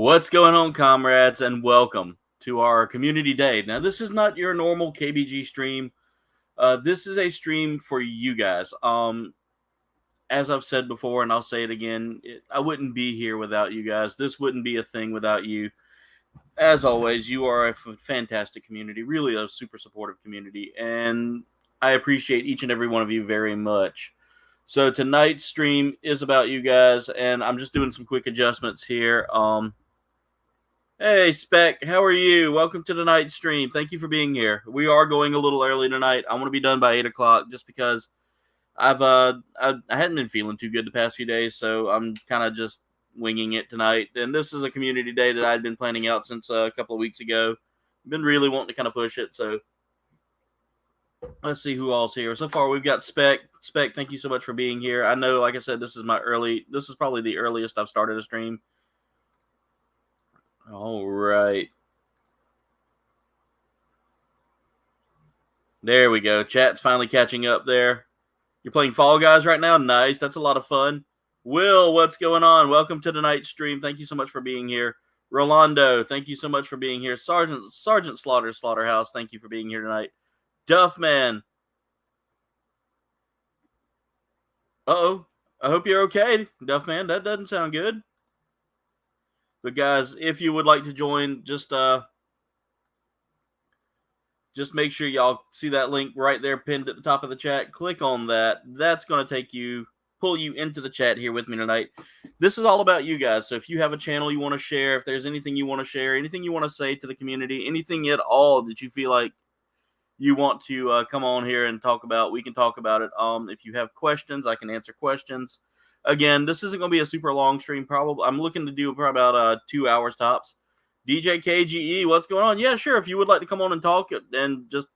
What's going on, comrades, and welcome to our community day. Now, this is not your normal KBG stream. This is a stream for you guys. As I've said before, and I'll say it again, I wouldn't be here without you guys. This wouldn't be a thing without you. As always, you are a fantastic community, really a super supportive community, and I appreciate each and every one of you very much. So tonight's stream is about you guys, and I'm just doing some quick adjustments here. Hey, Spec, how are you? Welcome to tonight's stream. Thank you for being here. We are going a little early tonight. I want to be done by 8 o'clock just because I hadn't been feeling too good the past few days, so I'm kind of just winging it tonight. And this is a community day that I'd been planning out since a couple of weeks ago. Been really wanting to kind of push it, so let's see who all's here. So far, we've got Spec. Spec, thank you so much for being here. I know, like I said, this is probably the earliest I've started a stream. All right. There we go. Chat's finally catching up there. You're playing Fall Guys right now? Nice. That's a lot of fun. Will, what's going on? Welcome to tonight's stream. Thank you so much for being here. Rolando, thank you so much for being here. Sergeant Slaughterhouse, thank you for being here tonight. Duffman. Uh-oh. I hope you're okay, Duffman. That doesn't sound good. But guys, if you would like to join, just make sure y'all see that link right there pinned at the top of the chat. Click on that. That's going to pull you into the chat here with me tonight. This is all about you guys. So if you have a channel you want to share, if there's anything you want to share, anything you want to say to the community, anything at all that you feel like you want to come on here and talk about, we can talk about it. If you have questions, I can answer questions. Again, this isn't going to be a super long stream. Probably, I'm looking to do probably about 2 hours tops. DJ KGE, what's going on? Yeah, sure. If you would like to come on and talk and just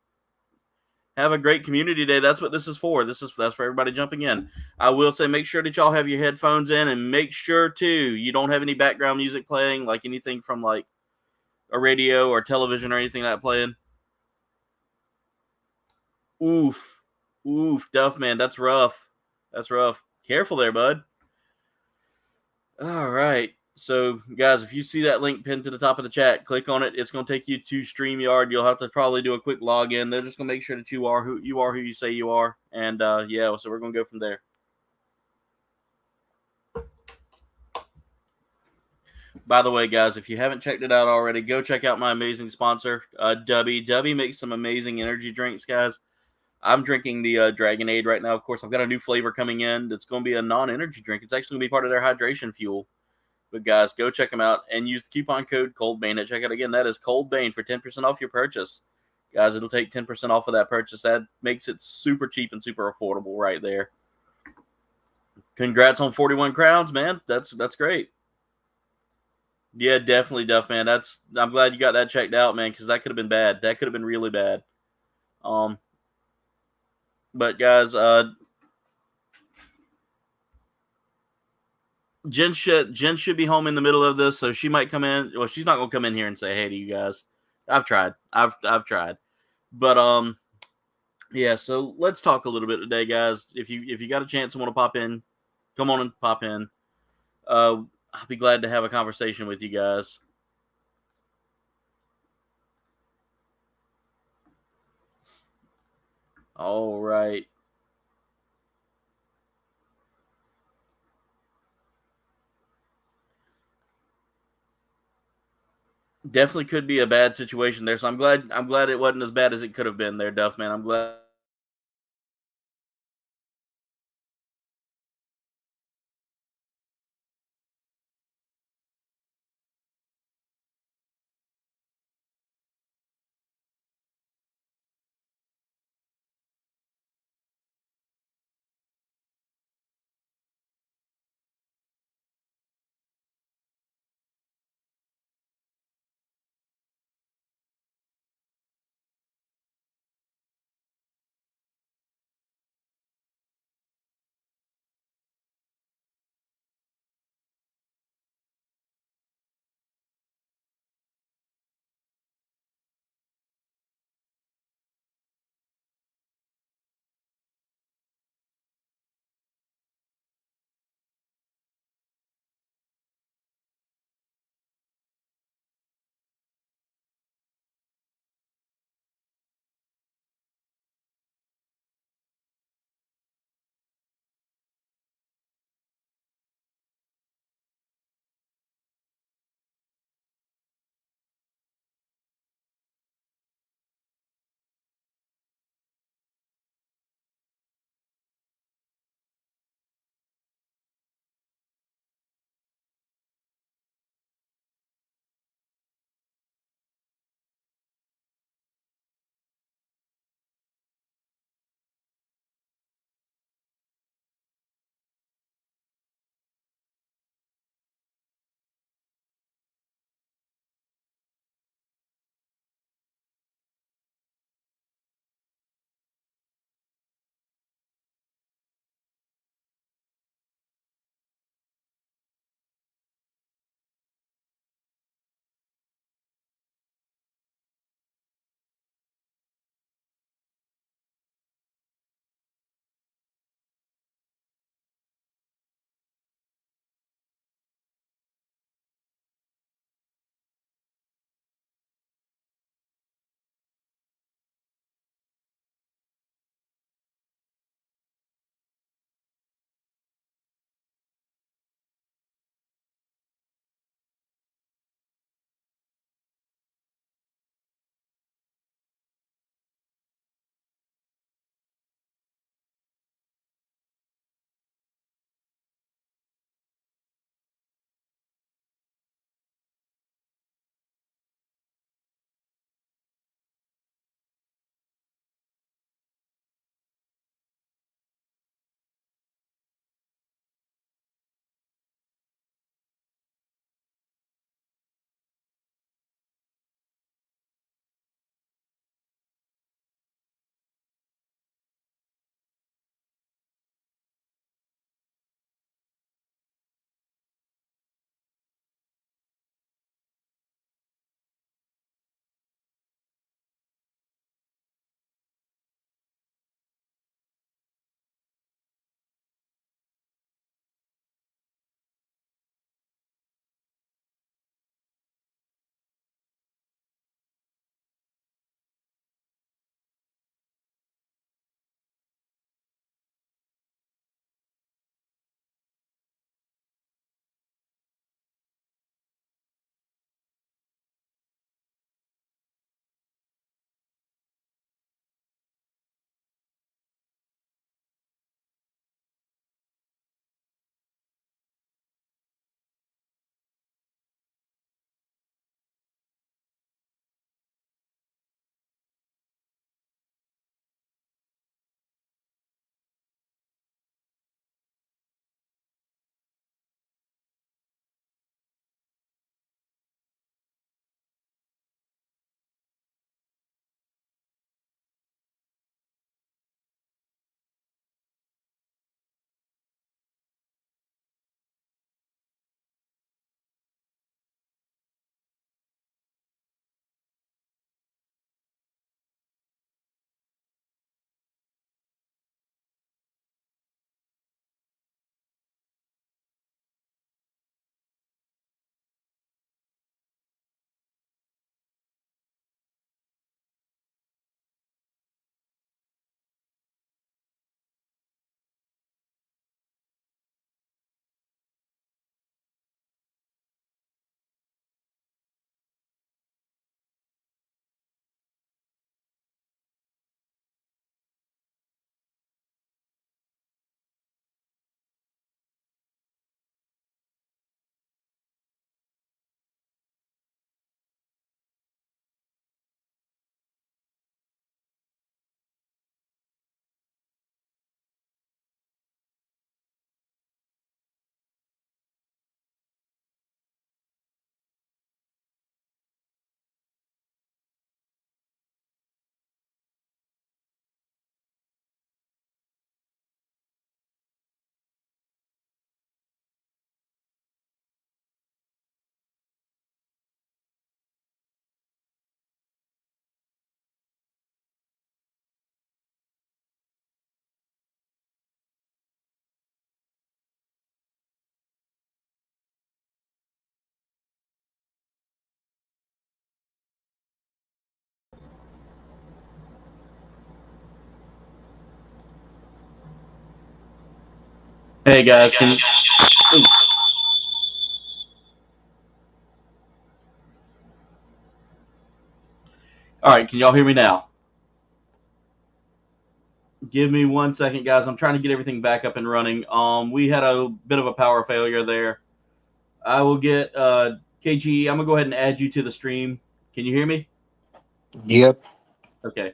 have a great community day, that's what this is for. That's for everybody jumping in. I will say, make sure that y'all have your headphones in, and make sure too you don't have any background music playing, like anything from like a radio or television or anything like that playing. Oof, Duff man, that's rough. That's rough. Careful there, bud. All right. So, guys, if you see that link pinned to the top of the chat, click on it. It's going to take you to StreamYard. You'll have to probably do a quick login. They're just going to make sure that you are who you say you are. And, yeah, so we're going to go from there. By the way, guys, if you haven't checked it out already, go check out my amazing sponsor, Dubby. Dubby makes some amazing energy drinks, guys. I'm drinking the Dragonade right now. Of course, I've got a new flavor coming in. It's going to be a non-energy drink. It's actually going to be part of their hydration fuel. But guys, go check them out and use the coupon code ColdBane at checkout. Again, that is ColdBane for 10% off your purchase. Guys, it'll take 10% off of that purchase. That makes it super cheap and super affordable right there. Congrats on 41 crowns, man. That's great. Yeah, definitely, Duff, man. I'm glad you got that checked out, man, because that could have been bad. That could have been really bad. But guys, Jen should be home in the middle of this, so she might come in. Well, she's not gonna come in here and say hey to you guys. I've tried. I've tried. But yeah, so let's talk a little bit today, guys. If you got a chance and want to pop in, come on and pop in. I'll be glad to have a conversation with you guys. All right. Definitely could be a bad situation there. So I'm glad it wasn't as bad as it could have been there, Duff, man. I'm glad Hey guys, can ooh. All right, can y'all hear me now? Give me 1 second, guys. I'm trying to get everything back up and running. We had a bit of a power failure there. I will get KG. I'm gonna go ahead and add you to the stream. Can you hear me? Yep. Okay.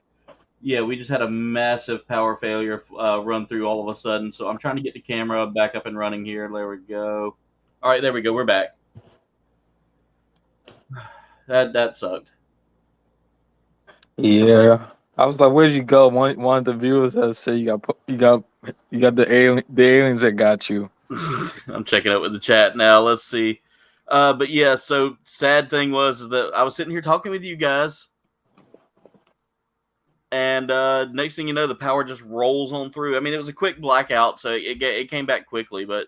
Yeah, we just had a massive power failure run through all of a sudden. So I'm trying to get the camera back up and running here. There we go. All right, there we go. We're back. That sucked. Yeah. I was like, where'd you go? One of the viewers that said you got the aliens that got you. I'm checking out with the chat now. Let's see. But yeah, so sad thing was that I was sitting here talking with you guys, and next thing you know, the power just rolls on through. I mean, it was a quick blackout, so it came back quickly. But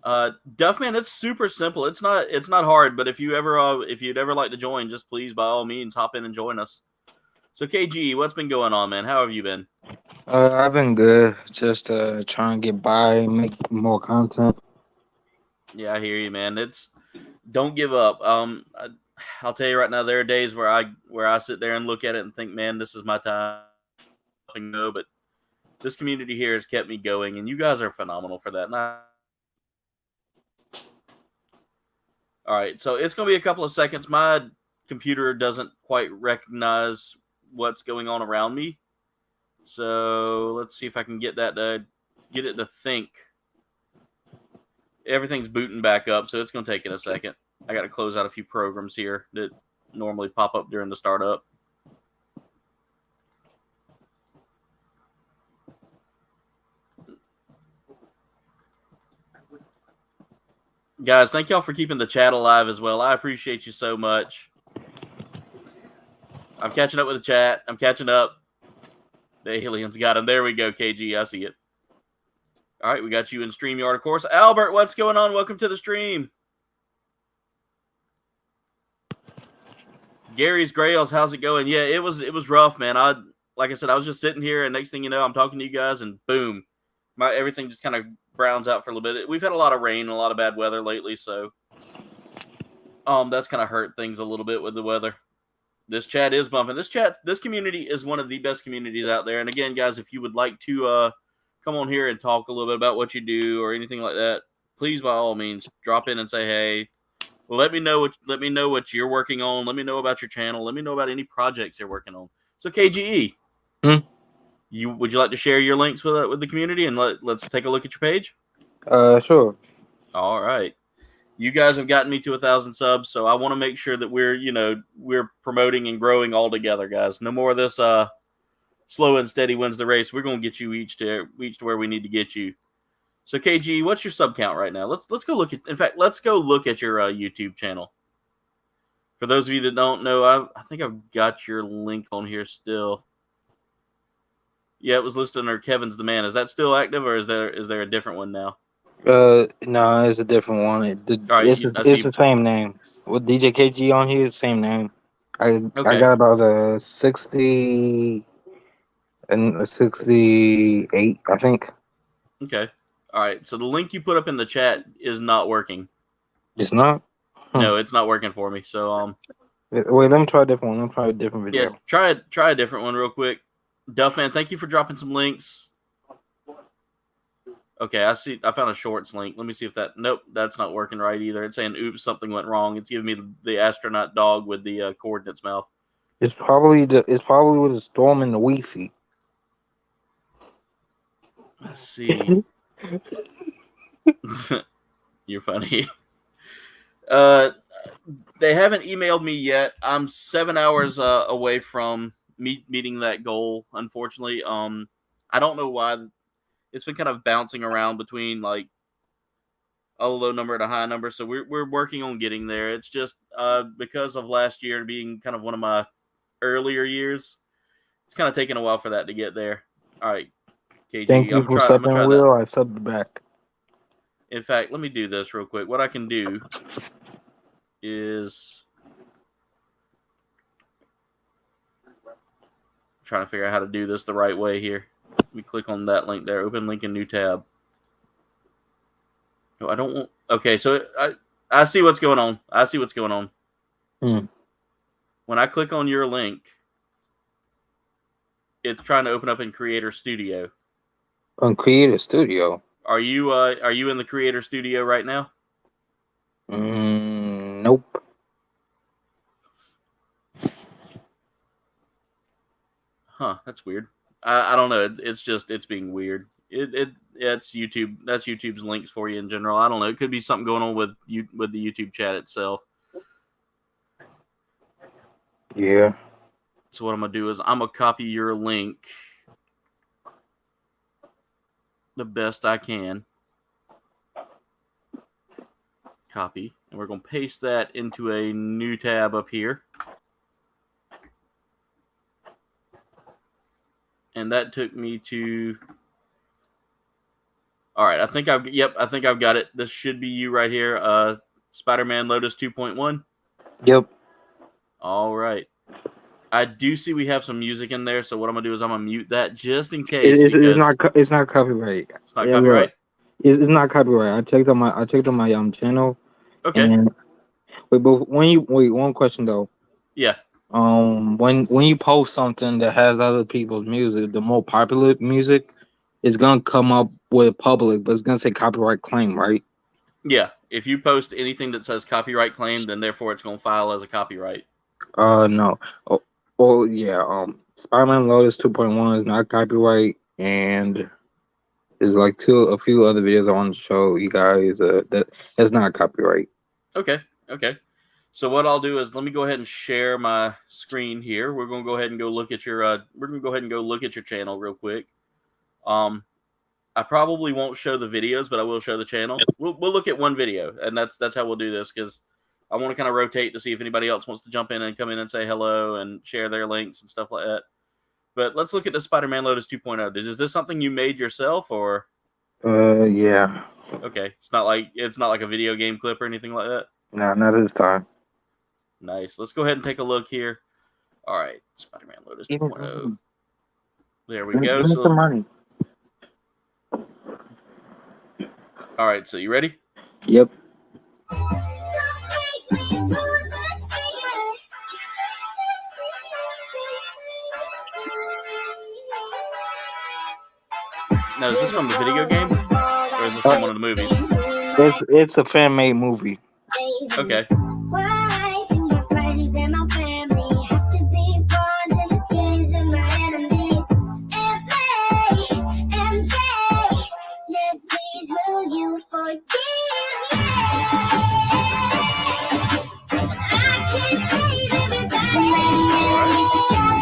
Duffman, it's super simple. It's not hard. But if you'd ever like to join, just please by all means hop in and join us. So KG, what's been going on, man? How have you been? I've been good. Just trying to get by, make more content. Yeah, I hear you, man. Don't give up. I'll tell you right now, there are days where I sit there and look at it and think, man, this is my time and go. But this community here has kept me going, and you guys are phenomenal for that. All right, so it's gonna be a couple of seconds. My computer doesn't quite recognize what's going on around me, so let's see if I can get it to think. Everything's booting back up, so it's gonna take it a second. I got to close out a few programs here that normally pop up during the startup. Guys, thank y'all for keeping the chat alive as well. I appreciate you so much. I'm catching up with the chat. I'm catching up. The aliens got him. There we go, KG. I see it. All right, we got you in StreamYard, of course. Albert, what's going on? Welcome to the stream. Gary's Grails, how's it going? Yeah, it was rough, man. Like I said, I was just sitting here, and next thing you know, I'm talking to you guys, and boom, everything just kind of browns out for a little bit. We've had a lot of rain and a lot of bad weather lately, so that's kind of hurt things a little bit with the weather. This chat is bumping. This community is one of the best communities out there. And again, guys, if you would like to come on here and talk a little bit about what you do or anything like that, please by all means drop in and say hey. Let me know what you're working on. Let me know about your channel. Let me know about any projects you're working on. So KGE, would you like to share your links with the community and let's take a look at your page? Sure. All right. You guys have gotten me to 1,000 subs, so I want to make sure that we're promoting and growing all together, guys. No more of this slow and steady wins the race. We're gonna get you each to where we need to get you. So KG, what's your sub count right now? Let's go look at. In fact, let's go look at your YouTube channel. For those of you that don't know, I think I've got your link on here still. Yeah, it was listed under Kevin's the Man. Is that still active, or is there a different one now? No, it's a different one. It's the same name with DJ KG on here. Same name. I got about 60 and 68, I think. Okay. All right. So the link you put up in the chat is not working. It's not. No, it's not working for me. So wait, let me try a different one. Let me try a different video. Yeah, try a different one real quick. Duffman, thank you for dropping some links. Okay, I found a shorts link. Let me see if nope, that's not working right either. It's saying, oops, something went wrong. It's giving me the astronaut dog with the coordinates mouth. It's probably with the storm and the Wi-Fi. Let's see. You're funny. They haven't emailed me yet. I'm 7 hours away from meeting that goal, unfortunately. I don't know why. It's been kind of bouncing around between like a low number and a high number, so we're working on getting there. It's just because of last year being kind of one of my earlier years, it's kind of taken a while for that to get there. All right, KG, thank you for subbing, Will. I subbed back. In fact, let me do this real quick. What I can do is trying to figure out how to do this the right way here. We click on that link there. Open link in new tab. No, I don't want... Okay, so I see what's going on. I see what's going on. When I click on your link, it's trying to open up in Creator Studio. On Creator Studio? Are you in the Creator Studio right now? Nope. Huh, that's weird. I don't know. It's being weird. It's YouTube. That's YouTube's links for you in general. I don't know. It could be something going on with the YouTube chat itself. Yeah. So what I'm gonna do is I'm gonna copy your link the best I can. Copy, and we're gonna paste that into a new tab up here. And that took me to... All right, I think I've got it. This should be you right here. Spider-Man Lotus 2.1. Yep. All right. I do see we have some music in there, so what I'm gonna do is I'm gonna mute that just in case. It's not copyright. It's not copyright. It's not copyright. I checked on my channel. Okay. And but one question though. Yeah. When you post something that has other people's music, the more popular music, it's gonna come up with public, but it's gonna say copyright claim, right? Yeah. If you post anything that says copyright claim, then therefore it's gonna file as a copyright. No. Yeah. Spider-Man Lotus 2.1 is not copyright, and there's like a few other videos I want to show you guys that's not copyright. Okay. So what I'll do is let me go ahead and share my screen here. We're gonna go ahead and go look at your channel real quick. I probably won't show the videos, but I will show the channel. We'll look at one video, and that's how we'll do this, because I want to kind of rotate to see if anybody else wants to jump in and come in and say hello and share their links and stuff like that. But let's look at the Spider-Man Lotus 2.0. Is this something you made yourself, or? Yeah. Okay, it's not like a video game clip or anything like that. No, not this time. Nice. Let's go ahead and take a look here. All right, Spider-Man Lotus 2.0. There we go. Give me some money. All right, so you ready? Yep. Now, is this from the video game, or is this from one of the movies? It's a fan-made movie. Okay.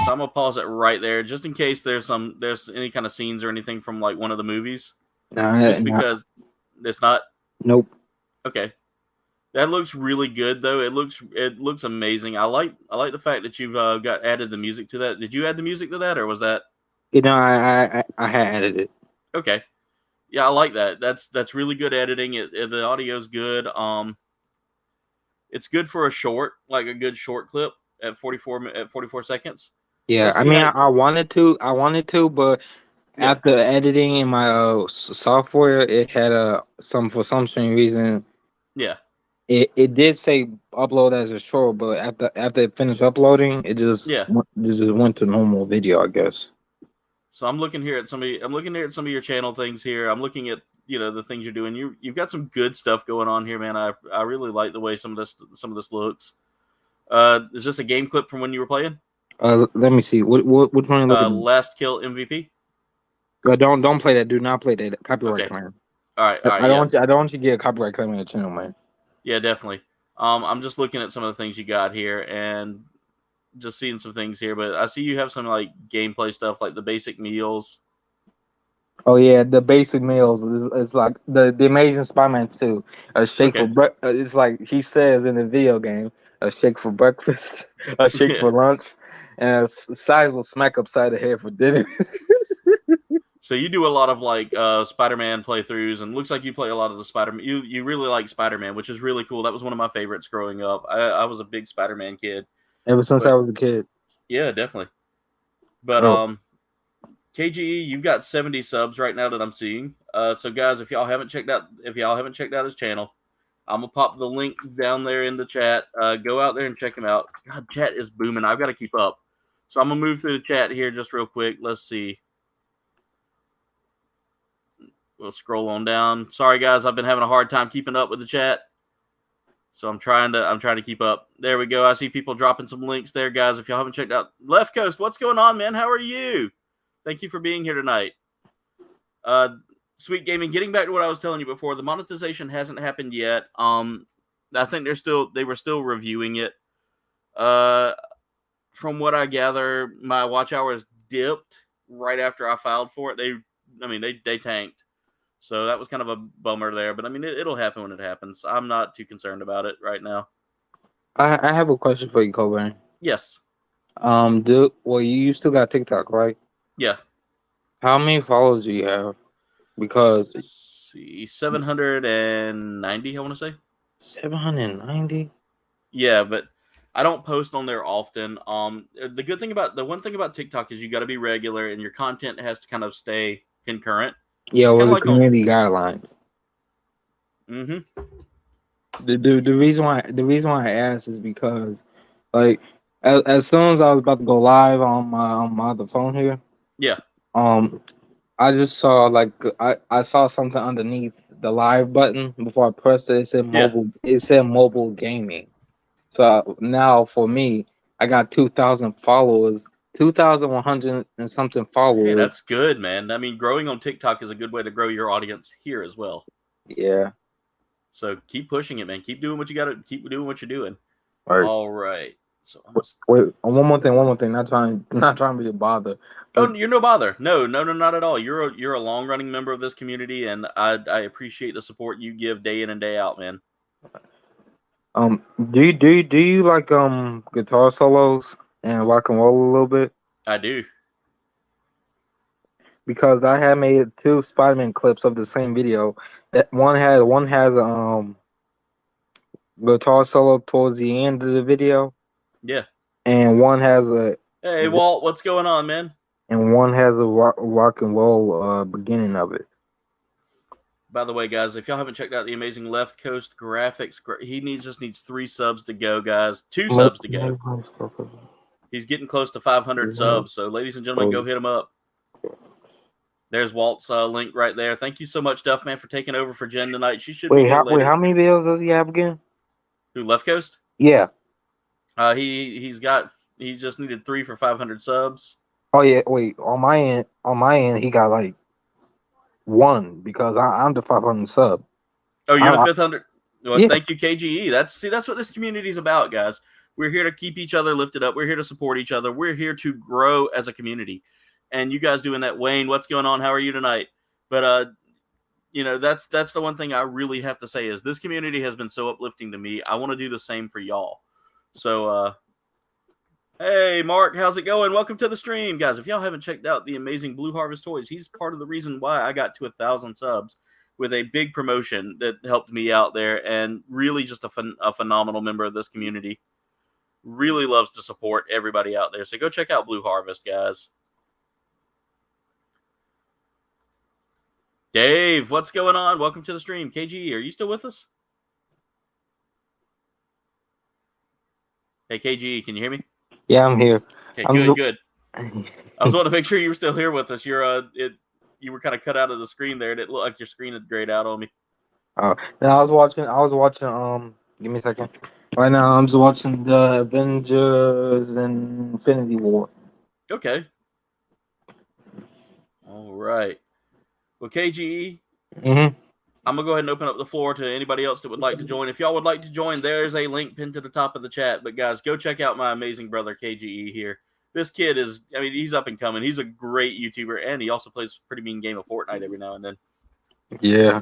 So I'm gonna pause it right there, just in case there's any kind of scenes or anything from like one of the movies. Because it's not. Nope. Okay. That looks really good though. It looks amazing. I like the fact that you've added the music to that. Did you add the music to that, or was that? I had added it. Okay. Yeah, I like that. That's really good editing. The audio's good. It's good for a short, like a good short clip at 44 seconds. Yeah, I mean, I wanted to, but after editing in my software, it had for some strange reason. Yeah. It did say upload as a short, but after it finished uploading, it just went to normal video, I guess. So I'm looking here at some of your channel things here. I'm looking at the things you're doing. You've got some good stuff going on here, man. I really like the way some of this looks. Is this a game clip from when you were playing? Let me see. Which one? Last Kill MVP. Don't play that. Do not play that. Copyright claim. All right. I don't want you to get a copyright claim on the channel, man. Yeah, definitely. I'm just looking at some of the things you got here and just seeing some things here, but I see you have some like gameplay stuff, like the basic meals. Oh yeah, the basic meals. It's like the Amazing Spider-Man 2. A shake for breakfast. It's like he says in the video game. A shake for breakfast. A shake for lunch. And a sizable smack upside the head for dinner. So you do a lot of like Spider-Man playthroughs, and looks like you play a lot of the Spider-Man. You really like Spider-Man, which is really cool. That was one of my favorites growing up. I was a big Spider-Man kid. Ever since I was a kid. Yeah, definitely. But KGE, you've got 70 subs right now that I'm seeing. So guys, if y'all haven't checked out his channel, I'm gonna pop the link down there in the chat. Go out there and check him out. God, chat is booming. I've got to keep up. So I'm gonna move through the chat here just real quick. Let's see. We'll scroll on down. Sorry guys, I've been having a hard time keeping up with the chat. So I'm trying to keep up. There we go. I see people dropping some links there, guys. If y'all haven't checked out Left Coast, what's going on, man? How are you? Thank you for being here tonight. Sweet Gaming, getting back to what I was telling you before, the monetization hasn't happened yet. I think they were still reviewing it. From what I gather, my watch hours dipped right after I filed for it. They tanked. So that was kind of a bummer there, but I mean, it'll happen when it happens. I'm not too concerned about it right now. I have a question for you, Cobain. Yes. You still got TikTok, right? Yeah. How many followers do you have? Because 790, I want to say. 790. Yeah, but I don't post on there often. The one thing about TikTok is you got to be regular, and your content has to kind of stay concurrent. Yeah, well, the community guidelines. Mm-hmm. The reason why I asked is because, like, as soon as I was about to go live on my other phone here, yeah, I just saw I saw something underneath the live button before I pressed it. It said mobile. Yeah. It said mobile gaming. So now for me, I got 2,000 followers. 2,100 and something followers. Hey, that's good, man. I mean, growing on TikTok is a good way to grow your audience here as well. Yeah. So keep pushing it, man. Keep doing what you got to keep doing what you're doing. All right. So wait, one more thing. Not trying to be a bother. Oh, you're no bother. No, not at all. You're a long running member of this community, and I appreciate the support you give day in and day out, man. Do you like guitar solos and rock and roll a little bit? I do. Because I had made 2 Spider-Man clips of the same video. That one has guitar solo towards the end of the video. Yeah. And one has a. Hey Walt, what's going on, man? And one has a rock and roll beginning of it. By the way, guys, if y'all haven't checked out the amazing Left Coast graphics, he just needs 3 subs to go, guys. 2 subs to go. He's getting close to 500 subs, so ladies and gentlemen, go hit him up. There's Walt's link right there. Thank you so much, Duffman, for taking over for Jen tonight. She should be here later. Wait, how many videos does he have again? Who, Left Coast? Yeah. He just needed 3 for 500 subs. Oh yeah, wait. On my end, he got like 1 because I'm the 500 sub. Oh, you're the 500. Well, yeah. Thank you, KGE. That's what this community is about, guys. We're here to keep each other lifted up. We're here to support each other. We're here to grow as a community. And you guys doing that. Wayne, what's going on? How are you tonight? But that's the one thing I really have to say is this community has been so uplifting to me. I want to do the same for y'all. So hey Mark, how's it going? Welcome to the stream, guys. If y'all haven't checked out the amazing Blue Harvest Toys, he's part of the reason why I got to 1,000 subs with a big promotion that helped me out there, and really just a phenomenal member of this community. Really loves to support everybody out there. So go check out Blue Harvest, guys. Dave, what's going on? Welcome to the stream. KG, are you still with us? Hey, KG, can you hear me? Yeah, I'm here. Okay, good. I was wanting to make sure you were still here with us. You were kind of cut out of the screen there, and it looked like your screen had grayed out on me. Oh, now I was watching. Give me a second. Right now, I'm just watching the Avengers Infinity War. Okay. All right. Well, KGE, I'm going to go ahead and open up the floor to anybody else that would like to join. If y'all would like to join, there's a link pinned to the top of the chat. But, guys, go check out my amazing brother, KGE, here. This kid he's up and coming. He's a great YouTuber, and he also plays a pretty mean game of Fortnite every now and then. Yeah.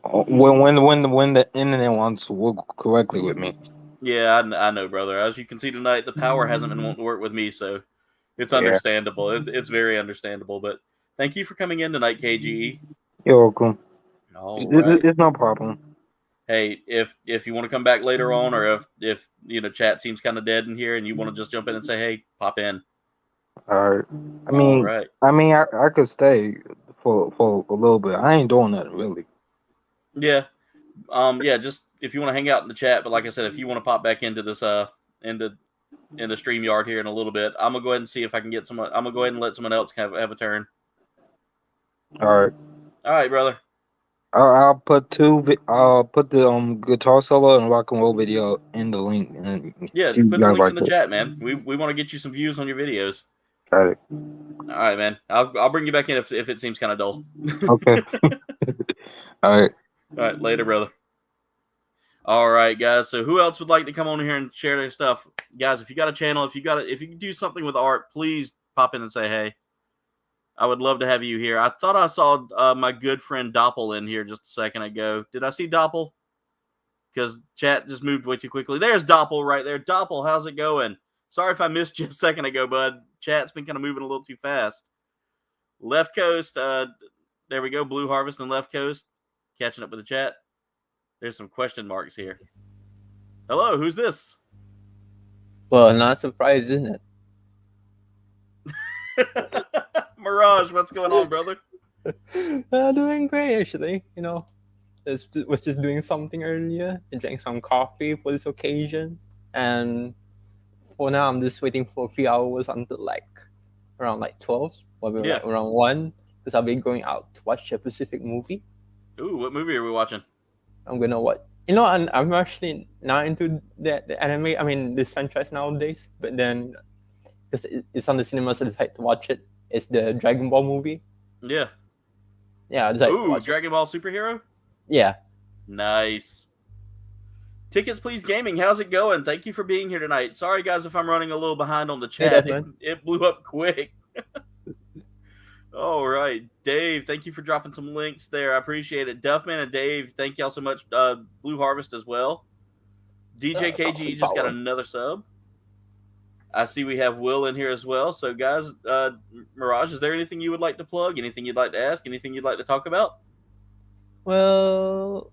When the internet wants to work correctly with me. Yeah, I know, brother. As you can see tonight, the power hasn't been wanting to work with me, so it's understandable. It's very understandable, but thank you for coming in tonight, KGE. You're welcome. All right. It's no problem. Hey, if you want to come back later on, or if chat seems kind of dead in here and you want to just jump in and say, hey, pop in. All right. All right. I could stay for a little bit. I ain't doing nothing really. Yeah. Yeah, just if you want to hang out in the chat, but like I said, if you want to pop back into this into the StreamYard here in a little bit, I'm gonna go ahead and see if I can get someone. I'm gonna go ahead and let someone else have a turn. All right. All right, brother. I'll put the guitar solo and rock and roll video in the link. And yeah, put the links in the chat, man. We want to get you some views on your videos. Got it. All right, man. I'll bring you back in if it seems kind of dull. Okay. All right. All right, later, brother. All right, guys. So who else would like to come on here and share their stuff, guys? If you got a channel, if you can do something with art, please pop in and say hey. I would love to have you here. I thought I saw my good friend Doppel in here just a second ago. Did I see Doppel? Because chat just moved way too quickly. There's Doppel right there. Doppel, how's it going? Sorry if I missed you a second ago, bud. Chat's been kind of moving a little too fast. Left Coast, there we go. Blue Harvest and Left Coast. Catching up with the chat. There's some question marks here. Hello, who's this? Well, not surprised, isn't it? Mirage, what's going on, brother? Doing great, actually. You know, was just doing something earlier and drank some coffee for this occasion. And for now, I'm just waiting for 3 hours until around 12, or around 1, because I'll be going out to watch a specific movie. Ooh, what movie are we watching? I'm gonna watch. You know, I'm actually not into the anime. I mean, this franchise nowadays. But then, because it's on the cinema, so I decided to watch it. It's the Dragon Ball movie. Yeah. Yeah, I decided to watch Dragon Ball Superhero? Yeah. Nice. Tickets Please Gaming, how's it going? Thank you for being here tonight. Sorry, guys, if I'm running a little behind on the chat. It blew up quick. All right. Dave, thank you for dropping some links there. I appreciate it. Duffman and Dave, thank y'all so much. Blue Harvest as well. DJ KG just got another sub. I see we have Will in here as well. So, guys, Mirage, is there anything you would like to plug? Anything you'd like to ask? Anything you'd like to talk about? Well,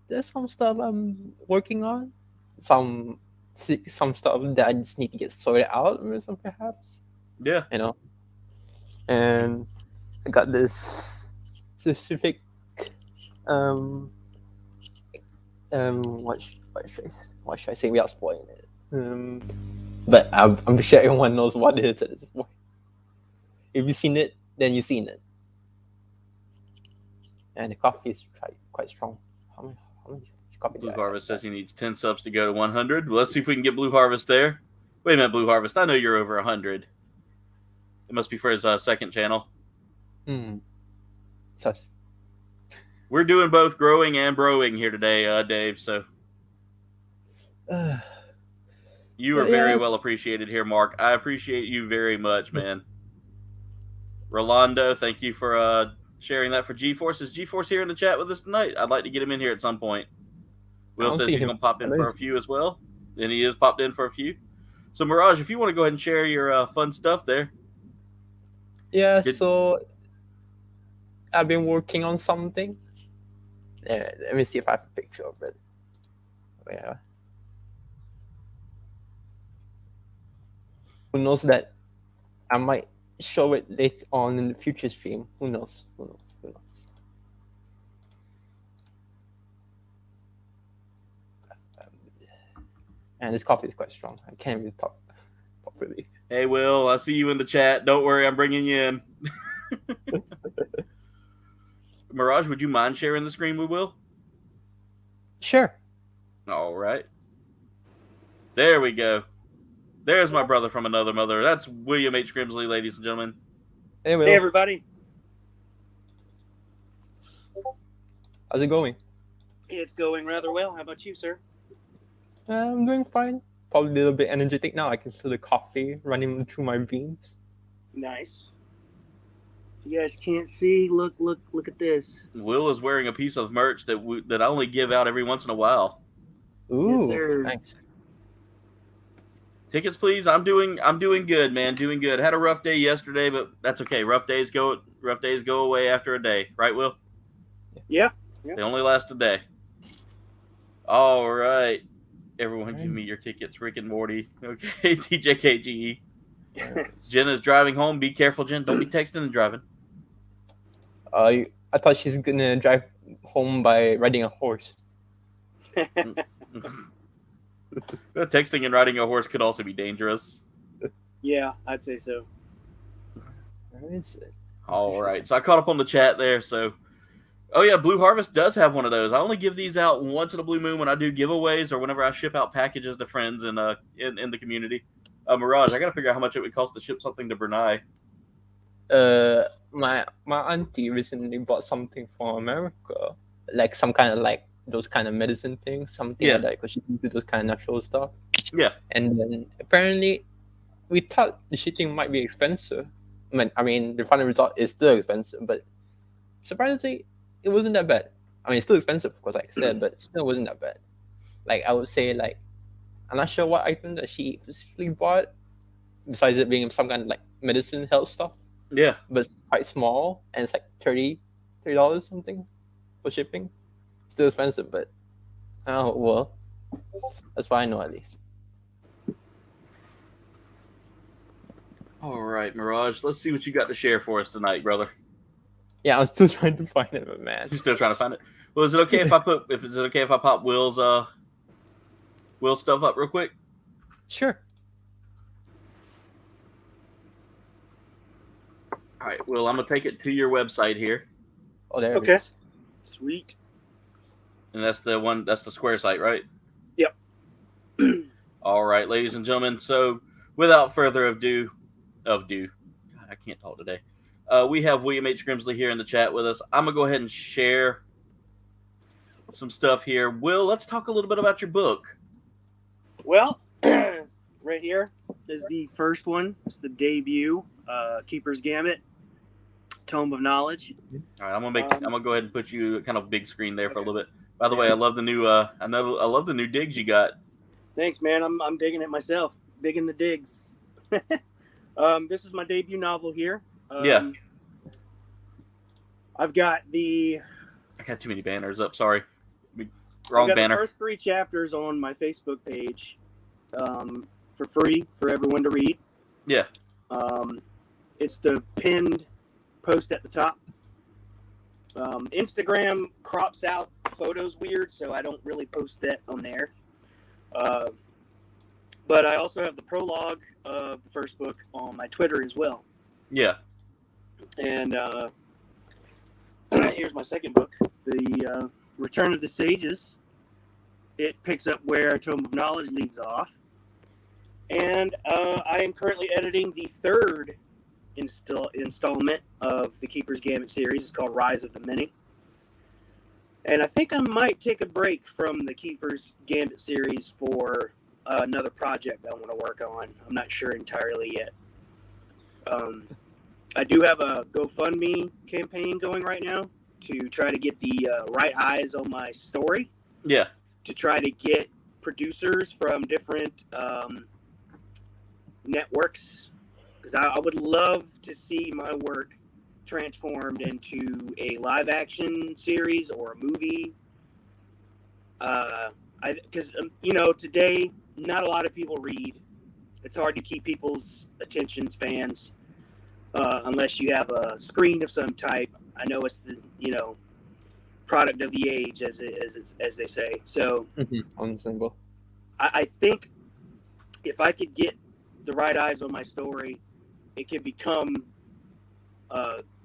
there's some stuff I'm working on. Some stuff that I just need to get sorted out, or some perhaps. Yeah. You know. And I got this specific what should I say without spoiling it? But I'm sure everyone knows what it is at this point. If you've seen it, then you've seen it. And the coffee is quite strong. How many coffee Blue Harvest says he needs 10 subs to go to 100. Well, let's see if we can get Blue Harvest there. Wait a minute, Blue Harvest. I know you're over 100. It must be for his second channel. Sus. We're doing both growing and broing here today, Dave. So you are very well appreciated here, Mark. I appreciate you very much, man. Rolando, thank you for sharing that for GeForce. Is GeForce here in the chat with us tonight? I'd like to get him in here at some point. Will says he's going to pop in for a few as well. And he is popped in for a few. So, Mirage, if you want to go ahead and share your fun stuff there. Yeah, so I've been working on something. Let me see if I have a picture of it. Yeah. Who knows that I might show it later on in the future stream. Who knows? And this coffee is quite strong. I can't really talk properly. Hey, Will, I see you in the chat. Don't worry, I'm bringing you in. Mirage, would you mind sharing the screen with Will? Sure. All right. There we go. There's my brother from another mother. That's William H. Grimsley, ladies and gentlemen. Hey, Will. Hey, everybody. How's it going? It's going rather well. How about you, sir? I'm doing fine. Probably a little bit energetic now. I can feel the coffee running through my veins. Nice. If you guys can't see, look at this. Will is wearing a piece of merch that I only give out every once in a while. Ooh, yes, sir. Thanks. Tickets, please. I'm doing good, man. Doing good. Had a rough day yesterday, but that's okay. Rough days go away after a day, right, Will? Yeah. They only last a day. All right. Everyone give me your tickets, Rick and Morty. Okay, TJKGE. Jen is driving home. Be careful, Jen. Don't be texting and driving. I thought she's gonna drive home by riding a horse. Texting and riding a horse could also be dangerous. Yeah, I'd say so. All right, so I caught up on the chat there. So, oh yeah, Blue Harvest does have one of those. I only give these out once in a blue moon when I do giveaways or whenever I ship out packages to friends in the community. Mirage, I gotta figure out how much it would cost to ship something to Brunei. My auntie recently bought something from America, like some kind of like those kind of medicine things, something like that, because she do those kind of natural stuff. Yeah. And then apparently, we thought the shipping might be expensive. I mean, the final result is still expensive, but surprisingly, it wasn't that bad. I mean, it's still expensive, of course, like I said, but it still wasn't that bad. Like I would say, like I'm not sure what item that she specifically bought, besides it being some kind of like medicine health stuff. Yeah. But it's quite small, and it's like $30 something for shipping. Still expensive, but oh well. That's what I know at least. All right, Mirage. Let's see what you got to share for us tonight, brother. Yeah, I'm still trying to find it, but man. You're still trying to find it. Well, is it okay if I pop Will's stuff up real quick? Sure. All right, Will, I'm gonna take it to your website here. Oh, there. Okay. It is. Sweet. And that's the Square site, right? Yep. All right, ladies and gentlemen. So, without further ado, God, I can't talk today. We have William H. Grimsley here in the chat with us. I'm gonna go ahead and share some stuff here. Will, let's talk a little bit about your book. Well, right here is the first one. It's the debut, Keeper's Gambit, Tome of Knowledge. All right, I'm gonna go ahead and put you kind of big screen there for a little bit. By the way, I love the new I love the new digs you got. Thanks, man. I'm digging it myself. Digging the digs. This is my debut novel here. Yeah. I've got I got too many banners up. Sorry. Wrong banner. The first 3 chapters on my Facebook page for free for everyone to read. Yeah. It's the pinned post at the top. Instagram crops out photos weird, so I don't really post that on there. But I also have the prologue of the first book on my Twitter as well. Yeah. And here's my second book, The Return of the Sages. It picks up where Tome of Knowledge leaves off. And I am currently editing the 3rd installment of the Keeper's Gambit series. It's called Rise of the Many. And I think I might take a break from the Keeper's Gambit series for another project I want to work on. I'm not sure entirely yet. I do have a GoFundMe campaign going right now to try to get the right eyes on my story. Yeah. To try to get producers from different networks, because I would love to see my work transformed into a live action series or a movie. Because today not a lot of people read. It's hard to keep people's attention spans unless you have a screen of some type. I know it's the product of the age, as they say. So understandable. I think if I could get the right eyes on my story, it could become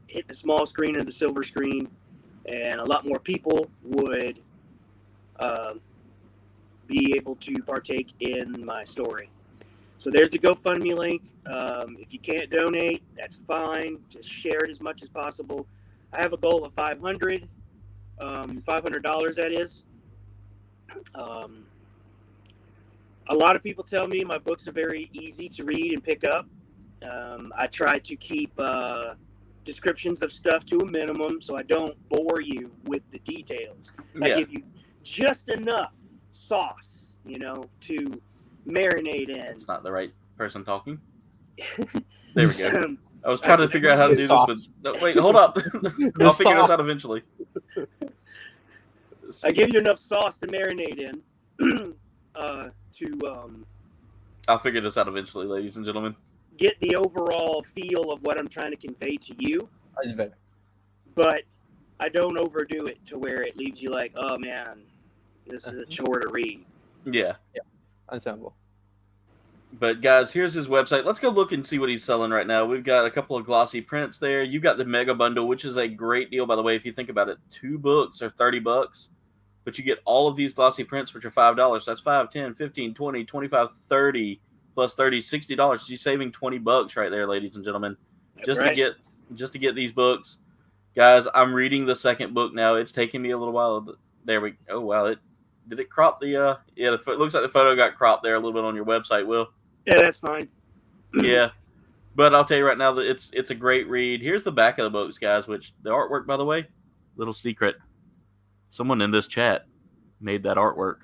hit the small screen or the silver screen, and a lot more people would be able to partake in my story. So there's the GoFundMe link. If you can't donate, that's fine. Just share it as much as possible. I have a goal of $500 that is. A lot of people tell me my books are very easy to read and pick up. I try to keep descriptions of stuff to a minimum so I don't bore you with the details. I give you just enough sauce, to marinate in. It's not the right person talking. There we go. I was trying to figure out how to do this, but wait, hold up. I'll figure this out eventually. I give you enough sauce to marinate in. I'll figure this out eventually, ladies and gentlemen. get the overall feel of what I'm trying to convey to you. That's better. But I don't overdo it to where it leaves you like, oh man, this is a chore to read. Yeah. Ensemble. But guys, here's his website. Let's go look and see what he's selling right now. We've got a couple of glossy prints there. You got the mega bundle, which is a great deal, by the way. If you think about it, 2 books are $30, but you get all of these glossy prints, which are $5. That's 5, 10, 15, 20, 25, 30 plus 30, $60. So you're saving $20 right there, ladies and gentlemen, That's right. to get these books. Guys, I'm reading the second book now. It's taking me a little while. There we go. Oh wow, did it crop the yeah, it looks like the photo got cropped there a little bit on your website, Will. Yeah, that's fine. Yeah, but I'll tell you right now that it's a great read. Here's the back of the books, guys, which the artwork, by the way, little secret, someone in this chat made that artwork.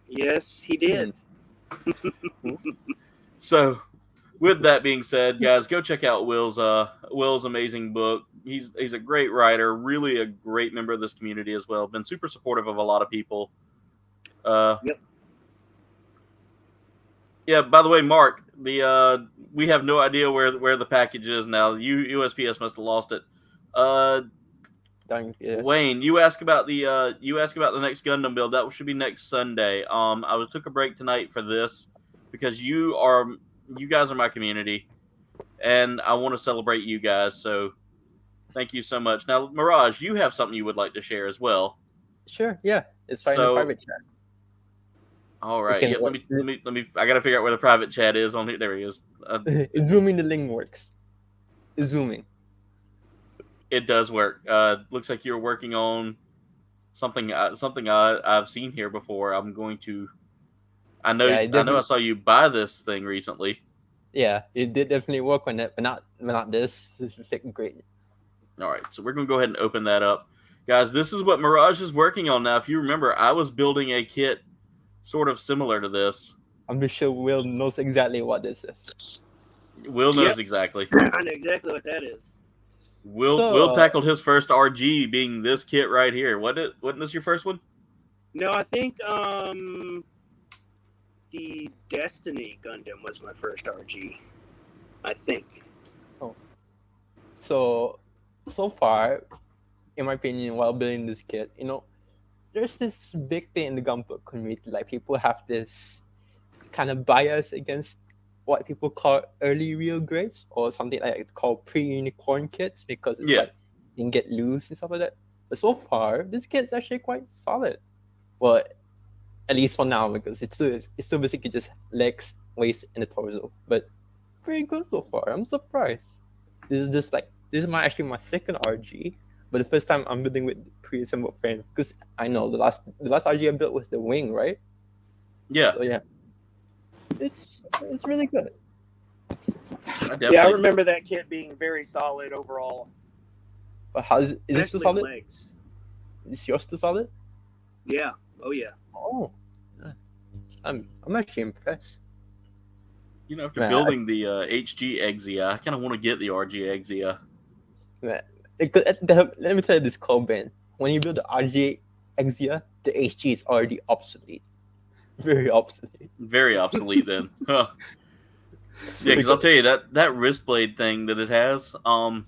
Yes, he did. So with that being said, guys, go check out Will's amazing book. He's a great writer, really a great member of this community as well. Been super supportive of a lot of people. Yep. Yeah, by the way, Mark, we have no idea where the package is now. USPS must have lost it. Yes. Wayne, you asked about the next Gundam build. That should be next Sunday. I took a break tonight for this because you guys are my community, and I want to celebrate you guys. So thank you so much. Now, Mirage, you have something you would like to share as well. Sure. Yeah. It's fine in the private chat. All right. Yeah, let me. I gotta figure out where the private chat is on here. There he is. It's zooming. The link works. It's zooming. It does work. Looks like you're working on something I've seen here before. I'm going to. I know I saw you buy this thing recently. Yeah, it did definitely work on it, but not this. This is great. All right, so we're gonna go ahead and open that up, guys. This is what Mirage is working on now. If you remember, I was building a kit sort of similar to this. I'm sure Will knows exactly what this is. Will knows exactly. I know exactly what that is. Will tackled his first RG being this kit right here. Wasn't this your first one? No, I think the Destiny Gundam was my first RG. I think. Oh. So far, in my opinion, while building this kit, there's this big thing in the Gambit community. Like, people have this kind of bias against what people call early real grades, or something like called pre-unicorn kits, because it's like you can get loose and stuff like that. But so far, this kit's actually quite solid. Well, at least for now, because it's still basically just legs, waist, and the torso. But pretty good so far. I'm surprised. This is my second RG. But the first time I'm building with pre-assembled frame, because I know the last RG I built was the wing, right? Yeah. So yeah, it's really good. I remember that kit being very solid overall. But is this still solid? Legs. Is yours still solid? Yeah. Oh yeah. Oh, I'm actually impressed. After building the HG Exia, I kind of want to get the RG Exia. Let me tell you this, Colben. When you build the RG Exia, the HG is already obsolete. Very obsolete. Very obsolete then. Huh. Yeah, because I'll tell you that wrist blade thing that it has, that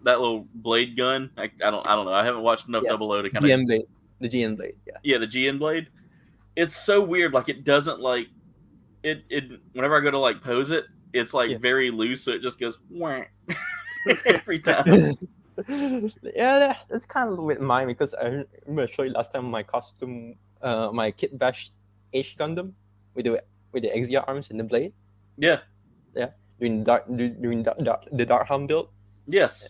little blade gun. I don't know. I haven't watched enough Double O to kind of GN blade. The GN blade. Yeah. Yeah, the GN blade. It's so weird. Like, it doesn't like it. Whenever I go to like pose it, it's like very loose, so it just goes wah. Every time. Yeah, that's kind of with mine, because I remember I showed you last time my costume, my kit bash H Gundam with the Exia arms and the blade. Yeah. Doing the Dark Helm build. Yes.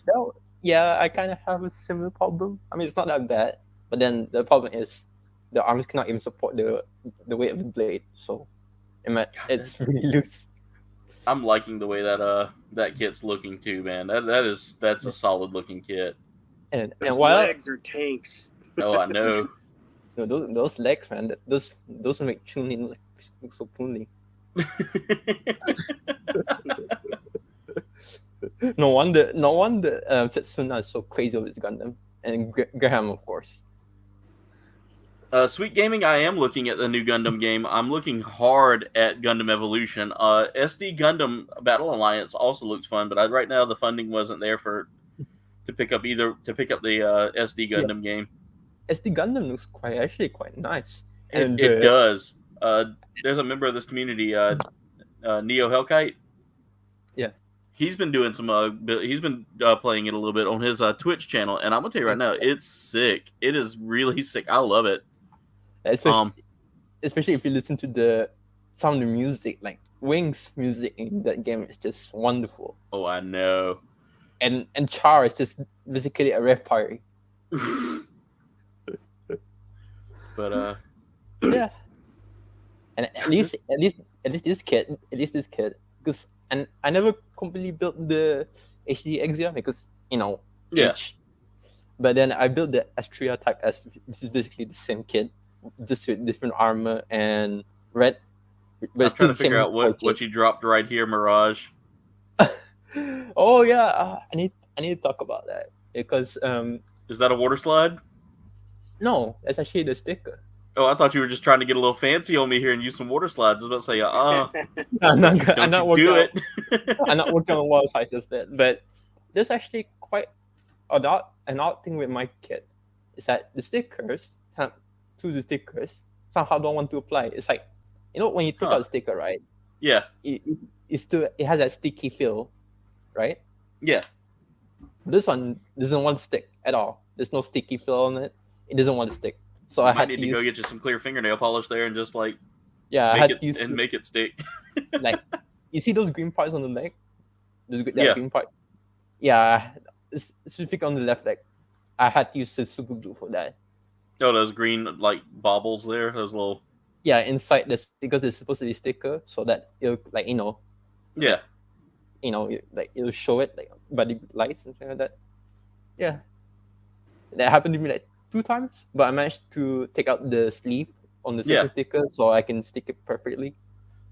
Yeah, I kind of have a similar problem. I mean, it's not that bad, but then the problem is the arms cannot even support the weight of the blade, so it's really loose. I'm liking the way that kit's looking too, man. That's a solid looking kit. And while legs are tanks. Oh, I know. No, those legs, man. Those make Chun-Li look so puny. No wonder Setsuna is so crazy with his Gundam, and Graham, of course. Sweet Gaming, I am looking at the new Gundam game. I'm looking hard at Gundam Evolution. SD Gundam Battle Alliance also looks fun, but right now the funding wasn't there to pick up the SD Gundam game. SD Gundam looks actually quite nice. It does. There's a member of this community, Neo Hellkite. Yeah. He's been doing playing it a little bit on his Twitch channel, and I'm gonna tell you right now, it's sick. It is really sick. I love it. Especially if you listen to the sound of music, like Wing's music in that game is just wonderful. Oh, I know. And Char is just basically a rap party. But yeah. And at least this kid, because and I never completely built the HD Exia because yeah. But then I built the Astria Type S, which is basically the same kit, just with different armor and red. But I'm trying to figure out what you dropped right here, Mirage. Oh yeah, I need to talk about that because is that a water slide? No, that's actually the sticker. Oh, I thought you were just trying to get a little fancy on me here and use some water slides. I was about to say, I'm not working on water slides just that. But there's actually quite an odd thing with my kit is that the stickers somehow don't want to apply. It's like when you take out the sticker, right? Yeah. It has that sticky feel, right? Yeah. This one doesn't want to stick at all. There's no sticky feel on it. It doesn't want to stick. So I had to go get you some clear fingernail polish there and just make it stick. Like, you see those green parts on the leg? Green part. Yeah, specifically on the left leg. I had to use the super glue for that. Oh, those green baubles there, those little. Yeah, inside this because it's supposed to be sticker, so that it'll Yeah. It'll show it by the lights and something like that. Yeah, that happened to me 2 times, but I managed to take out the sleeve on the second sticker so I can stick it perfectly.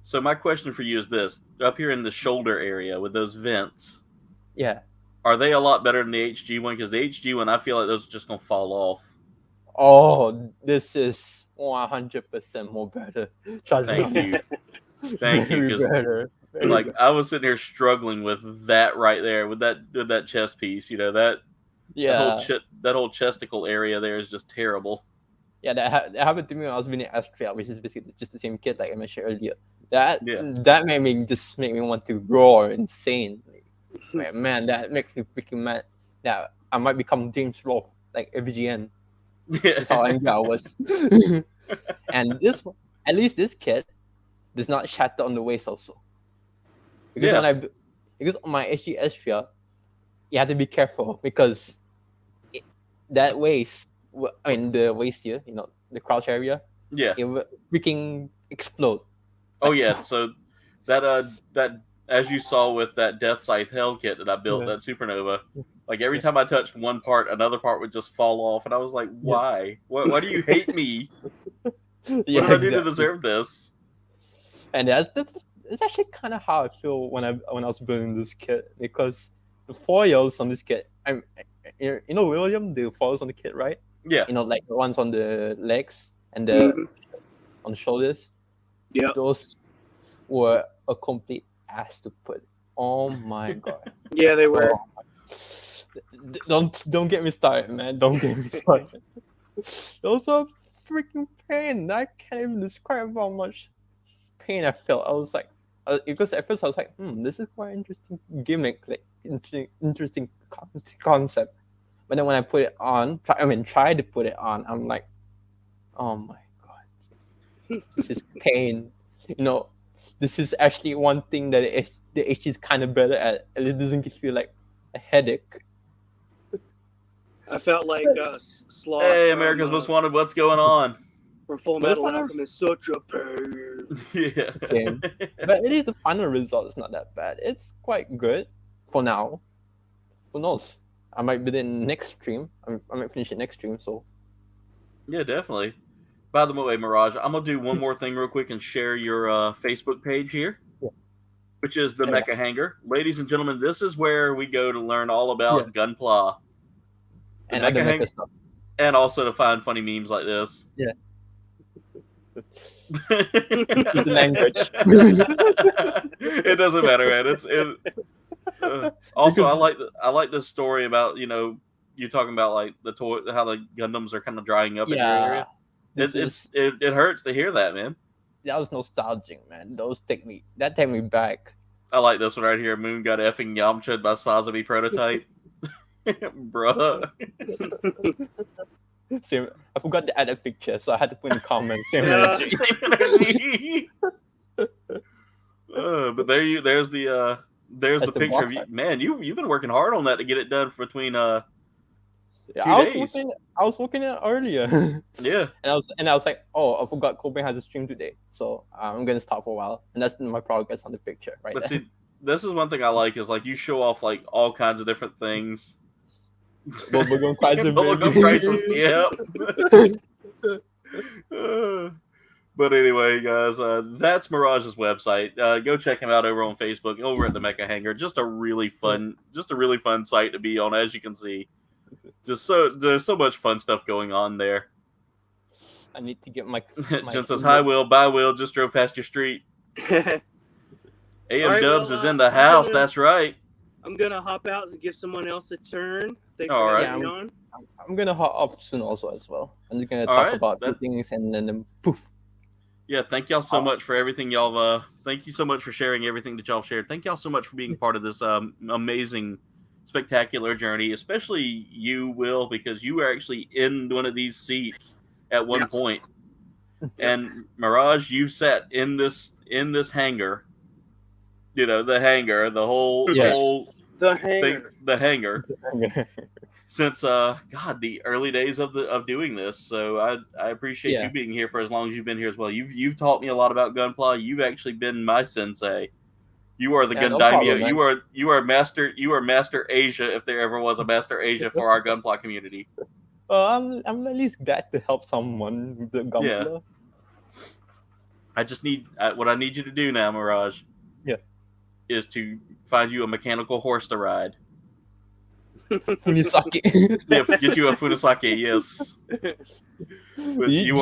So my question for you is this: up here in the shoulder area with those vents, are they a lot better than the HG one? Because the HG one, I feel like those are just gonna fall off. Oh, this is 100% more better. Trust me. Thank you. Because I was sitting here struggling with that right there with that chest piece. That whole chesticle area there is just terrible. Yeah, that happened to me when I was building Astria, which is basically just the same kit like I mentioned earlier. That made me want to roar insane. Man, that makes me freaking mad. Yeah, I might become James Rolfe like AVGN. That's how angry I was. And at least this kit does not shatter on the waist also. Because because on my HG Astria, you have to be careful because that waist, the waist here, the crouch area, it will freaking explode. Oh yeah, so that as you saw with that Death Scythe Hell kit that I built, that Supernova, every time I touched one part, another part would just fall off, and I was like, why? Why do you hate me? What did I do to deserve this? And that's actually kind of how I feel when I was building this kit, because the foils on this kit, William, the foils on the kit, right? Yeah. The ones on the legs and on the shoulders. Yeah. Those were a complete ass to put. Oh my god. Yeah, they were. Don't get me started, man. Don't get me started. Those were freaking pain. I can't even describe how much pain I felt. I was like, because at first I was like, this is quite interesting gimmick, interesting concept. But then when I put it on, tried to put it on, I'm like, oh my god, this is pain. This is actually one thing that the HG is kind of better at, and it doesn't give you a headache. I felt like Sloth. Hey, America's Most Wanted, what's going on? From Full Metal Alchemist, such a pain. Yeah. Same. But at least the final result is not that bad. It's quite good for now. Who knows? I might be in next stream. I might finish it next stream. So. Yeah, definitely. By the way, Mirage, I'm gonna do one more thing real quick and share your Facebook page here, which is the Mecha Hangar. Ladies and gentlemen, this is where we go to learn all about Gunpla, and Mecha Hangar stuff, and also to find funny memes like this. Yeah. It's a language. It doesn't matter, man. Also, Because- I like this story about you talking about like how the Gundams are kind of drying up in your Yeah, area. this It hurts to hear that, man. that was nostalgic, man. Take me back. I like this one right here. Moon got effing Yamcha'd by Sazami prototype. Bruh. Same. I forgot to add a picture, so I had to put in comments. Same Yeah. energy. Same energy. But there's the That's the picture of box you. art. Man, you've been working hard on that to get it done between 2 Yeah, days. I was working it earlier. Yeah. And I was like, oh, I forgot Cobain has a stream today, so I'm gonna stop for a while, and that's my progress on the picture, right? But there. see, this is one thing I like is like you show off like all kinds of different things. Bubblegum Crisis, Bubblegum baby. Crisis, yep. But anyway, guys, that's Mirage's website. Go check him out over on Facebook, over at the Mecha Hangar. Just a really fun site to be on, as you can see. There's so much fun stuff going on there. I need to get my Jen says, "Hi, Will. Bye, Will. Just drove past your street." AM right, Dubs well, is in the house. gonna- That's right. I'm gonna hop out and give someone else a turn. Thanks All for right. having me on. I'm gonna hop up soon also as well. I'm just gonna All talk right, about that- things and then poof. Yeah, thank y'all so much for everything y'all. Thank you so much for sharing everything that y'all shared. Thank y'all so much for being part of this amazing, spectacular journey. Especially you, Will, because you were actually in one of these seats at one point. And Mirage, you've sat in this hangar. You know, the hangar, the whole The thing, hangar. the hangar. Since the early days of doing this. So I appreciate you being here for as long as you've been here as well. You've taught me a lot about Gunpla. You've actually been my sensei. You are the Yeah, no Gundamio. problem, you are Master Asia, if there ever was a Master Asia for our Gunpla community. I'm at least glad to help someone with the Gunpla. Yeah. I just need what I need you to do now, Mirage. Yeah. Is to find you a mechanical horse to ride. Funisake. Yeah, get you a Funisake, yes. But You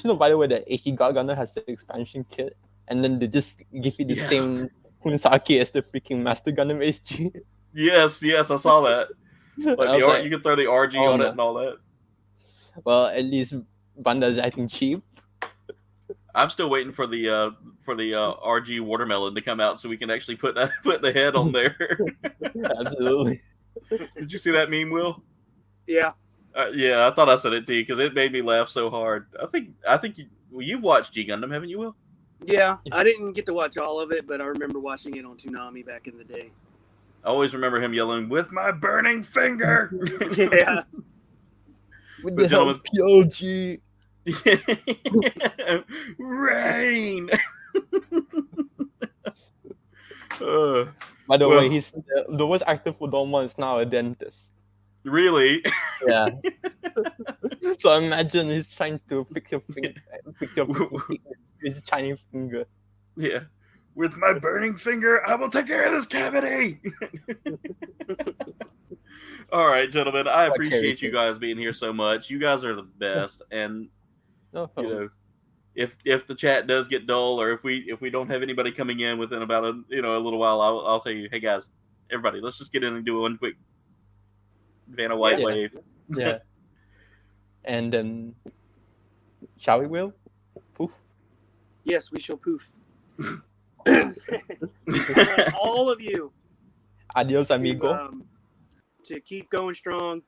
know, by the way, that Ichiga Gundam has the expansion kit, and then they just give you the same Funisake as the freaking Master Gundam SG. Yes, I saw that. Like you can throw the RG on it and all that. Well, at least Bandai's acting cheap. I'm still waiting for the RG watermelon to come out so we can actually put the head on there. Absolutely. Did you see that meme, Will? Yeah. Yeah, I thought I said it to you because it made me laugh so hard. I think you've watched G Gundam, haven't you, Will? Yeah, I didn't get to watch all of it, but I remember watching it on Toonami back in the day. I always remember him yelling, "With my burning finger!" Yeah. With But the help of PLG. Rain. By the way, he's the voice actor for Doma is now a dentist. Really? Yeah. So imagine he's trying to fix your finger, with his Chinese finger. Yeah. With my burning finger, I will take care of this cavity. All right, gentlemen. I appreciate you guys being here so much. You guys are the best, and you know, if the chat does get dull, or if we don't have anybody coming in within about a little while, I'll tell you, hey guys, everybody, let's just get in and do one quick Vanna White wave. Yeah. And then, shall we, Will? Poof. Yes, we shall poof. All of you. Adios, amigo. To keep going strong,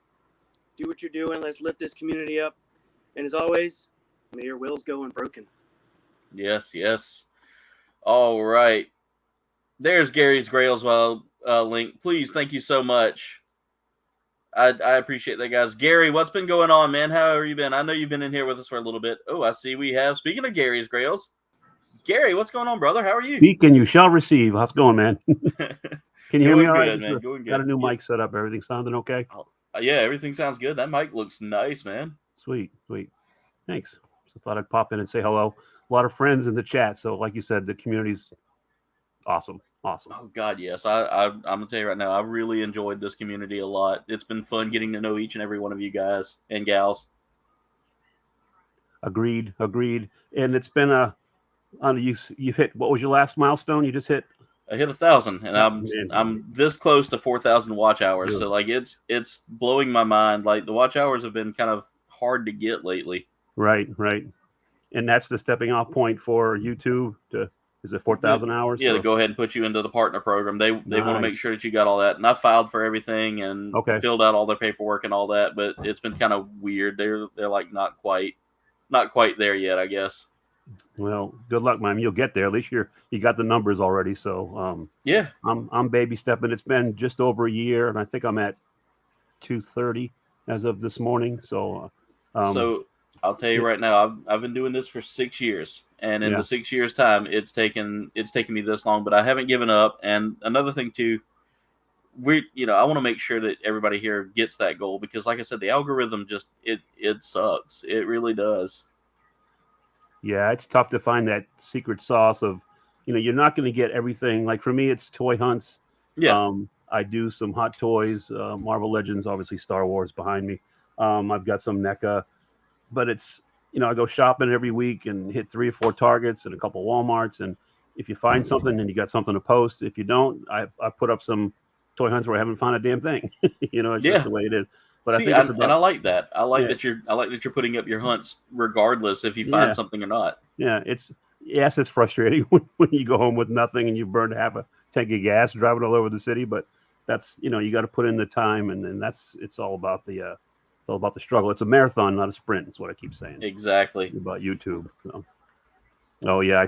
do what you're doing. Let's lift this community up. And as always, may your wills go unbroken. Yes. All right. There's Gary's Grails link. Please, thank you so much. I appreciate that, guys. Gary, what's been going on, man? How have you been? I know you've been in here with us for a little bit. Oh, I see we have. Speaking of Gary's Grails, Gary, what's going on, brother? How are you? Speak and you shall receive. How's it going, man? Can you hear me all right? Man. Going good. Got a new mic set up. Everything sounding okay? Yeah, everything sounds good. That mic looks nice, man. Sweet. Thanks. So thought I'd pop in and say hello. A lot of friends in the chat. So like you said, the community's awesome. Oh God, yes. I'm gonna tell you right now, I really enjoyed this community a lot. It's been fun getting to know each and every one of you guys and gals. Agreed. And it's been you've hit, what was your last milestone you just hit? I hit 1,000, and I'm this close to 4,000 watch hours. Yeah. So like it's blowing my mind. Like the watch hours have been kind of hard to get lately. Right. And that's the stepping off point for YouTube. Is it 4,000 hours? Yeah, to go ahead and put you into the partner program. They want to make sure that you got all that. And I filed for everything and filled out all their paperwork and all that. But it's been kind of weird. They're like not quite there yet, I guess. Well, good luck, man. You'll get there. At least you got the numbers already. So yeah, I'm baby stepping. It's been just over a year, and I think I'm at 230 as of this morning. So so I'll tell you right now, I've been doing this for 6 years, and in the 6 years time, it's taken me this long, but I haven't given up. And another thing too, I want to make sure that everybody here gets that goal, because like I said, the algorithm just it sucks. It really does. Yeah, it's tough to find that secret sauce of, you're not going to get everything. Like for me, it's toy hunts. Yeah. I do some Hot Toys, Marvel Legends, obviously Star Wars behind me. I've got some NECA, but it's, I go shopping every week and hit 3 or 4 Targets and a couple Walmarts. And if you find something and you got something to post, if you don't, I put up some toy hunts where I haven't found a damn thing. It's just the way it is. But see, I like that. I like that you're putting up your hunts regardless if you find something or not. Yeah, it's frustrating when you go home with nothing and you burned half a tank of gas driving all over the city. But that's you got to put in the time, and it's all about the struggle. It's a marathon, not a sprint. That's what I keep saying. Exactly about YouTube. So. Oh yeah,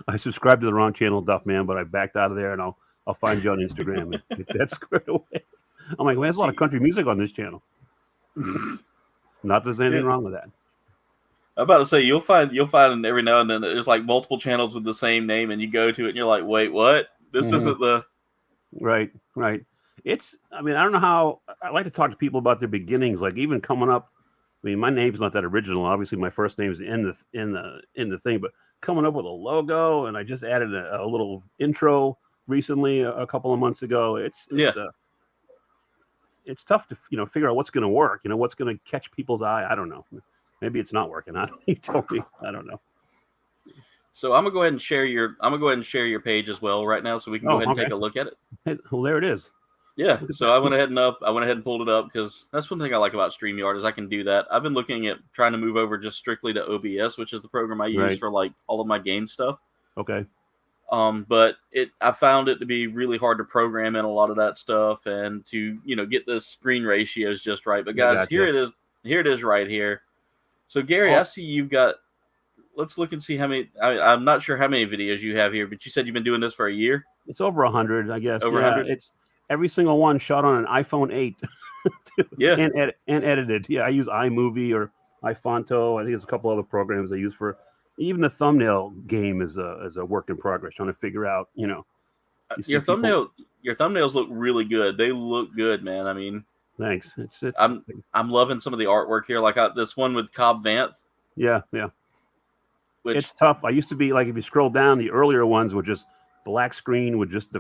I subscribed to the wrong channel, Duff Man, but I backed out of there, and I'll find you on Instagram and get that squared away. I'm like, man, there's a lot of country music on this channel. Not that there's anything wrong with that. I'm about to say you'll find every now and then there's like multiple channels with the same name, and you go to it and you're like, wait, what? This isn't the right. It's, I don't know how. I like to talk to people about their beginnings, like even coming up. My name's not that original. Obviously, my first name's in the thing, but coming up with a logo, and I just added a little intro recently, a couple of months ago. It's tough to figure out what's going to work. What's going to catch people's eye. I don't know. Maybe it's not working. You told me. I don't know. So I'm gonna go ahead and share your page as well right now, so we can go ahead and take a look at it. Well, there it is. Yeah. So I went ahead and pulled it up, because that's one thing I like about StreamYard is I can do that. I've been looking at trying to move over just strictly to OBS, which is the program I use for like all of my game stuff. Okay. But I found it to be really hard to program in a lot of that stuff and to, get the screen ratios just right. But guys, here it is right here. So Gary, I see you've got, let's look and see how many, I'm not sure how many videos you have here, but you said you've been doing this for a year? It's over 100, I guess. Over 100? It's every single one shot on an iPhone 8. And edited. Yeah, I use iMovie or iFonto. I think there's a couple other programs I use for. Even the thumbnail game is a work in progress, trying to figure out, your thumbnails look really good. They look good, man. Thanks. I'm loving some of the artwork here. Like this one with Cobb Vanth. Yeah. It's tough. I used to be like, if you scroll down, the earlier ones were just black screen with just the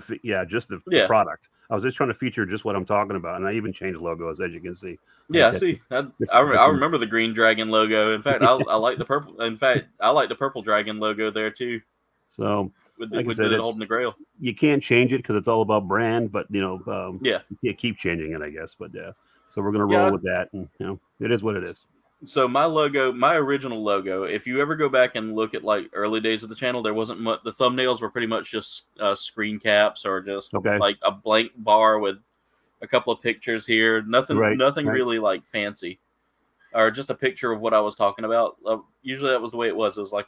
product. I was just trying to feature just what I'm talking about, and I even changed logos, as you can see. Yeah, I see. I remember the green dragon logo. In fact, I like the purple. In fact, I like the purple dragon logo there too. So, with holding the Grail, you can't change it because it's all about brand. But you keep changing it, I guess. But so we're gonna roll with that, and it is what it is. So my original logo, if you ever go back and look at like early days of the channel, there wasn't much. The thumbnails were pretty much just screen caps or just like a blank bar with a couple of pictures here. Nothing really like fancy, or just a picture of what I was talking about. Usually that was the way it was. It was like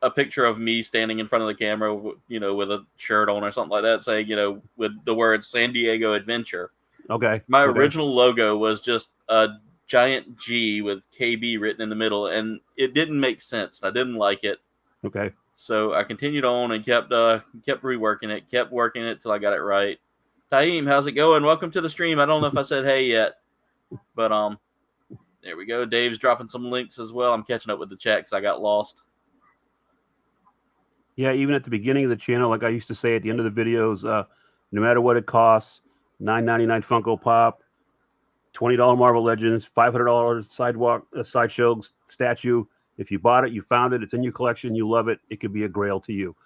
a picture of me standing in front of the camera, with a shirt on or something like that, saying, with the words San Diego Adventure. Okay. My original logo was just a giant G with KB written in the middle, and it didn't make sense. I didn't like it. Okay. So I continued on and kept reworking it, kept working it till I got it right. Taim, how's it going? Welcome to the stream. I don't know if I said hey yet, but there we go. Dave's dropping some links as well. I'm catching up with the chat because I got lost. Yeah, even at the beginning of the channel, like I used to say at the end of the videos, no matter what it costs, $9.99 Funko Pop, $20 Marvel Legends, $500 sideshow statue. If you bought it, you found it, it's in your collection, you love it, it could be a grail to you.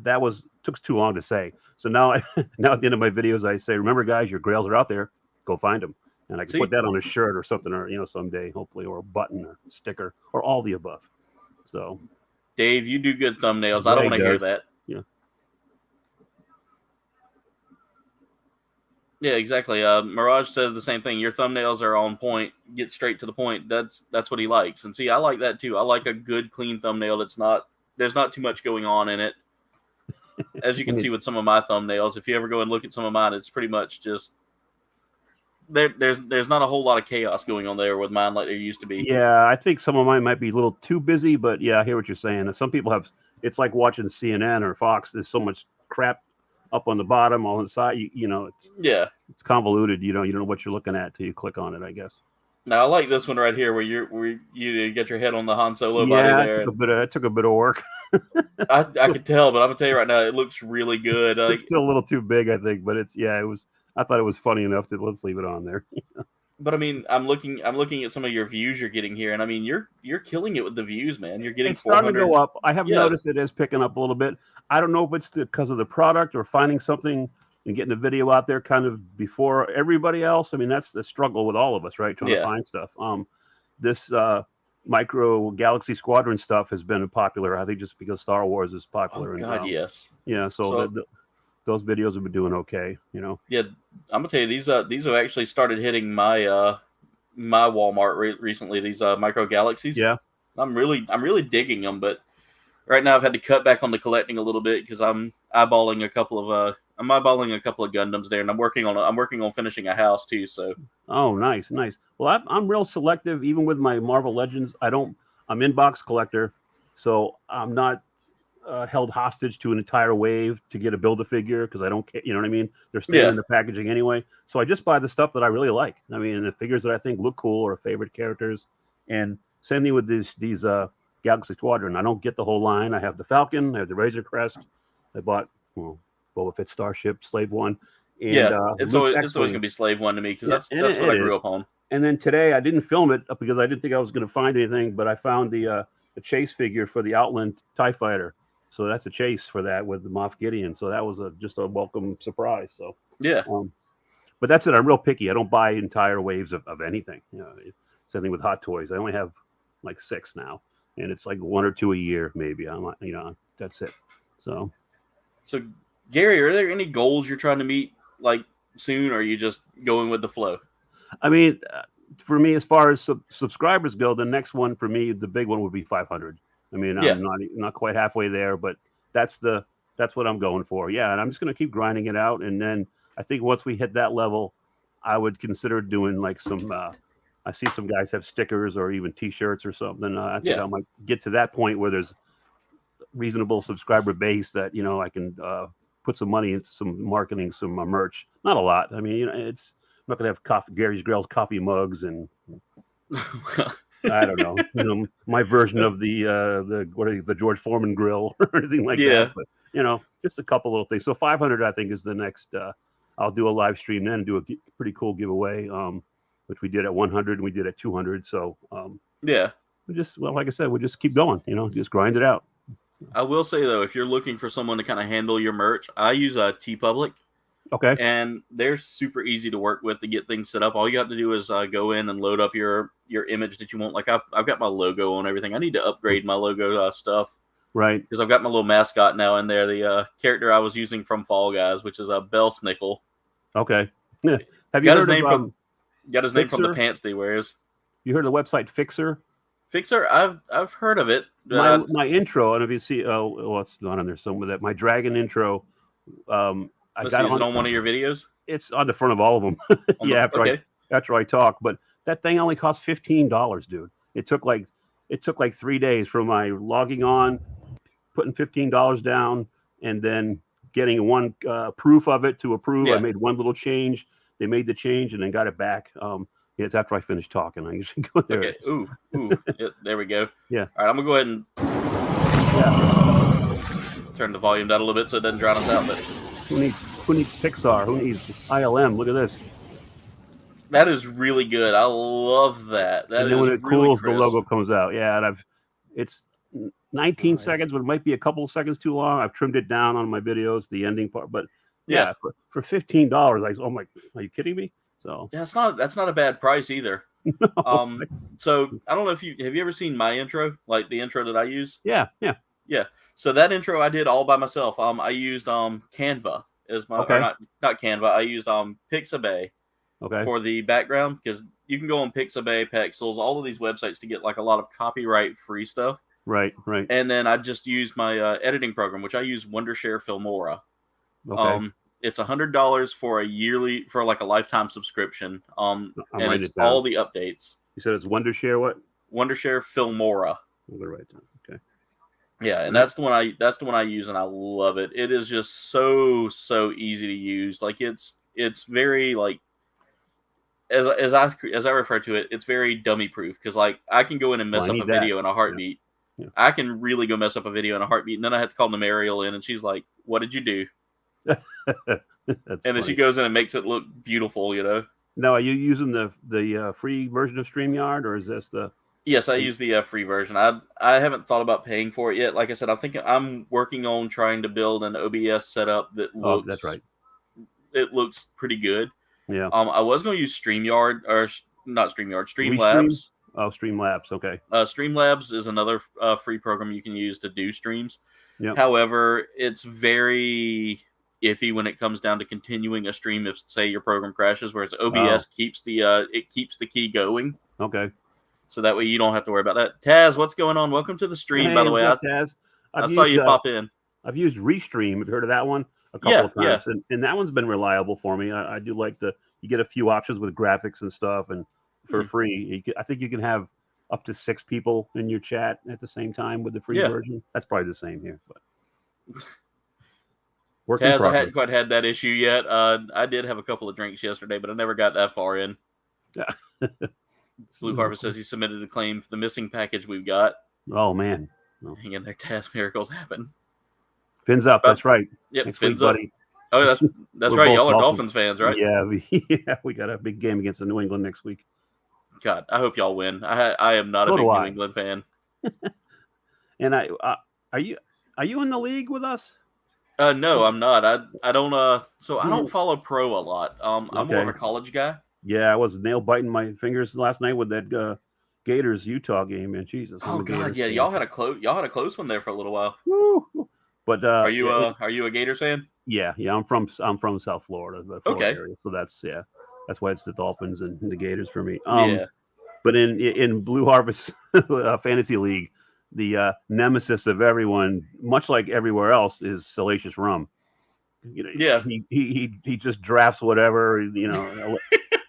That took too long to say. So now at the end of my videos, I say, remember, guys, your grails are out there. Go find them. And I can put that on a shirt or something, or someday, hopefully, or a button or a sticker or all the above. So, Dave, you do good thumbnails. I don't want to hear that. Yeah. Yeah, exactly. Mirage says the same thing. Your thumbnails are on point. Get straight to the point. That's what he likes. And see, I like that too. I like a good, clean thumbnail. There's not too much going on in it. As you can see with some of my thumbnails, if you ever go and look at some of mine, it's pretty much just there's not a whole lot of chaos going on there with mine like there used to be. Yeah, I think some of mine might be a little too busy, but yeah, I hear what you're saying. Some people have, it's like watching CNN or Fox. There's so much crap up on the bottom, all inside. It's convoluted. You don't know what you're looking at till you click on it, I guess. Now I like this one right here, where you get your head on the Han Solo body there. It took a bit of work. I could tell, but I'm gonna tell you right now, it looks really good. It's still a little too big, I think, but it was. I thought it was funny enough to let's leave it on there. But I mean, I'm looking at some of your views you're getting here, and I mean, you're killing it with the views, man. You're getting it's starting to go up. I have noticed it is picking up a little bit. I don't know if it's because of the product or finding something and getting the video out there kind of before everybody else. I mean, that's the struggle with all of us, right? Trying to find stuff. This micro Galaxy Squadron stuff has been popular. I think just because Star Wars is popular. Oh, God, yes. Yeah, so those videos have been doing okay, Yeah, I'm gonna tell you, these have actually started hitting my my Walmart recently. These micro galaxies. Yeah, I'm really digging them, but right now I've had to cut back on the collecting a little bit because I'm eyeballing a couple of Gundams there, and I'm working on finishing a house too. So. Oh, nice. Well, I'm real selective, even with my Marvel Legends. I'm inbox collector, so I'm not held hostage to an entire wave to get a Build-A-Figure because I don't care. You know what I mean? They're staying in the packaging anyway. So I just buy the stuff that I really like. I mean, the figures that I think look cool or favorite characters. And same thing with these Galaxy Squadron. I don't get the whole line. I have the Falcon. I have the Razor Crest. I bought Boba Fett Starship, Slave One. And, it's always going to be Slave One to me because that's what I grew up on. And then today I didn't film it because I didn't think I was going to find anything, but I found the chase figure for the Outland TIE Fighter. So that's a chase for that with the Moff Gideon. So that was just a welcome surprise. So yeah, but that's it. I'm real picky. I don't buy entire waves of anything. Same thing with Hot Toys. I only have like 6 now, and it's like 1 or 2 a year maybe. I'm like, that's it. So Gary, are there any goals you're trying to meet like soon, or are you just going with the flow? I mean, for me, as far as subscribers go, the next one for me, the big one would be 500. I mean, I'm not quite halfway there, but that's what I'm going for. Yeah, and I'm just going to keep grinding it out, and then I think once we hit that level, I would consider doing like some. I see some guys have stickers or even T-shirts or something. I think I might get to that point where there's reasonable subscriber base that I can put some money into some marketing, some merch. Not a lot. I mean, I'm not going to have Gary's Grill's coffee mugs and. I don't know, my version of the George Foreman grill or anything like that. But just a couple little things. So 500, I think, is the next. I'll do a live stream then and do a pretty cool giveaway, which we did at 100 and we did at 200. So like I said, we'll just keep going. Just grind it out. I will say though, if you're looking for someone to kind of handle your merch, I use a TeePublic. Okay. And they're super easy to work with to get things set up. All you have to do is go in and load up your image that you want. Like I've got my logo on everything. I need to upgrade my logo stuff. Right. Because I've got my little mascot now in there. The character I was using from Fall Guys, which is a Bell Snickle. Okay. Yeah. Have you got his name from the pants that he wears. You heard of the website Fixer? Fixer? I've heard of it. My intro, and if you see, it's not on there somewhere. That my dragon intro. Is it on one of your videos? It's on the front of all of them. After I talk, but that thing only cost $15, dude. It took like 3 days from my logging on, putting $15 down, and then getting one proof of it to approve. I made one little change. They made the change and then got it back. It's after I finish talking. I usually go there. Okay. Ooh. Yeah, there we go. Yeah. All right, I'm gonna go ahead and turn the volume down a little bit so it doesn't drown us out. But who needs Pixar? Who needs ILM? Look at this. That is really good. I love that. And then when it cools, the logo comes out. Yeah, and It's 19 seconds, but it might be a couple of seconds too long. I've trimmed it down on my videos, the ending part, but yeah, for $15, I'm like, are you kidding me? So yeah, that's not a bad price either. So I don't know if have you ever seen my intro, like the intro that I use? Yeah. So that intro I did all by myself. I used Canva as my or not Canva. I used Pixabay for the background, because you can go on Pixabay, Pexels, all of these websites to get like a lot of copyright free stuff. Right. And then I just used my editing program, which I use Wondershare Filmora. Okay. It's $100 for like a lifetime subscription. And it's all the updates. You said it's Wondershare what? Wondershare Filmora. I'm gonna write down. Okay. Yeah, and that's the one I use, and I love it. It is just so easy to use. Like it's very like as I refer to it, it's very dummy proof, because like I can go in and mess up a video in a heartbeat. Yeah. I can really go mess up a video in a heartbeat, and then I have to call Mariel in, and she's like, "What did you do?" And then she goes in and makes it look beautiful, you know. Now, are you using the free version of StreamYard, or is this the? Yes, I use the free version. I haven't thought about paying for it yet. Like I said, I think I'm working on trying to build an OBS setup that looks. Oh, that's right. It looks pretty good. Yeah. I was going to use StreamYard, or not StreamYard, Streamlabs. Oh, Streamlabs. Okay. Streamlabs is another free program you can use to do streams. Yep. However, it's very iffy when it comes down to continuing a stream if, say, your program crashes, whereas OBS keeps the key going. Okay. So that way you don't have to worry about that. Taz, what's going on? Welcome to the stream, by the way. Taz. I saw you pop in. I've used Restream. Have you heard of that one? A couple of times. Yeah. And that one's been reliable for me. I do like you get a few options with graphics and stuff, and for free. I think you can have up to 6 people in your chat at the same time with the free version. That's probably the same here. But Taz, I hadn't quite had that issue yet. I did have a couple of drinks yesterday, but I never got that far in. Yeah. Blue Harvest says he submitted a claim for the missing package we've got. Oh, man. Hang in there, Taz. Miracles happen. Fins up. That's right. Yep, fins up. Buddy. Oh, that's right. Y'all are Dolphins fans, right? Yeah, we got a big game against the New England next week. God, I hope y'all win. I am not a big New England fan. And are you in the league with us? No, I'm not. I don't. So I don't follow pro a lot. I'm more of a college guy. Yeah, I was nail biting my fingers last night with that Gators Utah game, man. Jesus. Oh God, yeah, y'all had a close one there for a little while. Woo. But are you a Gators fan? Yeah, I'm from South Florida, the Florida area, so that's why it's the Dolphins and the Gators for me. But in Blue Harvest Fantasy League, the nemesis of everyone, much like everywhere else, is Salacious Rum. You know, he just drafts whatever, you know.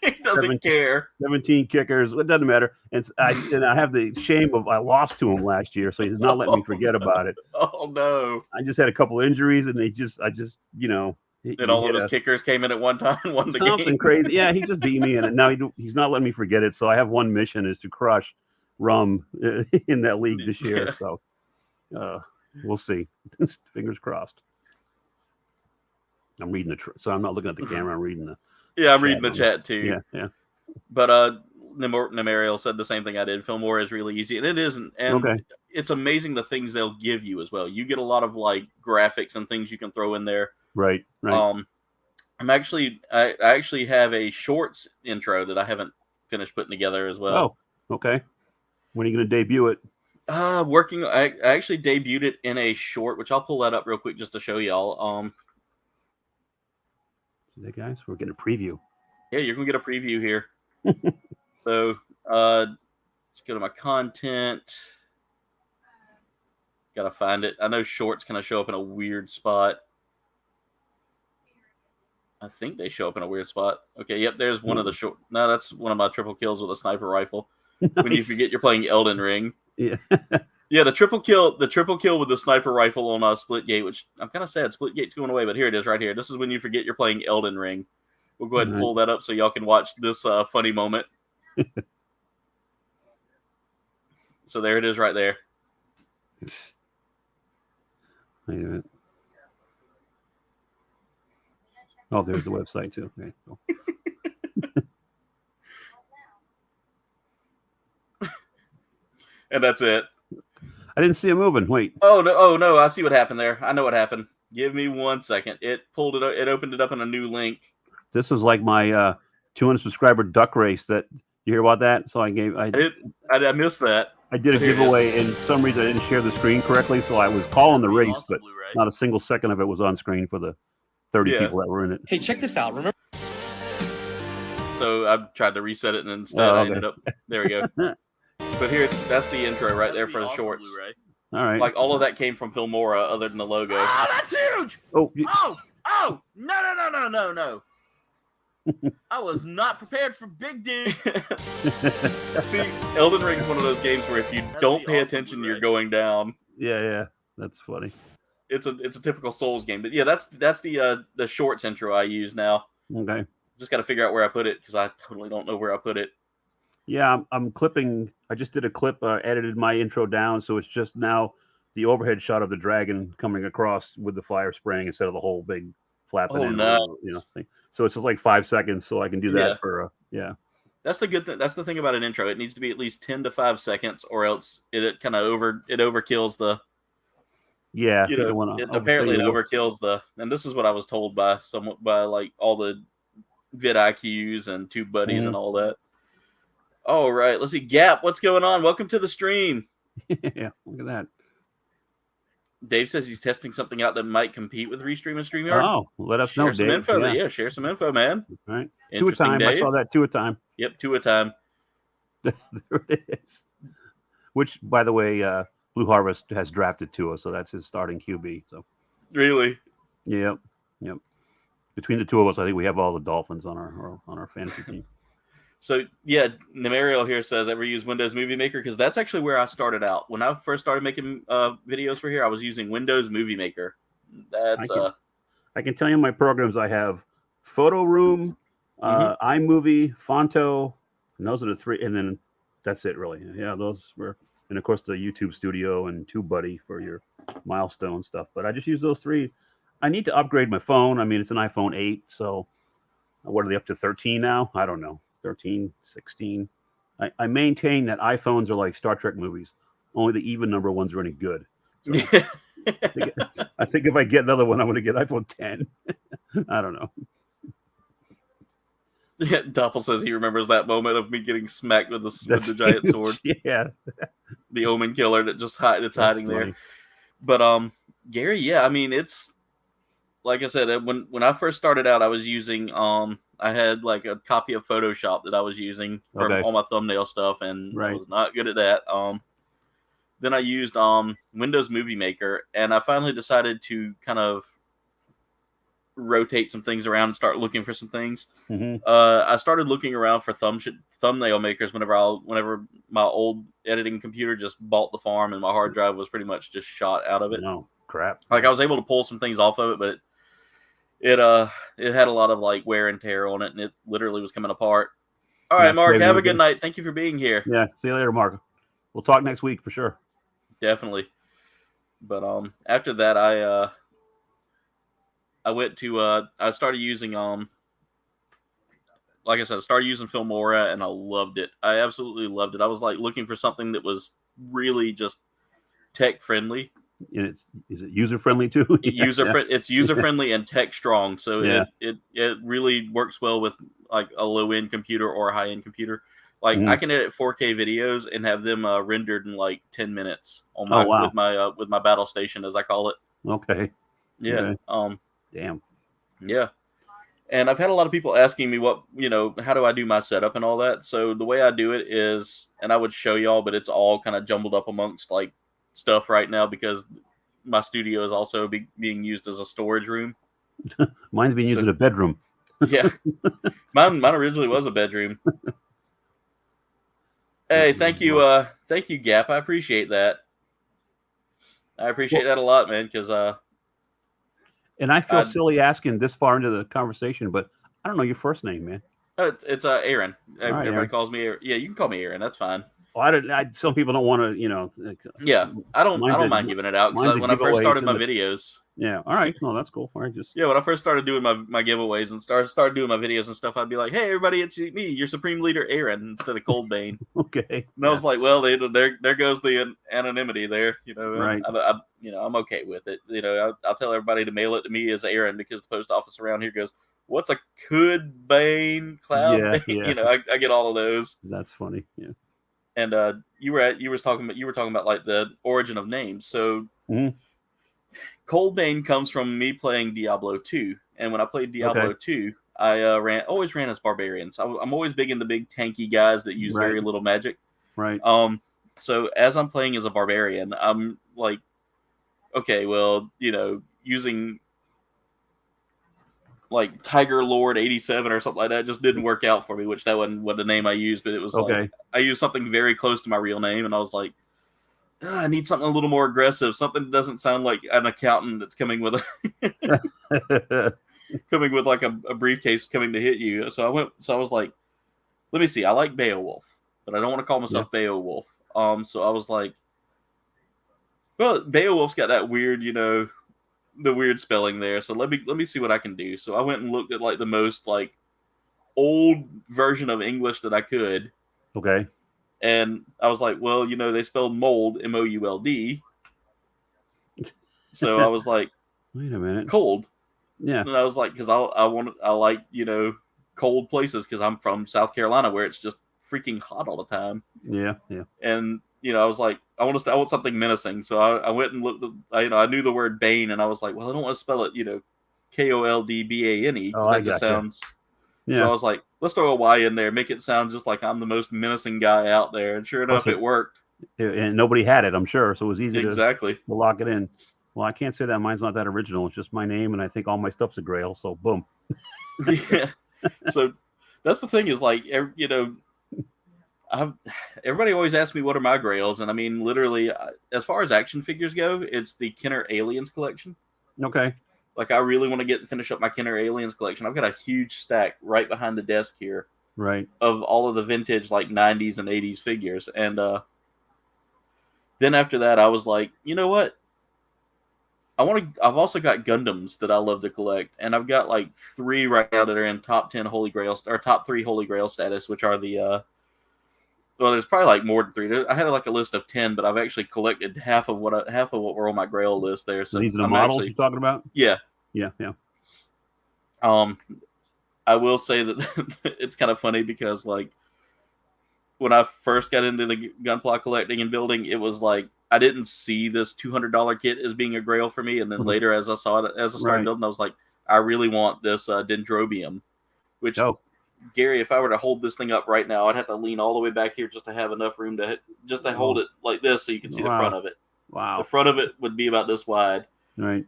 He doesn't care. 17 kickers, it doesn't matter. And I have the shame of I lost to him last year, so he's not letting me forget about it. Oh no! I just had a couple injuries, and I just you know. And all of his kickers came in at one time and won the game. Something crazy. Yeah, he just beat me, and now he's not letting me forget it. So I have one mission is to crush Rum in that league this year. So we'll see. Fingers crossed. I'm reading so I'm not looking at the camera. I'm reading the. Yeah, I'm reading the chat too. Yeah. But Namariel said the same thing I did. Fillmore is really easy, and it isn't. And it's amazing the things they'll give you as well. You get a lot of like graphics and things you can throw in there. Right. I actually have a shorts intro that I haven't finished putting together as well. Oh, okay. When are you going to debut it? I actually debuted it in a short, which I'll pull that up real quick just to show y'all. Hey guys, we're getting a preview. Yeah, you're gonna get a preview here. So let's go to my content. Gotta find it. I know shorts kind of show up in a weird spot. I think they show up in a weird spot. Okay, yep, there's one of the short. No, that's one of my triple kills with a sniper rifle. Nice. When you forget you're playing Elden Ring. Yeah. Yeah, the triple kill with the sniper rifle on Splitgate, which I'm kind of sad Splitgate's going away, but here it is right here. This is when you forget you're playing Elden Ring. We'll go ahead and pull that up so y'all can watch this funny moment. So there it is right there. Wait a minute. Oh, there's the website too. Okay, cool. And that's it. I didn't see it moving. Wait. Oh no! Oh no! I see what happened there. I know what happened. Give me 1 second. It pulled it. It opened it up in a new link. This was like my 200 subscriber duck race. That you hear about that? So I missed that. I did a giveaway, and for some reason I didn't share the screen correctly, so I was calling the race, but not a single second of it was on screen for the 30 people that were in it. Hey, check this out. Remember? So I tried to reset it, and instead I ended up. There we go. But here, that's the intro right there for the shorts. All right. Like all of that came from Filmora, other than the logo. Oh, that's huge! Oh, No. I was not prepared for big dude. See, Elden Ring's one of those games where if you don't pay attention, you're going down. Yeah, that's funny. It's a typical Souls game, but yeah, that's the shorts intro I use now. Okay. Just got to figure out where I put it because I totally don't know where I put it. Yeah, I'm clipping. I just did a clip, edited my intro down, so it's just now the overhead shot of the dragon coming across with the fire spraying instead of the whole big flapping. Oh no! Thing. So it's just like 5 seconds, so I can do that for That's the good thing. That's the thing about an intro. It needs to be at least 10 to 5 seconds, or else it kind of overkills the. Yeah, apparently it overkills the. And this is what I was told by like all the vidIQs and TubeBuddies and all that. All right, let's see. Gap, what's going on? Welcome to the stream. Yeah, look at that. Dave says he's testing something out that might compete with Restream and StreamYard. Oh, let us know, Dave. Some info. Yeah, share some info, man. All right. 2 a time. Dave. I saw that 2 a time. Yep, 2 a time. There it is. Which, by the way, Blue Harvest has drafted Tua, so that's his starting QB. So really? Yep. Between the two of us, I think we have all the Dolphins on our fantasy team. So, yeah, Nemariel here says, ever use Windows Movie Maker? Because that's actually where I started out. When I first started making videos for here, I was using Windows Movie Maker. I can tell you my programs. I have Photo Room, iMovie, Fonto, and those are the 3. And then that's it, really. Yeah, those were... And, of course, the YouTube Studio and TubeBuddy for your milestone stuff. But I just use those 3. I need to upgrade my phone. I mean, it's an iPhone 8, so what are they up to, 13 now? I don't know. 13, 16. I maintain that iPhones are like Star Trek movies. Only the even number ones are any good. So I think if I get another one, I'm going to get iPhone 10. I don't know. Yeah, Doppel says he remembers that moment of me getting smacked with the giant sword. Yeah. The Omen Killer that just hiding funny there. But Gary, yeah, I mean, it's like I said, when I first started out, I was using I had like a copy of Photoshop that I was using for all my thumbnail stuff, and I was not good at that. Then I used Windows Movie Maker, and I finally decided to kind of rotate some things around and start looking for some things. I started looking around for thumbnail makers whenever my old editing computer just bought the farm and my hard drive was pretty much just shot out of it. No crap. Like I was able to pull some things off of it, but it had a lot of like wear and tear on it, and it literally was coming apart. All right, Mark, have a good night. Thank you for being here. Yeah, see you later, Mark. We'll talk next week for sure. Definitely. But after that, I went to I started using like I said, I started using Filmora, and I loved it. I absolutely loved it. I was like looking for something that was really just tech friendly. Is it user friendly too? It's user friendly and tech strong. So it really works well with like a low end computer or a high end computer. Like I can edit 4K videos and have them rendered in like 10 minutes on my with my battle station, as I call it. Okay. Yeah. Okay. Damn. Yeah. And I've had a lot of people asking me how do I do my setup and all that. So the way I do it is, and I would show y'all, but it's all kind of jumbled up amongst like stuff right now because my studio is also being used as a storage room. Mine's being used as a bedroom. Yeah. Mine originally was a bedroom. Hey, thank you, Gap. I appreciate that. I appreciate that a lot, man, because and I feel silly asking this far into the conversation, but I don't know your first name, man. It's Aaron. Everybody Aaron. calls me Aaron. Yeah, you can call me Aaron. That's fine. Some people don't want to, Yeah, I don't mind giving it out because when I first started my videos. Yeah, all right. No, that's cool. All right, when I first started doing my giveaways and started doing my videos and stuff, I'd be like, "Hey, everybody, it's me, your Supreme Leader, Aaron," instead of Coldbane. Okay. And I was like, "Well, there goes the anonymity there." Right. I'm okay with it. I'll tell everybody to mail it to me as Aaron because the post office around here goes, "What's a Coodbane Cloud?" Yeah. I get all of those. That's funny. Yeah. And you were talking about like the origin of names. So Coldbane comes from me playing Diablo 2, and when I played Diablo 2, I always ran as barbarians. I'm always big in the big tanky guys that use very little magic. Right. So as I'm playing as a barbarian, I'm like, okay, well, using like Tiger Lord 87 or something like that just didn't work out for me, which that wasn't what the name I used, but it was like I used something very close to my real name, and I was like, I need something a little more aggressive, something that doesn't sound like an accountant that's coming with like a briefcase coming to hit you. So I was like, let me see, I like Beowulf, but I don't want to call myself Beowulf. So I was like, well, Beowulf's got that weird, the weird spelling there. So let me see what I can do. So I went and looked at like the most like old version of English that I could. Okay. And I was like, well, they spelled mold, M-O-U-L-D. So I was like, wait a minute, cold. Yeah. And I was like, because I like cold places because I'm from South Carolina where it's just freaking hot all the time. Yeah. And I was like, I want something menacing. So I went and looked. I knew the word Bane, and I was like, well, I don't want to spell it, Koldbane, because that just sounds. Yeah. So I was like, let's throw a Y in there, make it sound just like I'm the most menacing guy out there. And sure enough, it worked. And nobody had it, I'm sure. So it was easy to lock it in. Well, I can't say that mine's not that original. It's just my name, and I think all my stuff's a Grail. So boom. Yeah. So that's the thing is like, everybody always asks me what are my Grails, and I mean, literally, as far as action figures go, it's the Kenner Aliens collection. Okay. Like, I really want to finish up my Kenner Aliens collection. I've got a huge stack right behind the desk here, right, of all of the vintage like 90s and 80s figures. And then after that, I was like, you know what? I've also got Gundams that I love to collect, and I've got like 3 right now that are in top 10 Holy Grail or top 3 Holy Grail status, which are the well, there's probably like more than 3. I had like a list of 10, but I've actually collected half of what were on my Grail list there. So these are the models you're talking about? Yeah. Yeah. I will say that it's kind of funny because like when I first got into the Gunpla collecting and building, it was like I didn't see this $200 kit as being a Grail for me, and then later as I saw it as I started building, I was like, I really want this Dendrobium, which. Gary, if I were to hold this thing up right now, I'd have to lean all the way back here just to have enough room to hold it like this so you can see the front of it. Wow. The front of it would be about this wide. Right.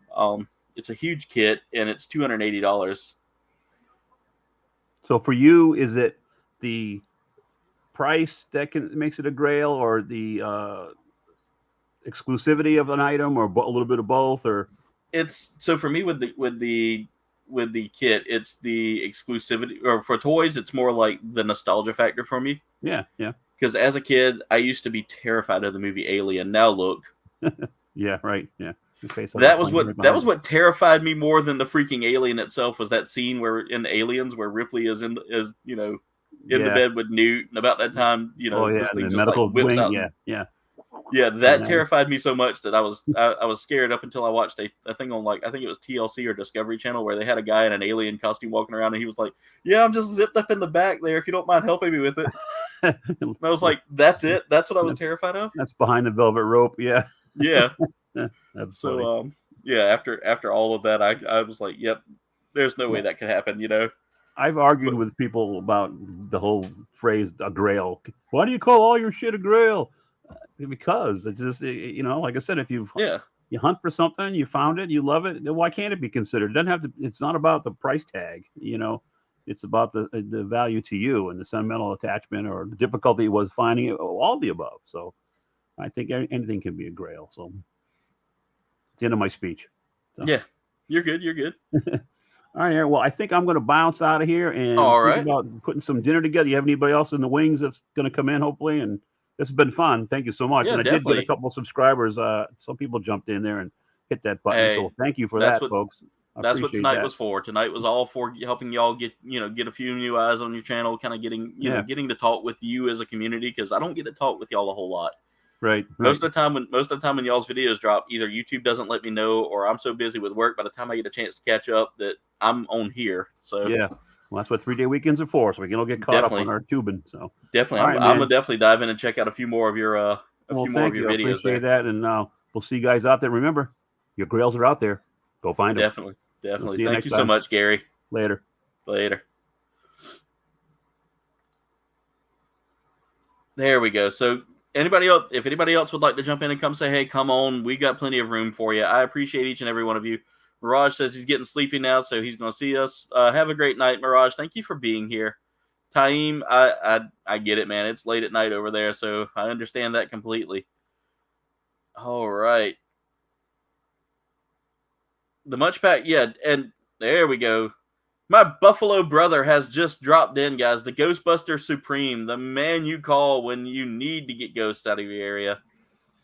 It's a huge kit, and it's $280. So for you, is it the price that makes it a Grail, or the exclusivity of an item, or a little bit of both? Or it's so for me with the kit, it's the exclusivity, or for toys, it's more like the nostalgia factor for me. Yeah. Because as a kid, I used to be terrified of the movie Alien. Now look. Yeah, right. Yeah. Okay, so that was what terrified me more than the freaking alien itself, was that scene where in Aliens where Ripley is in the bed with Newt, and about that time, this thing just like whips out. Yeah, that terrified me so much that I was scared up until I watched a thing on, like, I think it was TLC or Discovery Channel, where they had a guy in an alien costume walking around, and he was like, "Yeah, I'm just zipped up in the back there. If you don't mind helping me with it." And I was like, "That's it. That's what I was terrified of." That's behind the velvet rope. Yeah. Yeah. That's so. After all of that, I was like, "Yep, there's no way that could happen." I've argued with people about the whole phrase "a Grail." Why do you call all your shit a Grail? Because it's just, like I said, if you hunt for something, you found it, you love it, then why can't it be considered? It doesn't have to. It's not about the price tag, It's about the value to you and the sentimental attachment or the difficulty it was finding it, all the above. So I think anything can be a Grail. So it's the end of my speech. So. Yeah, you're good. You're good. All right, Aaron. Well, I think I'm going to bounce out of here and think about putting some dinner together. You have anybody else in the wings that's going to come in, hopefully, and this has been fun. Thank you so much. Yeah, and I did get a couple subscribers. Some people jumped in there and hit that button. Hey, so thank you for that, folks. That's what tonight was for. Tonight was all for helping y'all get a few new eyes on your channel, kind of getting getting to talk with you as a community, because I don't get to talk with y'all a whole lot. Right. Most of the time when y'all's videos drop, either YouTube doesn't let me know, or I'm so busy with work by the time I get a chance to catch up that I'm on here. So yeah, well, that's what 3-day weekends are for, so we can all get caught up on our tubing. So definitely, I'm gonna definitely dive in and check out a few more of your videos. I appreciate there. that, and we'll see you guys out there. Remember, your grails are out there. Go find them. Definitely. Thank you so much, Gary. Later. There we go. So if anybody else would like to jump in and come say, hey, come on, we got plenty of room for you. I appreciate each and every one of you. Mirage says he's getting sleepy now, so he's going to see us. Have a great night, Mirage. Thank you for being here. Taim, I get it, man. It's late at night over there, so I understand that completely. All right. The Munch Pack, yeah, and there we go. My Buffalo brother has just dropped in, guys. The Ghostbuster Supreme, the man you call when you need to get ghosts out of your area.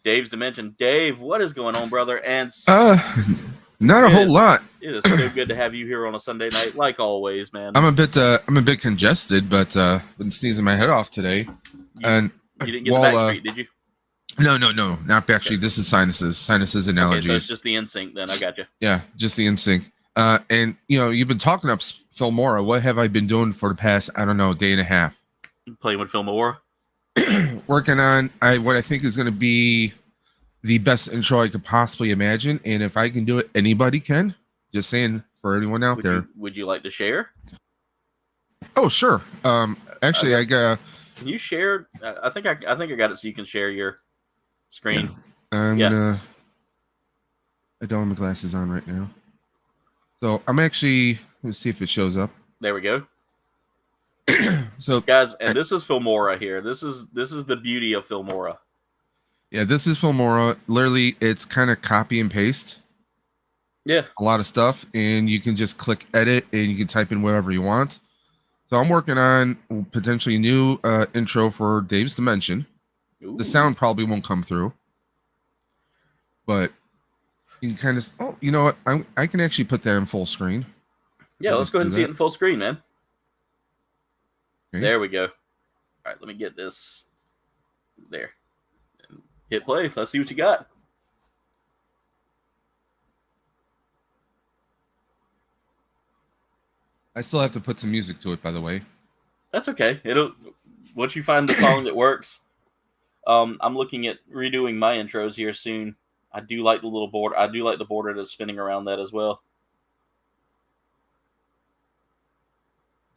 Dave's Dimension. Dave, what is going on, brother? And not a whole lot. It is so good to have you here on a Sunday night, like always, man. I'm a bit congested, but been sneezing my head off today. You didn't get the Backstreet, did you? No, not Backstreet. Okay. This is sinuses and allergies. Okay, so it's just the NSYNC then. I got you. Yeah, just the NSYNC. And you've been talking up Filmora. What have I been doing for the past, I don't know, day and a half? Playing with Filmora. Working on what I think is going to be the best intro I could possibly imagine, and if I can do it, anybody can. Just saying for anyone out there. Would you like to share? Oh, sure. Actually, I got. Can you share? I think I got it, so you can share your screen. Yeah. I don't have my glasses on right now. So I'm actually, let's see if it shows up. There we go. So guys, and this is Filmora here. This is the beauty of Filmora. Yeah, this is Filmora. Literally, it's kind of copy and paste. Yeah. A lot of stuff, and you can just click edit, and you can type in whatever you want. So I'm working on potentially a new intro for Dave's Dimension. Ooh. The sound probably won't come through, but you can kind of. Oh, you know what? I can actually put that in full screen. Yeah, let's go ahead and see it in full screen, man. Okay. There we go. All right, let me get this there. And hit play. Let's see what you got. I still have to put some music to it, by the way. That's okay. Once you find the song that works. I'm looking at redoing my intros here soon. I do like the little border. I do like the border that's spinning around that as well.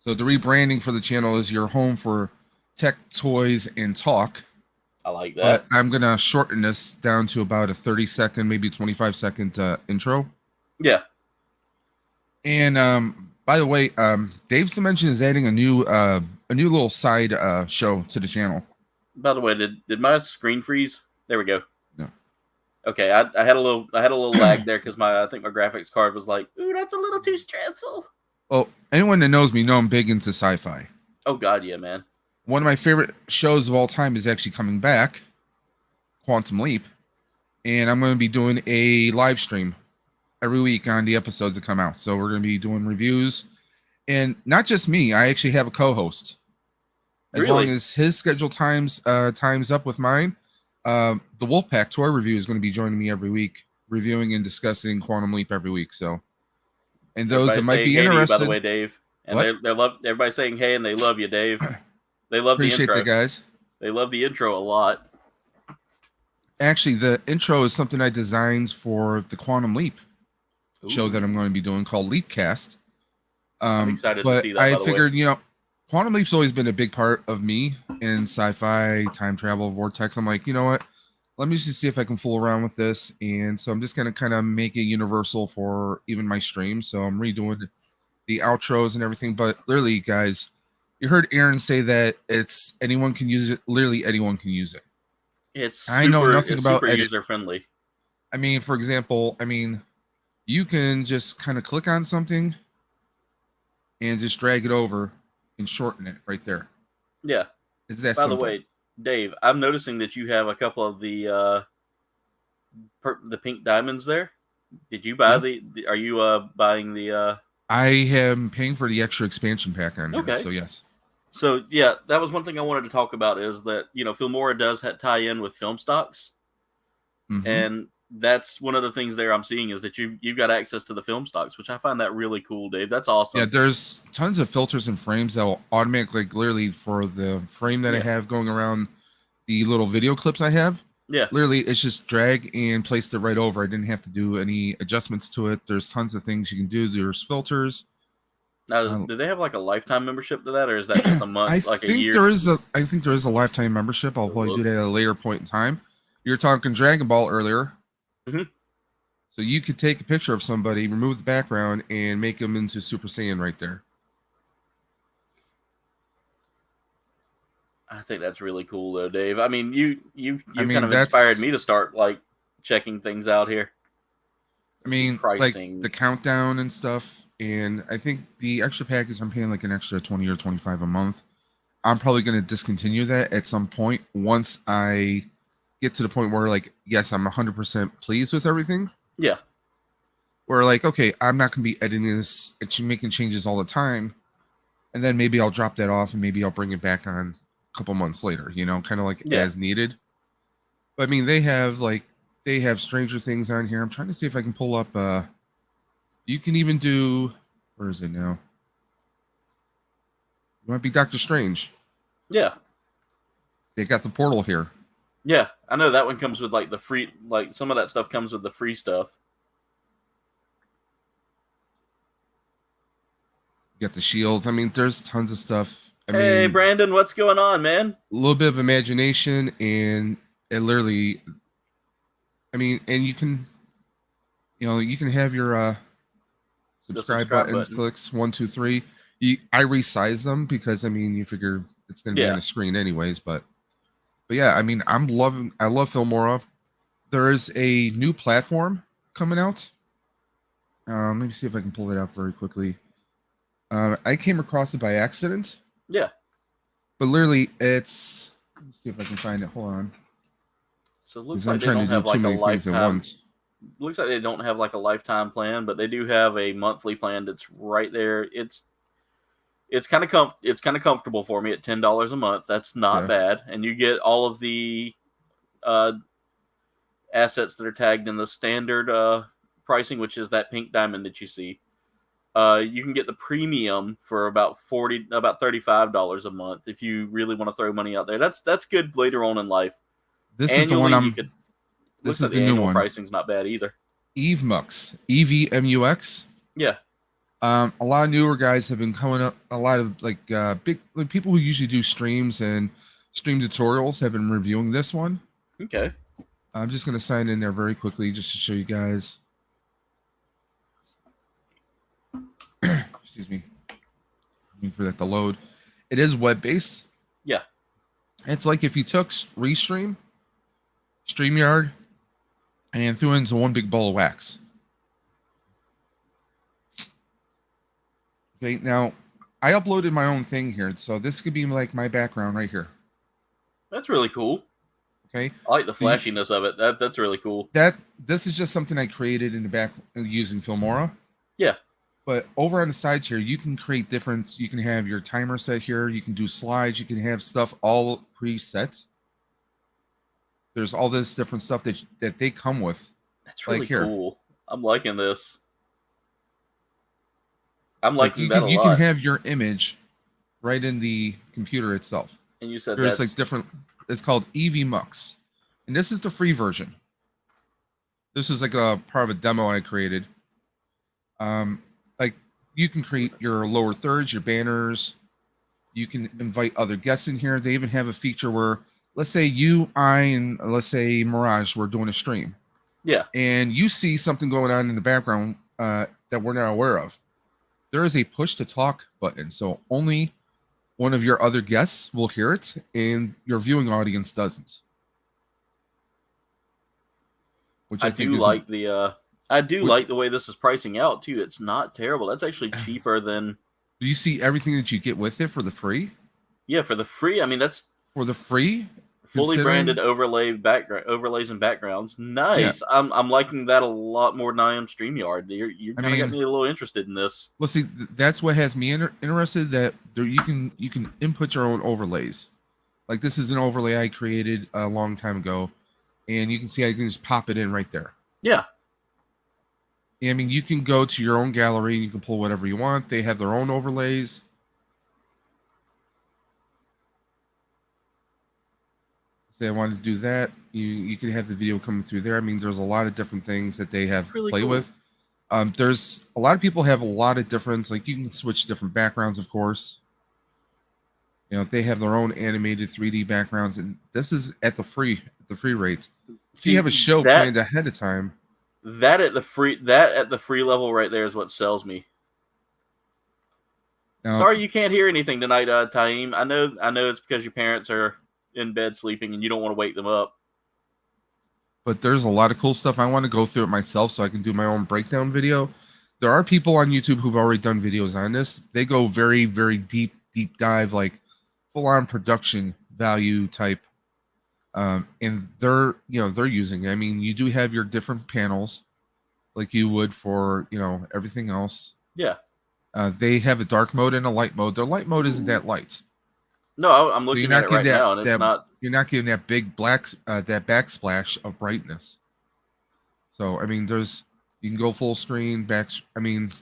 So the rebranding for the channel is your home for tech, toys, and talk. I like that. But I'm going to shorten this down to about a 30-second, maybe 25-second intro. Yeah. And by the way, Dave's Dimension is adding a new little side show to the channel. By the way, did my screen freeze? There we go. No. Okay, I had a little lag there because I think my graphics card was like, ooh, that's a little too stressful. Well, anyone that knows me know I'm big into sci-fi. Oh God, yeah, man. One of my favorite shows of all time is actually coming back, Quantum Leap, and I'm going to be doing a live stream every week on the episodes that come out. So we're going to be doing reviews, and not just me. I actually have a co-host. As long as his schedule times up with mine, the Wolfpack toy review is going to be joining me every week, reviewing and discussing Quantum Leap every week. So, and those that might be interested, by the way, Dave, and they love everybody saying hey, and they love you, Dave. They love the intro. Appreciate the guys. They love the intro a lot. Actually, the intro is something I designed for the Quantum Leap show that I'm going to be doing called Leapcast. I'm excited to see that. I figured, Quantum Leap's always been a big part of me in sci-fi, time travel, vortex. I'm like, you know what? Let me just see if I can fool around with this. And so I'm just going to kind of make it universal for even my stream. So I'm redoing the outros and everything. But literally, guys, you heard Aaron say that it's anyone can use it. Literally, anyone can use it. I know nothing about super user-friendly. I mean, for example, you can just kind of click on something and just drag it over and shorten it right there. Yeah. It's that By simple. the way, Dave, I'm noticing that you have a couple of the pink diamonds there. Did you buy are you buying the? I am paying for the extra expansion pack on here. So yes. So yeah, that was one thing I wanted to talk about is that Filmora does tie in with film stocks, and that's one of the things there I'm seeing is that you've got access to the film stocks, which I find that really cool, Dave. That's awesome. Yeah, there's tons of filters and frames that will automatically, literally for the frame that I have going around the little video clips I have. Yeah. Literally, it's just drag and place it right over. I didn't have to do any adjustments to it. There's tons of things you can do. There's filters. Now, do they have like a lifetime membership to that, or is that just a month, a year? I think there is a lifetime membership. I'll probably do that at a later point in time. You were talking Dragon Ball earlier. So you could take a picture of somebody, remove the background, and make them into Super Saiyan right there. I think that's really cool, though, Dave. I mean, you kind of inspired me to start like checking things out here. I mean, like the countdown and stuff, and I think the extra package I'm paying like an extra $20 or $25 a month. I'm probably going to discontinue that at some point once I get to the point where, like, yes, I'm 100% pleased with everything. Yeah. Where, like, okay, I'm not going to be editing this and making changes all the time, and then maybe I'll drop that off and maybe I'll bring it back on a couple months later, kind of like as needed. But I mean, they have Stranger Things on here. I'm trying to see if I can pull up. You can even do. Where is it now? It might be Doctor Strange. Yeah. They got the portal here. Yeah, I know that one comes with like the free, like some of that stuff comes with the free stuff. You got the shields. I mean, there's tons of stuff. Hey, Brandon, what's going on, man? A little bit of imagination and literally, I mean, and you can have your subscribe buttons, clicks 1, 2, 3. I resize them because I mean, you figure it's going to be on the screen anyways, but yeah, I mean, I love Filmora. There is a new platform coming out. Let me see if I can pull it up very quickly. I came across it by accident. Yeah. But literally, it's. Let me see if I can find it. Hold on. So it looks like they don't have like a lifetime. Looks like they don't have like a lifetime plan, but they do have a monthly plan that's right there. It's kind of comfortable for me at $10 a month. That's not bad, and you get all of the assets that are tagged in the standard pricing, which is that pink diamond that you see. You can get the premium for about $35 a month if you really want to throw money out there. That's good later on in life. This is the one I'm. This is the new one. Pricing's not bad either. EVMUX, EVMUX. Yeah. A lot of newer guys have been coming up. A lot of big people who usually do streams and stream tutorials have been reviewing this one. Okay. I'm just gonna sign in there very quickly just to show you guys. Excuse me. Waiting for that to load. It is web-based. Yeah. It's like if you took Restream, StreamYard, and threw it into one big ball of wax. Okay, now I uploaded my own thing here, so this could be like my background right here. That's really cool. Okay. I like the flashiness of it. That's really cool. This is just something I created in the back using Filmora. Yeah. But over on the sides here, you can create different. You can have your timer set here. You can do slides. You can have stuff all preset. There's all this different stuff that they come with. That's really cool. I'm liking this. I'm liking that a lot. You can have your image right in the computer itself. And you said there's like different. It's called EVMUX, and this is the free version. This is like a part of a demo I created. Like you can create your lower thirds, your banners. You can invite other guests in here. They even have a feature where, let's say you, I, and let's say Mirage were doing a stream. Yeah. And you see something going on in the background that we're not aware of. There is a push to talk button. So only one of your other guests will hear it and your viewing audience doesn't. Which I think like the way this is pricing out too. It's not terrible. That's actually cheaper than. Do you see everything that you get with it for the free? Yeah, for the free. I mean, that's for the free. Fully branded overlays and backgrounds. Nice. Yeah. I'm liking that a lot more than I am StreamYard. You kind of got me a little interested in this. Well, see, that's what has me interested. That you can input your own overlays. Like this is an overlay I created a long time ago, and you can see I can just pop it in right there. Yeah. I mean, you can go to your own gallery. You can pull whatever you want. They have their own overlays. Say I wanted to do that. You can have the video coming through there. I mean, there's a lot of different things that they have to play with. There's a lot of people have a lot of different, like you can switch different backgrounds, of course. You know, they have their own animated 3D backgrounds, and this is at the free rates. So you have a show planned ahead of time. That at the free level right there is what sells me. Now, sorry you can't hear anything tonight, Taim. I know it's because your parents are in bed sleeping and you don't want to wake them up. But there's a lot of cool stuff. I want to go through it myself so I can do my own breakdown video. There are people on YouTube who've already done videos on this. They go very, very deep dive, like full-on production value type. And they're using it. I mean, you do have your different panels like you would for, everything else. Yeah. They have a dark mode and a light mode. Their light mode isn't that light. No, I'm looking at it right now, and it's not. You're not getting that big that backsplash of brightness. So I mean, you can go full screen back. I mean,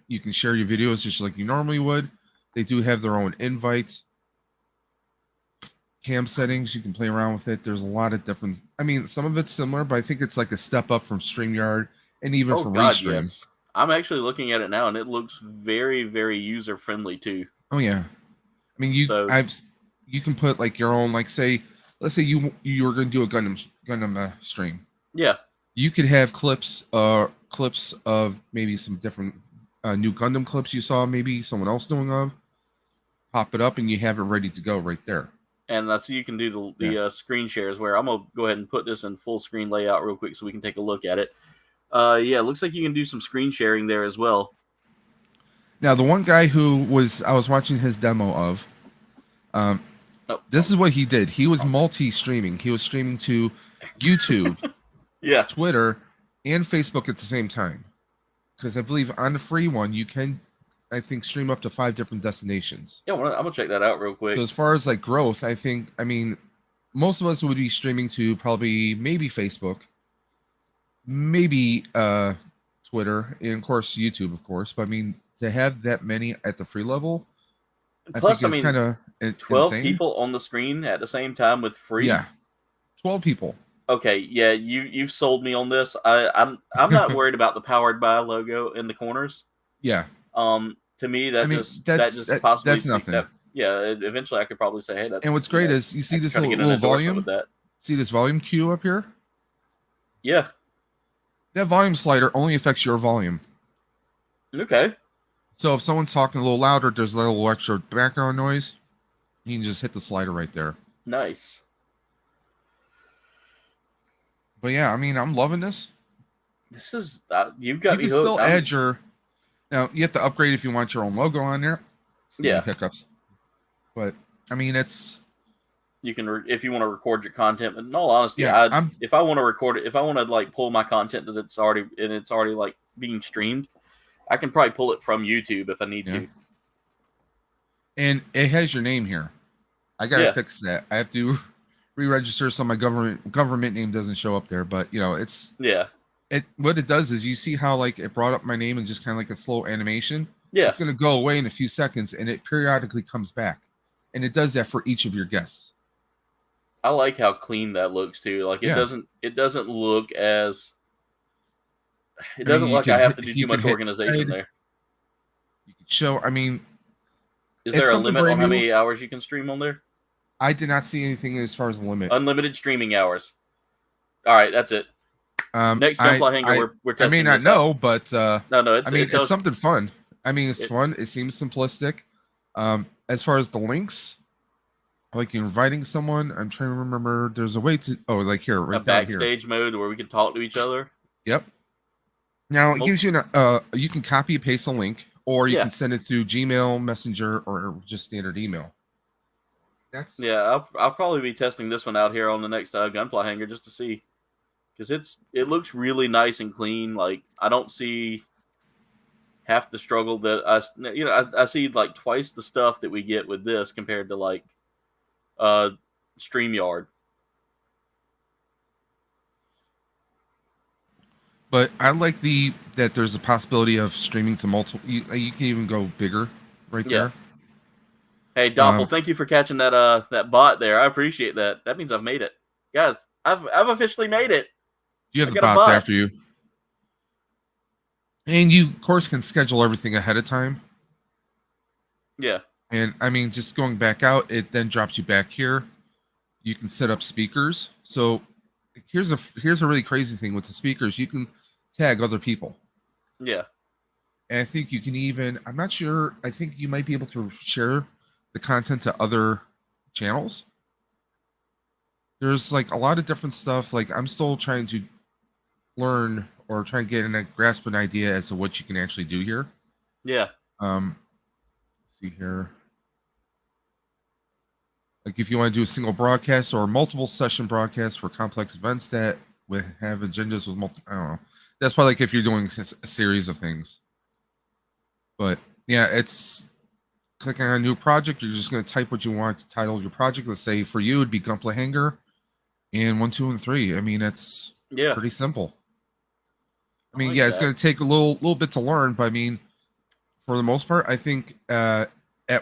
you can share your videos just like you normally would. They do have their own invites, cam settings. You can play around with it. There's a lot of different. I mean, some of it's similar, but I think it's like a step up from StreamYard and even from Restream. Yes. I'm actually looking at it now, and it looks very, very user friendly too. Oh yeah. I mean, you can put like your own, like let's say you were going to do a Gundam stream. Yeah. You could have clips of maybe some different new Gundam clips you saw maybe someone else doing of. Pop it up and you have it ready to go right there. And so you can do the screen shares where I'm going to go ahead and put this in full screen layout real quick so we can take a look at it. Yeah, it looks like you can do some screen sharing there as well. Now, the one guy I was watching his demo of, this is what he did. He was multi-streaming. He was streaming to YouTube, yeah, Twitter, and Facebook at the same time. Because I believe on the free one, you can, I think, stream up to 5 different destinations. Yeah, I'm going to check that out real quick. So as far as like growth, I mean, most of us would be streaming to probably maybe Facebook, maybe Twitter, and of course YouTube, of course. But I mean, to have that many at the free level, plus, I think it's kind of 12 insane. people on the screen at the same time with free. Yeah, 12 people. Okay, yeah, you've sold me on this. I'm not worried about the powered by logo in the corners. Yeah. To me, that's nothing. Eventually I could probably say, hey, that's. And what's great is you see this little volume. With that. See this volume cue up here? Yeah. That volume slider only affects your volume. Okay. So if someone's talking a little louder, there's a little extra background noise. You can just hit the slider right there. Nice. But yeah, I mean, I'm loving this. This is you've got me hooked. You can still add your. Now you have to upgrade if you want your own logo on there. Yeah. Hiccups. But I mean, it's. You can if you want to record your content. But in all honesty, if I want to record it, if I want to like pull my content that's already like being streamed, I can probably pull it from YouTube if I need to. And it has your name here. I gotta fix that. I have to re-register so my government name doesn't show up there. But it's what it does is you see how like it brought up my name and just kind of like a slow animation. Yeah, it's gonna go away in a few seconds and it periodically comes back, and it does that for each of your guests. I like how clean that looks too. Like it doesn't look as. It doesn't look like I have to do too much organization there. You can show. I mean, is there a limit on how many hours you can stream on there? I did not see anything as far as the limit. Unlimited streaming hours. All right, that's it. Next Gunfly Hangar, we're testing. I may not know, but no, it's something fun. I mean, it's fun. It seems simplistic. As far as the links, like you're inviting someone, I'm trying to remember. There's a way to like here, right a backstage mode where we can talk to each other. Yep. Now it gives you you can copy and paste a link, or you can send it through Gmail, Messenger, or just standard email. I'll probably be testing this one out here on the next Gunpla Hanger just to see, because it looks really nice and clean. Like, I don't see half the struggle that I see like twice the stuff that we get with this compared to like StreamYard. But I like that there's a possibility of streaming to multiple. You can even go bigger, right there. Hey Doppel, thank you for catching that bot there. I appreciate that. That means I've made it, guys. I've officially made it. You have the bots after you, and you of course can schedule everything ahead of time. Yeah. And I mean, just going back out, it then drops you back here. You can set up speakers. So here's a really crazy thing with the speakers. You can tag other people. Yeah. And I think you can even, I'm not sure, I think you might be able to share the content to other channels. There's like a lot of different stuff. Like, I'm still trying to learn or try and get a grasp an idea as to what you can actually do here. Yeah. Let's see here. Like, if you want to do a single broadcast or multiple session broadcasts for complex events that would have agendas with multiple, I don't know. That's probably like if you're doing a series of things. But yeah, it's clicking on a new project. You're just going to type what you want to title your project. Let's say for you, it'd be Gunpla Hanger and 1, 2, and 3. I mean, it's pretty simple. I mean, it's going to take a little bit to learn, but I mean, for the most part, I think at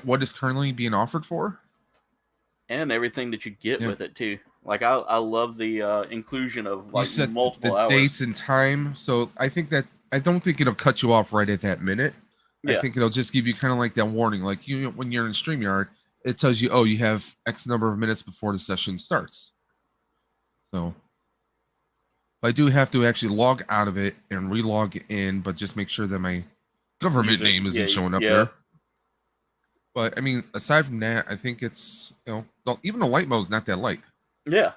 what is currently being offered for, and everything that you get with it too. Like, I love the inclusion of like multiple hours, dates and time. So I think that I don't think it'll cut you off right at that minute. I think it'll just give you kind of like that warning, like when you're in StreamYard, it tells you, oh, you have X number of minutes before the session starts. So I do have to actually log out of it and re-log in, but just make sure that my government name isn't showing up there. But I mean, aside from that, I think it's, even the light mode is not that light. Yeah.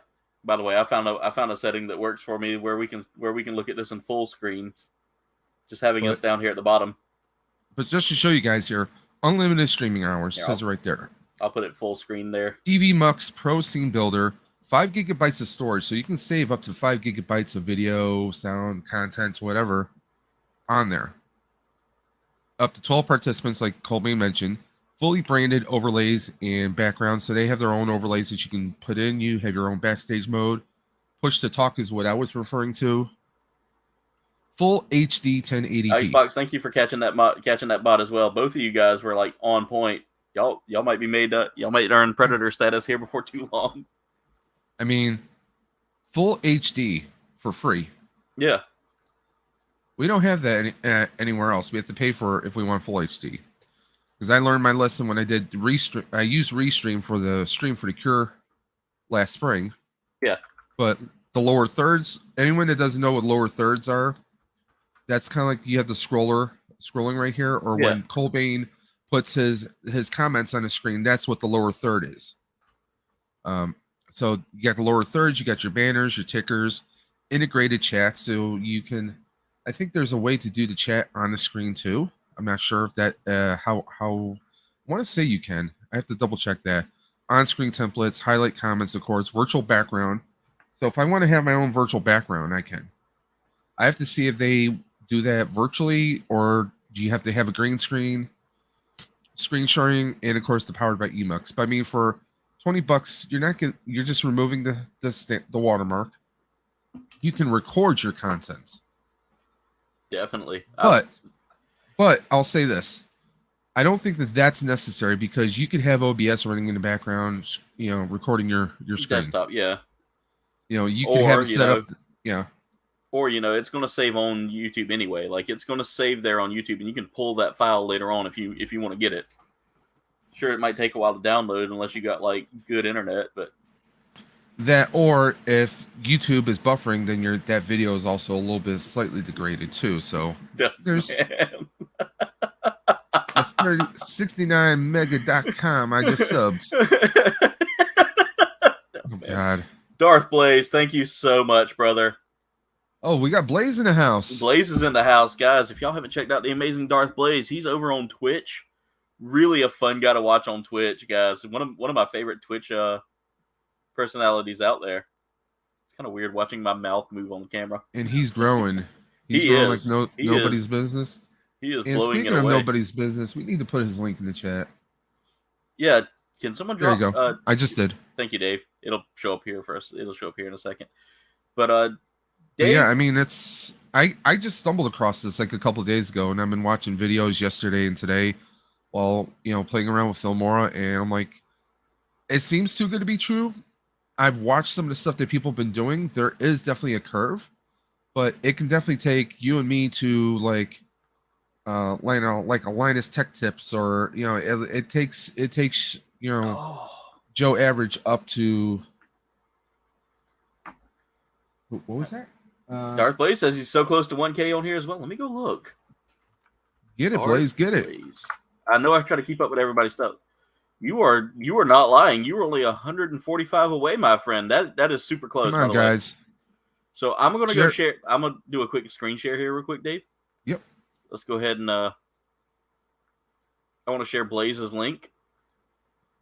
By the way, I found a setting that works for me where we can look at this in full screen, just having us down here at the bottom. But just to show you guys here, unlimited streaming hours says it right there. I'll put it full screen there. EV Mux Pro Scene Builder, 5 gigabytes of storage, so you can save up to 5 gigabytes of video, sound, content, whatever, on there. Up to 12 participants, like Colby mentioned. Fully branded overlays and backgrounds, so they have their own overlays that you can put in. You have your own backstage mode. Push to talk is what I was referring to. Full HD 1080p. Xbox, thank you for catching that bot as well. Both of you guys were like on point. Y'all might be y'all might earn Predator status here before too long. I mean, full HD for free. Yeah. We don't have that anywhere else. We have to pay for it if we want full HD. Because I learned my lesson when I did Restream. I used Restream for the stream for the Cure last spring. Yeah. But the lower thirds, anyone that doesn't know what lower thirds are, that's kind of like you have the scrolling right here, or when Colbane puts his comments on the screen, that's what the lower third is. So you got the lower thirds, you got your banners, your tickers, integrated chat, so you can, I think there's a way to do the chat on the screen too. I'm not sure if that how I want to say you can. I have to double check that. On-screen templates, highlight comments, of course, virtual background. So if I want to have my own virtual background, I can. I have to see if they do that virtually, or do you have to have a green screen sharing, and of course the powered by Emux. But I mean, for $20, you're just removing the watermark. You can record your content. Definitely. But I'll say this. I don't think that that's necessary, because you could have OBS running in the background, recording your screen. Desktop, yeah. You could have it set up. Yeah. Or, it's going to save on YouTube anyway. Like, it's going to save there on YouTube, and you can pull that file later on if you want to get it. Sure, it might take a while to download unless you got, like, good internet, but... That, or if YouTube is buffering, then that video is also a little bit slightly degraded too. So there's 69mega.com. I just subbed. Oh God. Darth Blaze, thank you so much, brother. Oh, we got Blaze in the house. Blaze is in the house, guys. If y'all haven't checked out the amazing Darth Blaze, he's over on Twitch. really a fun guy to watch on Twitch, guys. One of my favorite Twitch personalities out there. It's kind of weird watching my mouth move on the camera. And he's growing. He growing is. like nobody's business. He is and blowing it speaking of away. nobody's business, we need to put his link in the chat. Yeah, can someone drop? There you go. I just did. Thank you, Dave. It'll show up here first. It'll show up here in a second. But But Dave, yeah, I mean, it's I just stumbled across this like a couple of days ago, and I've been watching videos yesterday and today while playing around with Filmora, and I'm like, it seems too good to be true. I've watched some of the stuff that people have been doing. There is definitely a curve, but it can definitely take you and me to like a Linus Tech Tips, or it takes Joe Average up to what was that? Darth Blaze says he's so close to 1K on here as well. Let me go look. Get it, Darth Blaze, get it. Blaze. I know I try to keep up with everybody's stuff. You are not lying. You were only 145 away, my friend. That is super close. Come on, guys. So I'm gonna go share. I'm gonna do a quick screen share here, real quick, Dave. Yep. Let's go ahead and I want to share Blaze's link.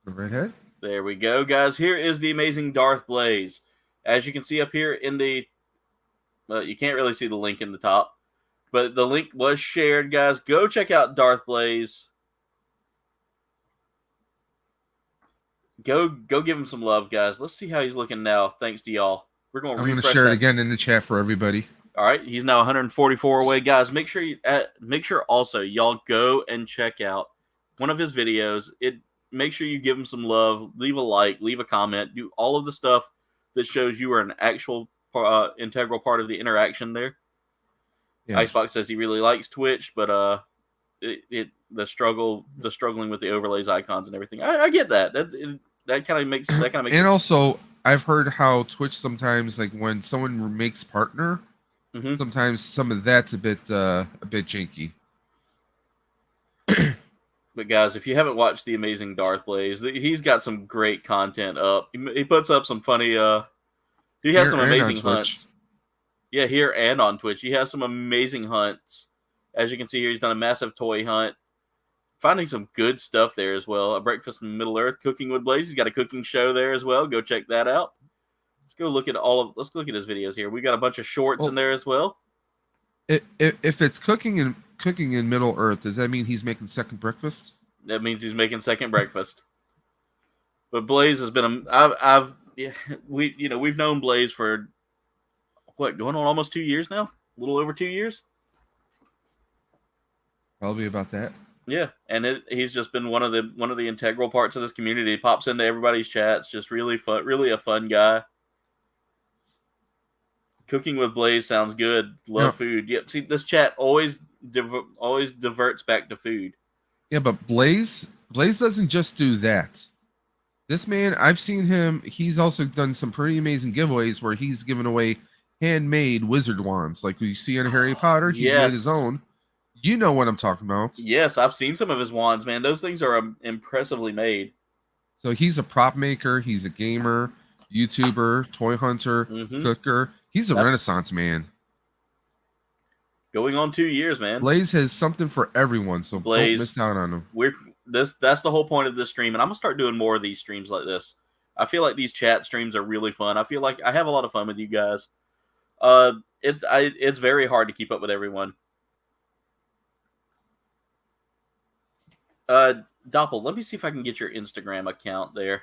Go right ahead. There we go, guys. Here is the amazing Darth Blaze. As you can see up here in the, you can't really see the link in the top, but the link was shared, guys. Go check out Darth Blaze. Go give him some love, guys. Let's see how he's looking now. Thanks to y'all. We're going to refresh. I'm going to share it again in the chat for everybody. All right, he's now 144 away, guys. Make sure also y'all go and check out one of his videos. Make sure you give him some love. Leave a like, leave a comment, do all of the stuff that shows you are an actual integral part of the interaction there. Yeah. Icebox says he really likes Twitch, but the struggling with the overlays, icons, and everything. I get that. That kind of makes and sense. Also, I've heard how Twitch sometimes, like when someone makes partner, sometimes some of that's a bit janky. But guys, if you haven't watched the amazing Darth Blaze, he's got some great content up. He puts up some funny. He has some amazing hunts. Yeah, here and on Twitch, he has some amazing hunts. As you can see here, he's done a massive toy hunt. Finding some good stuff there as well. A breakfast in Middle Earth, cooking with Blaze. He's got a cooking show there as well. Go check that out. Let's look at his videos here. We got a bunch of shorts in there as well. If it's cooking in Middle Earth, does that mean he's making second breakfast? That means he's making second breakfast. But Blaze has been we've known Blaze for going on almost 2 years now? A little over 2 years? Probably about that. Yeah, and he's just been one of the integral parts of this community. He pops into everybody's chats, just really fun, really a fun guy. Cooking with Blaze sounds good. Love food. Yep. See, this chat always diverts back to food. Yeah, but Blaze doesn't just do that. This man, I've seen him. He's also done some pretty amazing giveaways where he's given away handmade wizard wands, like you see in Harry Potter. He's made his own. You know what I'm talking about. Yes, I've seen some of his wands, man. Those things are impressively made. So he's a prop maker. He's a gamer, YouTuber, toy hunter, cooker. He's a Renaissance man. Going on 2 years, man. Blaze has something for everyone, so don't miss out on him. That's the whole point of this stream, and I'm gonna start doing more of these streams like this. I feel like these chat streams are really fun. I feel like I have a lot of fun with you guys. It's very hard to keep up with everyone. Doppel, let me see if I can get your Instagram account there.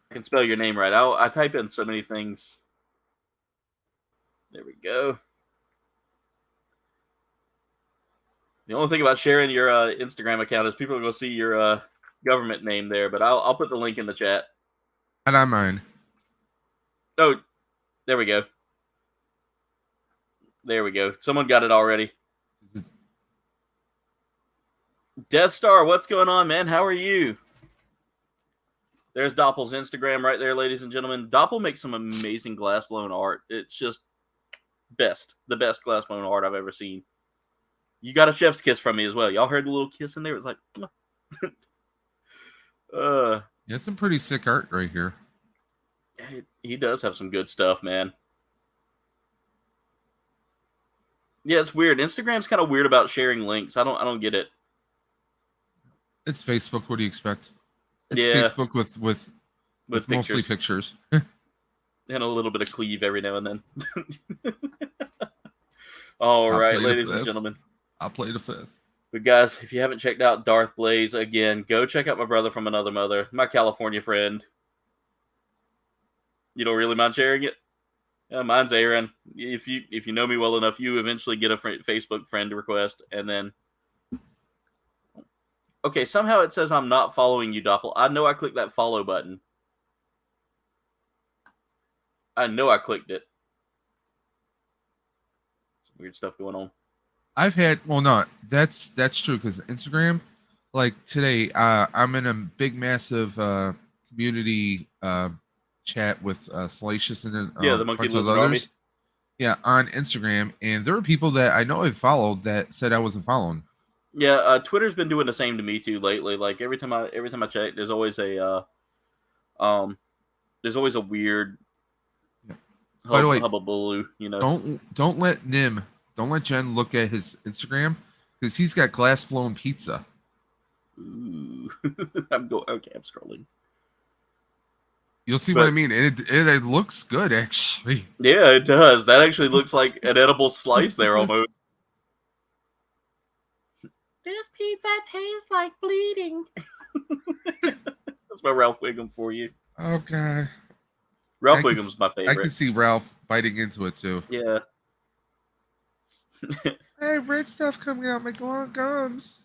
I can spell your name right. I type in so many things. There we go. The only thing about sharing your Instagram account is people are going to see your government name there, but I'll put the link in the chat. And I'm mine. Oh, there we go. There we go. Someone got it already. Death Star, what's going on, man? How are you? There's Doppel's Instagram right there, ladies and gentlemen. Doppel makes some amazing glass-blown art. It's just the best glass-blown art I've ever seen. You got a chef's kiss from me as well. Y'all heard the little kiss in there? It was like, yeah, some pretty sick art right here. He does have some good stuff, man. Yeah, it's weird. Instagram's kind of weird about sharing links. I don't get it. It's Facebook. What do you expect? It's yeah. Facebook with mostly pictures. And a little bit of cleave every now and then. All right, ladies and gentlemen. I'll play the fifth. But guys, if you haven't checked out Darth Blaze, again, go check out my brother from another mother, my California friend. You don't really mind sharing it? Mine's Aaron. If you know me well enough, you eventually get a Facebook friend request, and then... Okay, somehow it says I'm not following you, Doppel. I know I clicked that follow button. I know I clicked it. Some weird stuff going on. I've had, well, no, that's true, because Instagram, like today, I'm in a big, massive community chat with Salacious and the Monkey Lizard Army. Yeah, on Instagram, and there were people that I know I followed that said I wasn't following. Yeah, Twitter's been doing the same to me too lately. Like every time I check, there's always a weird By the way, hubbubaloo, you know. Don't let Jen look at his Instagram, because he's got glass blown pizza. Ooh. I'm scrolling. You'll see what I mean. It looks good, actually. Yeah, it does. That actually looks like an edible slice there almost. This pizza tastes like bleeding. That's my Ralph Wiggum for you. Oh, God. Ralph Wiggum's my favorite. I can see Ralph biting into it, too. Yeah. I have red stuff coming out my gums.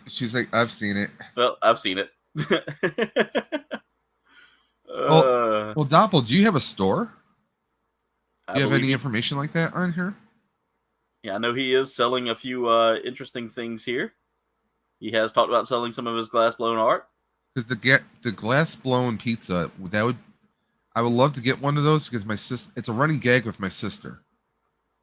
She's like, I've seen it. Well, I've seen it. Well, Doppel, do you have a store? Do you have any he... information like that on here? Yeah, I know he is selling a few interesting things here. He has talked about selling some of his glass blown art. Because the glass blown pizza, I would love to get one of those, because my sister, it's a running gag with my sister.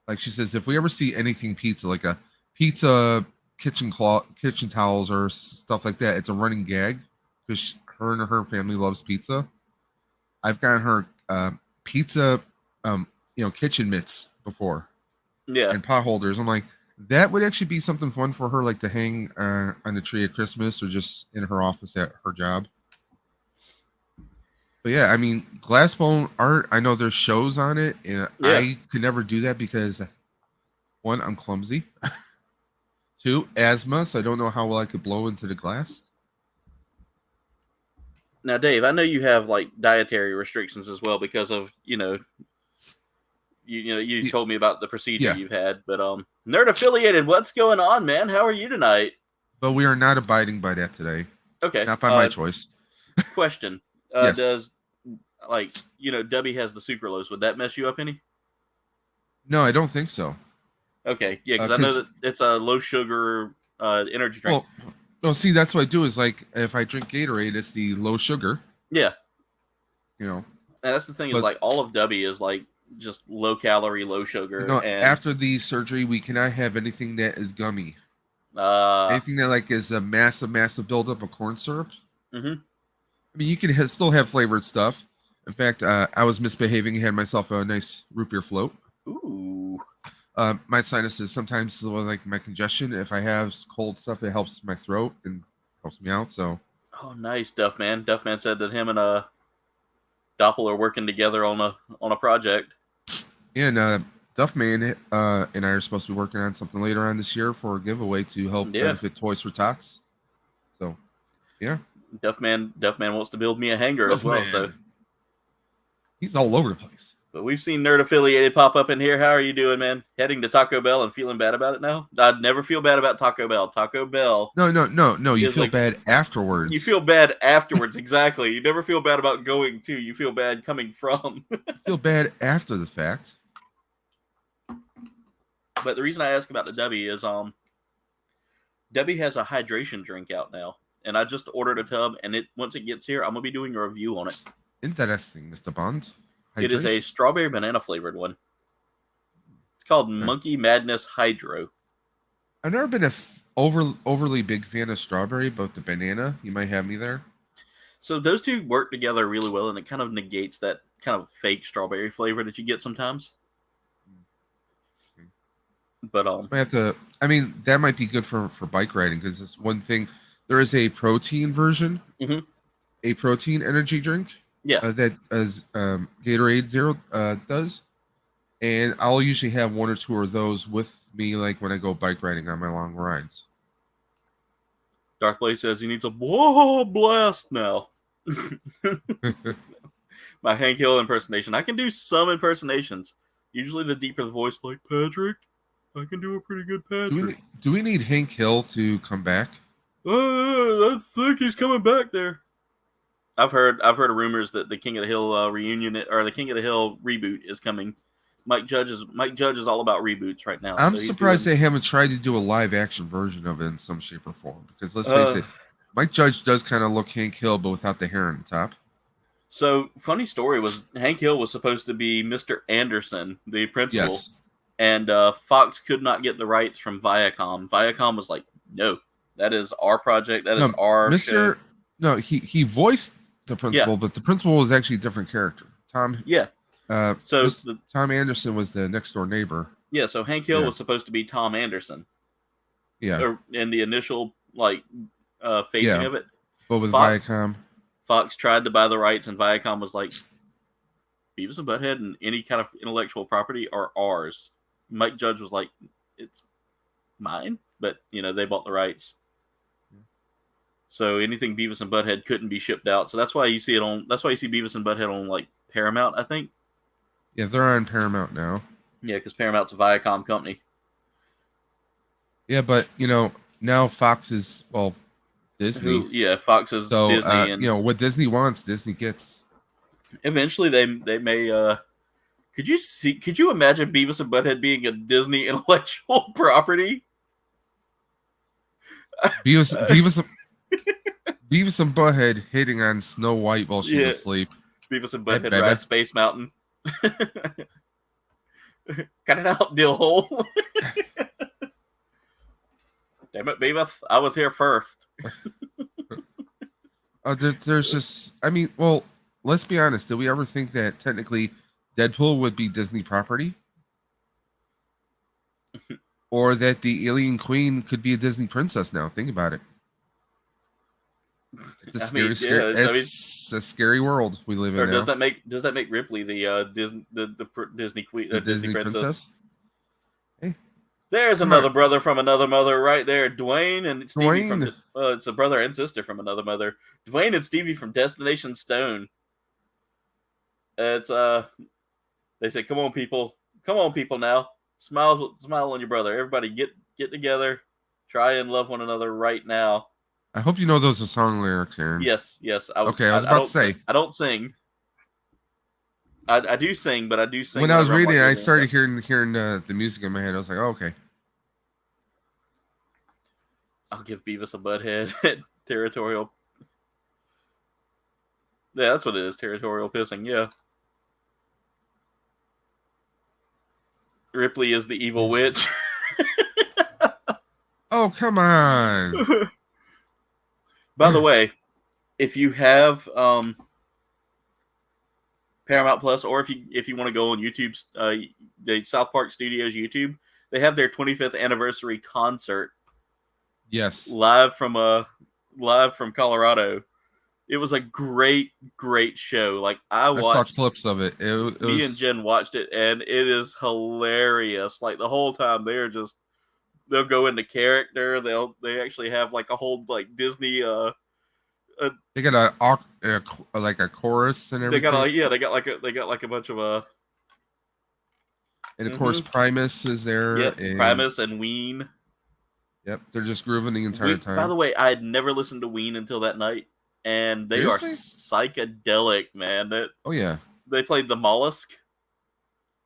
Like she says, if we ever see anything pizza, like a pizza kitchen towels or stuff like that, it's a running gag, because her and her family loves pizza. I've gotten her pizza, kitchen mitts before. Yeah. And pot holders. I'm like, that would actually be something fun for her, like to hang on the tree at Christmas or just in her office at her job. But yeah, I mean, glass blown art, I know there's shows on it, and I could never do that because, one, I'm clumsy. Two, asthma, so I don't know how well I could blow into the glass. Now, Dave, I know you have like dietary restrictions as well because of, you told me about the procedure you've had, but Nerd Affiliated, what's going on, man? How are you tonight? But we are not abiding by that today. Okay. Not by my choice. Question. Yes. Does, Debbie has the sucralose. Would that mess you up any? No, I don't think so. Okay. Yeah, because I know that it's a low sugar energy drink. Well, see, that's what I do is like if I drink Gatorade, it's the low sugar. Yeah. And that's the thing is like all of Debbie is like just low calorie, low sugar. And after the surgery, we cannot have anything that is gummy. Anything that like is a massive buildup of corn syrup. Mm-hmm. I mean, you can still have flavored stuff. In fact, I was misbehaving and had myself a nice root beer float. Ooh. My sinuses sometimes, like my congestion, if I have cold stuff, it helps my throat and helps me out. So. Oh, nice, Duffman. Duffman said that him and Doppel are working together on a project. And Duffman and I are supposed to be working on something later on this year for a giveaway to help benefit Toys for Tots. So, yeah. Duffman wants to build me a hangar as well. So he's all over the place. But we've seen Nerd Affiliated pop up in here. How are you doing, man? Heading to Taco Bell and feeling bad about it now? I'd never feel bad about Taco Bell. Taco Bell. No. You feel bad afterwards. You feel bad afterwards, exactly. You never feel bad about going to. You feel bad coming from. You feel bad after the fact. But the reason I ask about the Debbie is Debbie has a hydration drink out now. And I just ordered a tub, and once it gets here, I'm going to be doing a review on it. Interesting, Mr. Bond. Hydration? It is a strawberry banana flavored one. It's called Monkey Madness Hydro. I've never been a overly big fan of strawberry, but the banana, you might have me there. So those two work together really well, and it kind of negates that kind of fake strawberry flavor that you get sometimes. But I have to. I mean, that might be good for bike riding because it's one thing. There is a protein version, a protein energy drink. Yeah, that as Gatorade Zero does, and I'll usually have one or two of those with me, like when I go bike riding on my long rides. Darth Blade says he needs a whoa blast now. My Hank Hill impersonation. I can do some impersonations. Usually the deeper the voice, like Patrick. I can do a pretty good Patrick. Do we need Hank Hill to come back? I think he's coming back there. I've heard of rumors that the King of the Hill reunion or the King of the Hill reboot is coming. Mike Judge is all about reboots right now. I'm surprised they haven't tried to do a live action version of it in some shape or form. Because let's face it, Mike Judge does kind of look Hank Hill, but without the hair on the top. So, funny story was Hank Hill was supposed to be Mr. Anderson, the principal. Yes. And Fox could not get the rights from Viacom. Viacom was like, no, that is our project. That is our show. No, he voiced the principal, but the principal was actually a different character. Tom. Yeah. Tom Anderson was the next door neighbor. Yeah, so Hank Hill was supposed to be Tom Anderson. Yeah. In the initial facing of it. But with Viacom. Fox tried to buy the rights, and Viacom was like, Beavis and Butthead and any kind of intellectual property are ours. Mike Judge was like, it's mine, but they bought the rights. So anything Beavis and Butthead couldn't be shipped out. So that's why you see Beavis and Butthead on like Paramount, I think. Yeah, they're on Paramount now. Yeah, because Paramount's a Viacom company. Yeah, but now Fox is Disney. Fox is Disney, and what Disney wants, Disney gets. Eventually, they may. Could you imagine Beavis and Butthead being a Disney intellectual property? Beavis and Butthead hitting on Snow White while she's asleep. Beavis and Butthead ride Space Mountain. Cut it out, dill hole. Damn it, Beavis! I was here first. There's just, well, let's be honest. Did we ever think that technically Deadpool would be Disney property? Or that the Alien Queen could be a Disney princess now? Think about it. It's a scary world we live in. Or does that make Ripley the Disney Queen, Disney princess? Hey, there's another brother from another mother right there, Dwayne and Stevie from it's a brother and sister from another mother. Dwayne and Stevie from Destination Stone. It's they say, come on people now, smile on your brother. Everybody get together, try and love one another right now. I hope you know those are song lyrics, Aaron. Yes. I was about to say. I don't sing. I do sing, but I do sing. When I was reading, I started hearing the music in my head. I was like, oh, okay. I'll give Beavis a Butthead territorial. Yeah, that's what it is. Territorial pissing. Yeah. Ripley is the evil witch. Oh, come on. By the way, if you have Paramount Plus, or if you want to go on YouTube, the South Park Studios YouTube, they have their 25th anniversary concert. Yes, live from Colorado. It was a great show. Like I watched saw clips of it. Me and Jen watched it, and it is hilarious. Like the whole time they'll go into character. They actually have like a whole like Disney. They got a chorus and everything. They got like a bunch of and of course Primus is there. Yep, Primus and Ween. Yep, they're just grooving the entire time. By the way, I had never listened to Ween until that night, and they are psychedelic, man. They played the Mollusk.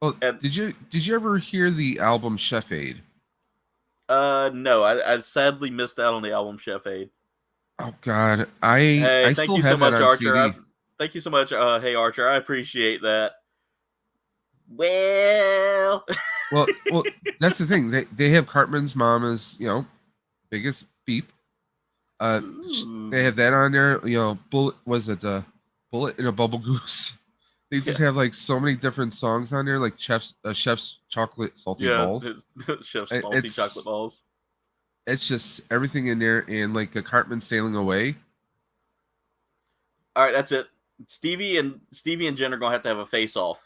Well, did you ever hear the album Chef Aid? No, I sadly missed out on the album Chef Aid. Oh God, I still have that on CD. Thank you so much, Hey Archer. I appreciate that. Well, that's the thing. They have Cartman's mom as biggest beep, They have that on there. You know, Bullet was it Bullet in a Bubble Goose? They just have like so many different songs on there, like Chef's Chocolate Salty Balls. Chef's Salty Chocolate Balls. It's just everything in there, and like a Cartman Sailing Away. All right, that's it. Stevie and Jen are gonna have to have a face off.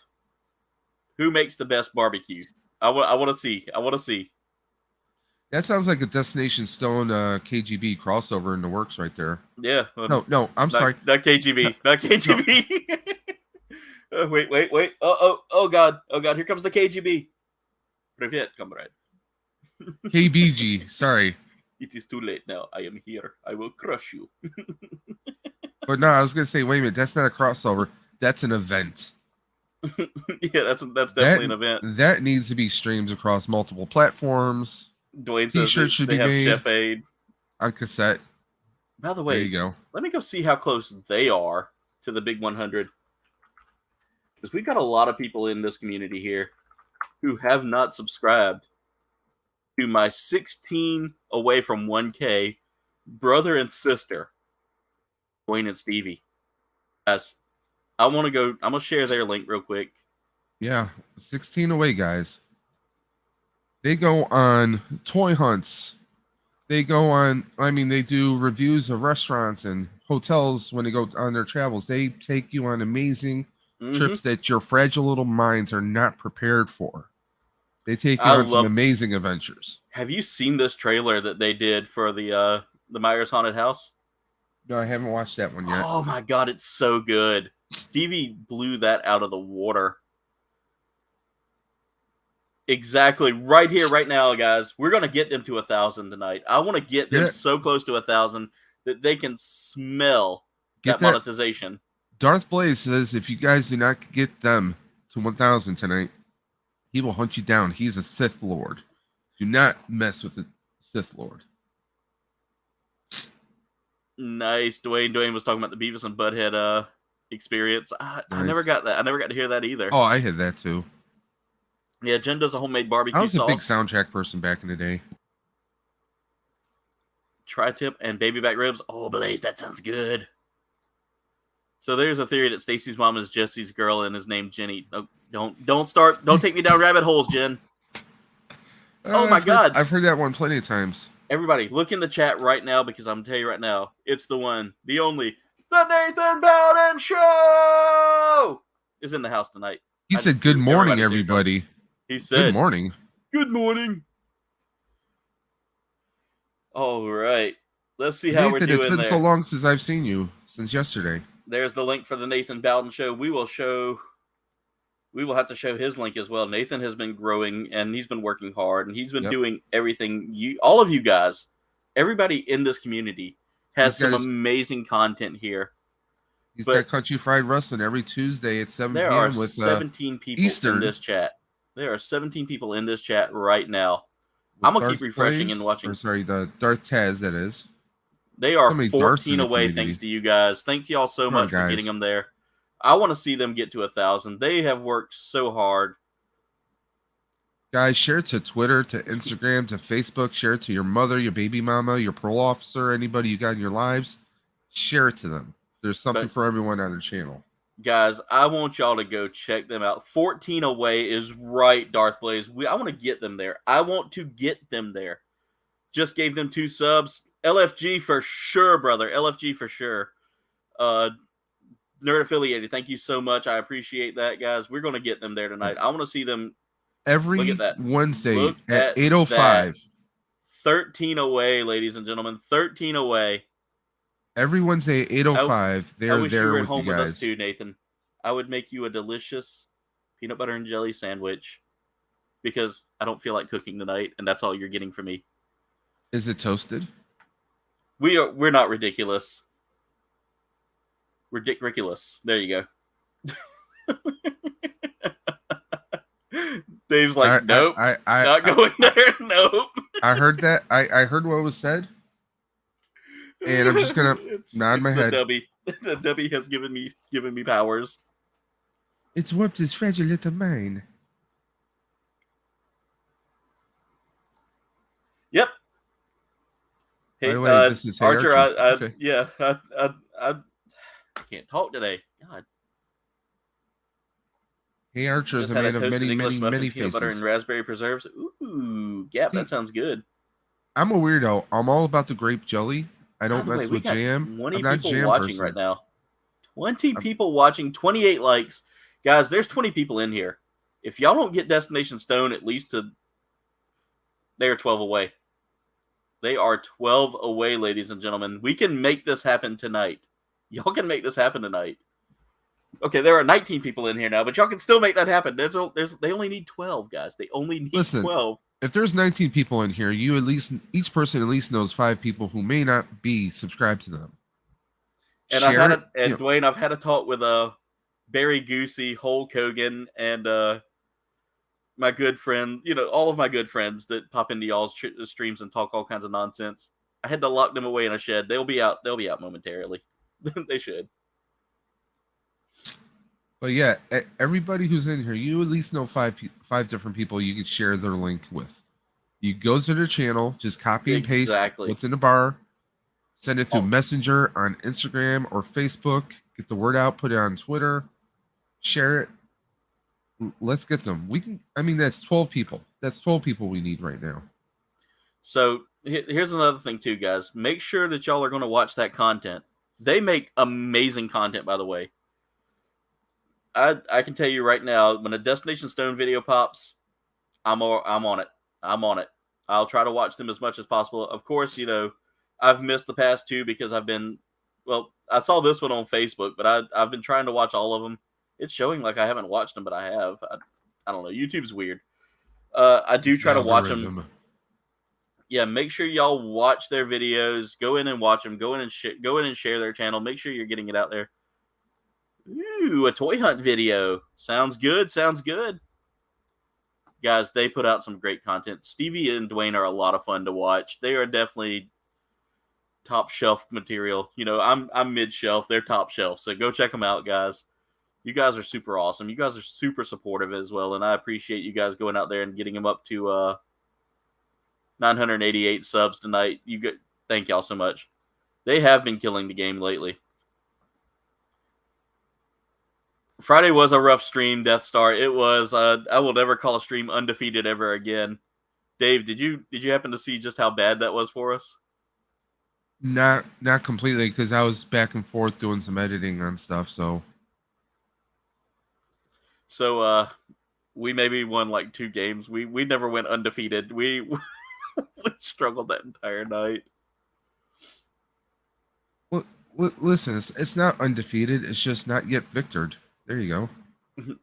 Who makes the best barbecue? I want to see. That sounds like a Destination Stone KGB crossover in the works right there. Yeah. No, I'm sorry. Not KGB. Not KGB. Wait. Oh God. Here comes the KGB. Привет, comrade. KBG. Sorry. It is too late now. I am here. I will crush you. But no, I was gonna say, wait a minute. That's not a crossover. That's an event. Yeah, that's definitely an event. That needs to be streamed across multiple platforms. Dwayne says T-shirts should be made Chef Aid on cassette. By the way, there you go. Let me go see how close they are to the big 100. Because we've got a lot of people in this community here who have not subscribed to my 16 away from 1K brother and sister, Dwayne and Stevie. Guys, I'm going to share their link real quick. Yeah, 16 away, guys. They go on toy hunts. They go on, they do reviews of restaurants and hotels when they go on their travels. They take you on amazing trips that your fragile little minds are not prepared for. They take you on some amazing adventures. Have you seen this trailer that they did for the Myers Haunted House? No, I haven't watched that one yet. Oh my God, it's so good. Stevie blew that out of the water. Exactly. Right here, right now, guys. We're going to get them to 1,000 tonight. I want to get them so close to 1,000 that they can smell that monetization. Darth Blaze says if you guys do not get them to 1,000 tonight, he will hunt you down. He's a Sith Lord. Do not mess with the Sith Lord. Nice. Dwayne was talking about the Beavis and Butthead experience. I never got that. I never got to hear that either. Oh, I had that too. Yeah, Jen does a homemade barbecue sauce. I was a big soundtrack person back in the day. Tri-tip and baby back ribs. Oh, Blaze, that sounds good. So there's a theory that Stacy's mom is Jesse's girl and is named Jenny. Oh, don't take me down rabbit holes, Jen. Oh my God. I've heard that one plenty of times. Everybody, look in the chat right now because I'm going to tell you right now, it's the one, the only, the Nathan Bowden Show is in the house tonight. He said, good morning, everybody. He said, good morning. Good morning. All right. Let's see how Nathan, we're doing. It's been there. So long since I've seen you, since yesterday. There's the link for the Nathan Bowden Show. We will have to show his link as well. Nathan has been growing and he's been working hard and he's been doing everything. All of you guys, everybody in this community has some amazing content here. He's got Country Fried Wrestling every Tuesday at 7 p.m. There are with 17 people Eastern. In this chat. There are 17 people in this chat right now. I'm going to keep refreshing and watching. The Darth Taz, that is. They are 14 away, thanks to you guys. Thank you all so much for getting them there. I want to see them get to 1,000. They have worked so hard. Guys, share it to Twitter, to Instagram, to Facebook. Share it to your mother, your baby mama, your parole officer, anybody you got in your lives. Share it to them. There's something for everyone on their channel. Guys, I want y'all to go check them out. 14 away is right, Darth Blaze. I want to get them there. I want to get them there. Just gave them 2 subs. LFG for sure, brother. LFG for sure. Nerd Affiliated, thank you so much. I appreciate that, guys. We're going to get them there tonight. I want to see them every Wednesday at 8:05. 13 away, ladies and gentlemen. 13 away. Every Wednesday at 8:05. They're wish there you were with home you with guys. us too, Nathan. I would make you a delicious peanut butter and jelly sandwich because I don't feel like cooking tonight, and that's all you're getting from me. Is it toasted? We're not ridiculous. Ridiculous. There you go. Dave's like, nope, not going there. Nope. I heard that. I heard what was said, and I'm just gonna nod my head. The W has given me powers. It's warped his fragile little mind. Yep. Hey, by the way, this is Archer. Okay. I can't talk today. God. Hey, Archer is Just a had man a of toasted many, English many, muffin, many peanut butter, and faces. raspberry preserves. Ooh, yeah, See, that sounds good. I'm a weirdo. I'm all about the grape jelly. I By don't the way, mess we with got jam. 20 I'm not a people jam watching person. right now. 20 I'm- people watching, 28 likes. Guys, there's 20 people in here. If y'all don't get Destination Stone at least to... They are 12 away. They are 12 away, ladies and gentlemen. We can make this happen tonight. Y'all can make this happen tonight. Okay, there are 19 people in here now, but y'all can still make that happen. They only need 12, guys. They only need 12. If there's 19 people in here, you at least each person at least knows 5 people who may not be subscribed to them. And Dwayne, I've had a talk with Barry Goosey, Hulk Hogan, and my good friend, all of my good friends that pop into y'all's streams and talk all kinds of nonsense. I had to lock them away in a shed. They'll be out momentarily. They should. But yeah, everybody who's in here, you at least know 5 different people you can share their link with. You go to their channel, just copy and paste what's in the bar, send it through Messenger on Instagram or Facebook, get the word out, put it on Twitter, share it. Let's get them. That's 12 people. That's 12 people we need right now. So here's another thing too, guys. Make sure that y'all are going to watch that content. They make amazing content, by the way. I can tell you right now, when a Destination Stone video pops, I'm on it. I'm on it. I'll try to watch them as much as possible. Of course, I've missed the past 2 because I've been, I saw this one on Facebook, but I've been trying to watch all of them. It's showing like I haven't watched them, but I have. I don't know. YouTube's weird. I do try to watch them. Yeah, make sure y'all watch their videos. Go in and watch them. Go in and share their channel. Make sure you're getting it out there. Ooh, a toy hunt video. Sounds good. Sounds good. Guys, they put out some great content. Stevie and Dwayne are a lot of fun to watch. They are definitely top shelf material. I'm mid shelf. They're top shelf. So go check them out, guys. You guys are super awesome. You guys are super supportive as well. And I appreciate you guys going out there and getting them up to 988 subs tonight. Thank y'all so much. They have been killing the game lately. Friday was a rough stream, Death Star. It was. I will never call a stream undefeated ever again. Dave, did you happen to see just how bad that was for us? Not completely, because I was back and forth doing some editing on stuff. So we maybe won like 2 games. We never went undefeated. We struggled that entire night. Well, listen, it's not undefeated. It's just not yet victored. There you go.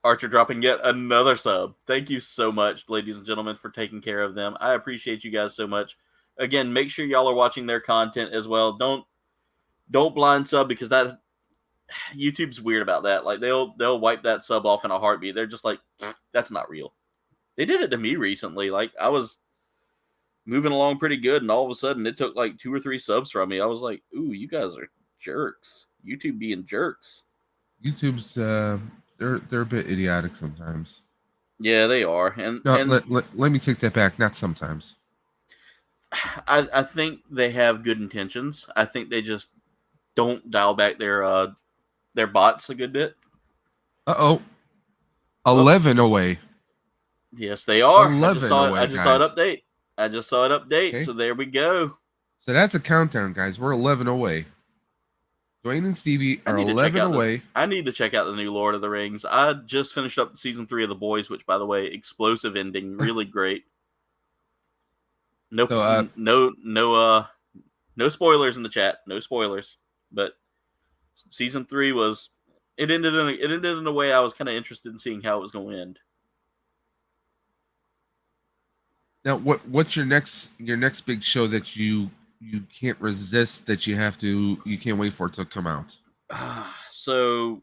Archer dropping yet another sub. Thank you so much, ladies and gentlemen, for taking care of them. I appreciate you guys so much. Again, make sure y'all are watching their content as well. Don't blind sub, because that YouTube's weird about that. Like they'll wipe that sub off in a heartbeat. They're just like, that's not real. They did it to me recently. Like I was moving along pretty good, and all of a sudden it took like 2 or 3 subs from me. I was like, ooh, you guys are jerks. YouTube being jerks. YouTube's they're a bit idiotic sometimes. Yeah, they are. And let me take that back. Not sometimes. I think they have good intentions. I think they just don't dial back their bots a good bit. 11 away. Yes, they are. 11 I just saw it update. Okay. So there we go. So that's a countdown, guys. We're 11 away. Dwayne and Stevie are 11 away. I need to check out the new Lord of the Rings. I just finished up season 3 of The Boys, which, by the way, explosive ending, really great. No spoilers in the chat. No spoilers. But season 3 was it ended in a way I was kind of interested in seeing how it was going to end. Now, what's your next big show that you can't resist, that you can't wait for it to come out? So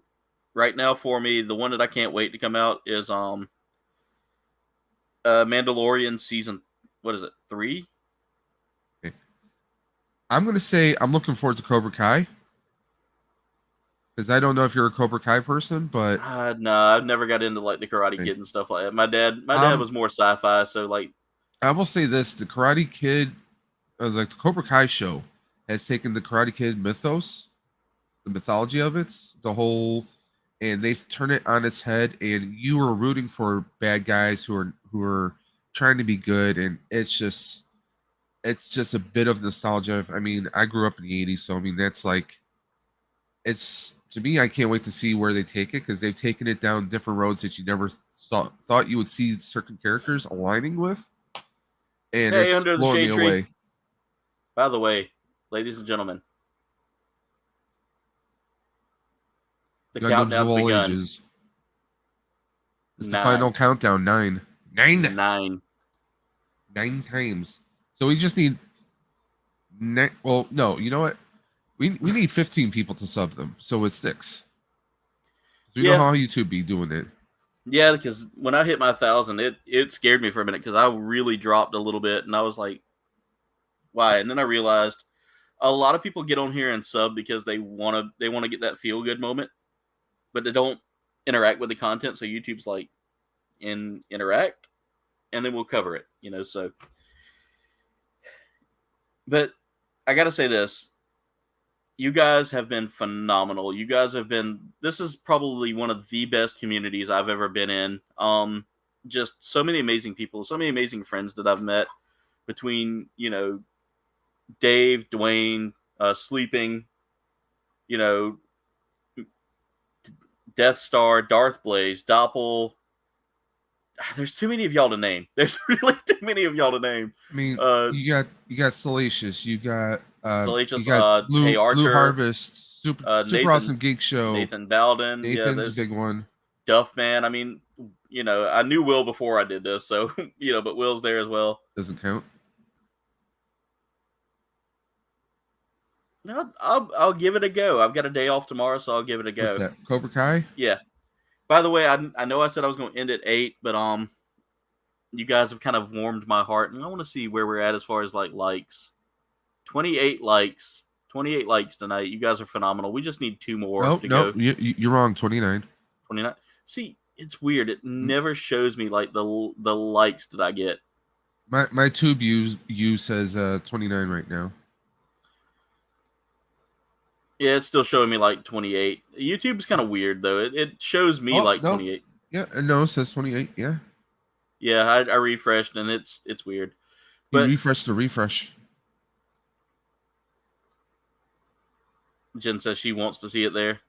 right now for me, the one that I can't wait to come out is Mandalorian season, what is it, 3? Okay. I'm gonna say I'm looking forward to Cobra Kai, because I don't know if you're a Cobra Kai person, but no, I've never got into like the Karate Kid and stuff like that. My dad was more sci-fi, so like I will say this: the Karate Kid like the Cobra Kai show has taken the Karate Kid mythos, the mythology of it, the whole, and they've turned it on its head. And you are rooting for bad guys who are trying to be good, and it's just a bit of nostalgia. I mean, I grew up in the '80s, so I mean that's like, it's to me. I can't wait to see where they take it because they've taken it down different roads that you never thought you would see certain characters aligning with, and hey, it's under the blowing me shade tree. away. By the way, ladies and gentlemen, the countdown's begun. Ages. It's the final countdown. 9 times. So we just need. Well, no, you know what? We need 15 people to sub them, so it sticks. So we know how YouTube be doing it. Yeah, because when I hit my 1,000, it scared me for a minute because I really dropped a little bit, and I was like, why? And then I realized a lot of people get on here and sub because they want to get that feel good moment, but they don't interact with the content. So YouTube's like, interact, and then we'll cover it, so. But I got to say this. You guys have been phenomenal. You guys have been, this is probably one of the best communities I've ever been in. Just so many amazing people, so many amazing friends that I've met between, Dave, Dwayne, Sleeping, Death Star, Darth Blaze, Doppel. There's too many of y'all to name. There's really too many of y'all to name. I mean, you got Salacious, you got Salacious, you got Blue, Hey Archer, Blue Harvest, Super Nathan, Awesome Geek Show, Nathan Bowden, Nathan's a big one. Duffman. I mean, I knew Will before I did this, so but Will's there as well. Doesn't count. No, I'll give it a go. I've got a day off tomorrow, so I'll give it a go. What's that? Cobra Kai? Yeah. By the way, I know I said I was going to end at 8, but you guys have kind of warmed my heart, and I want to see where we're at as far as likes. 28 likes. 28 likes tonight. You guys are phenomenal. We just need 2 more to go. You're wrong. 29. 29. See, it's weird. It never shows me the likes that I get. My tube you says 29 right now. Yeah, it's still showing me 28. YouTube's kind of weird though. It shows me 28. Yeah, no, it says 28. Yeah. Yeah, I refreshed and it's weird. But refresh the refresh. Jen says she wants to see it there.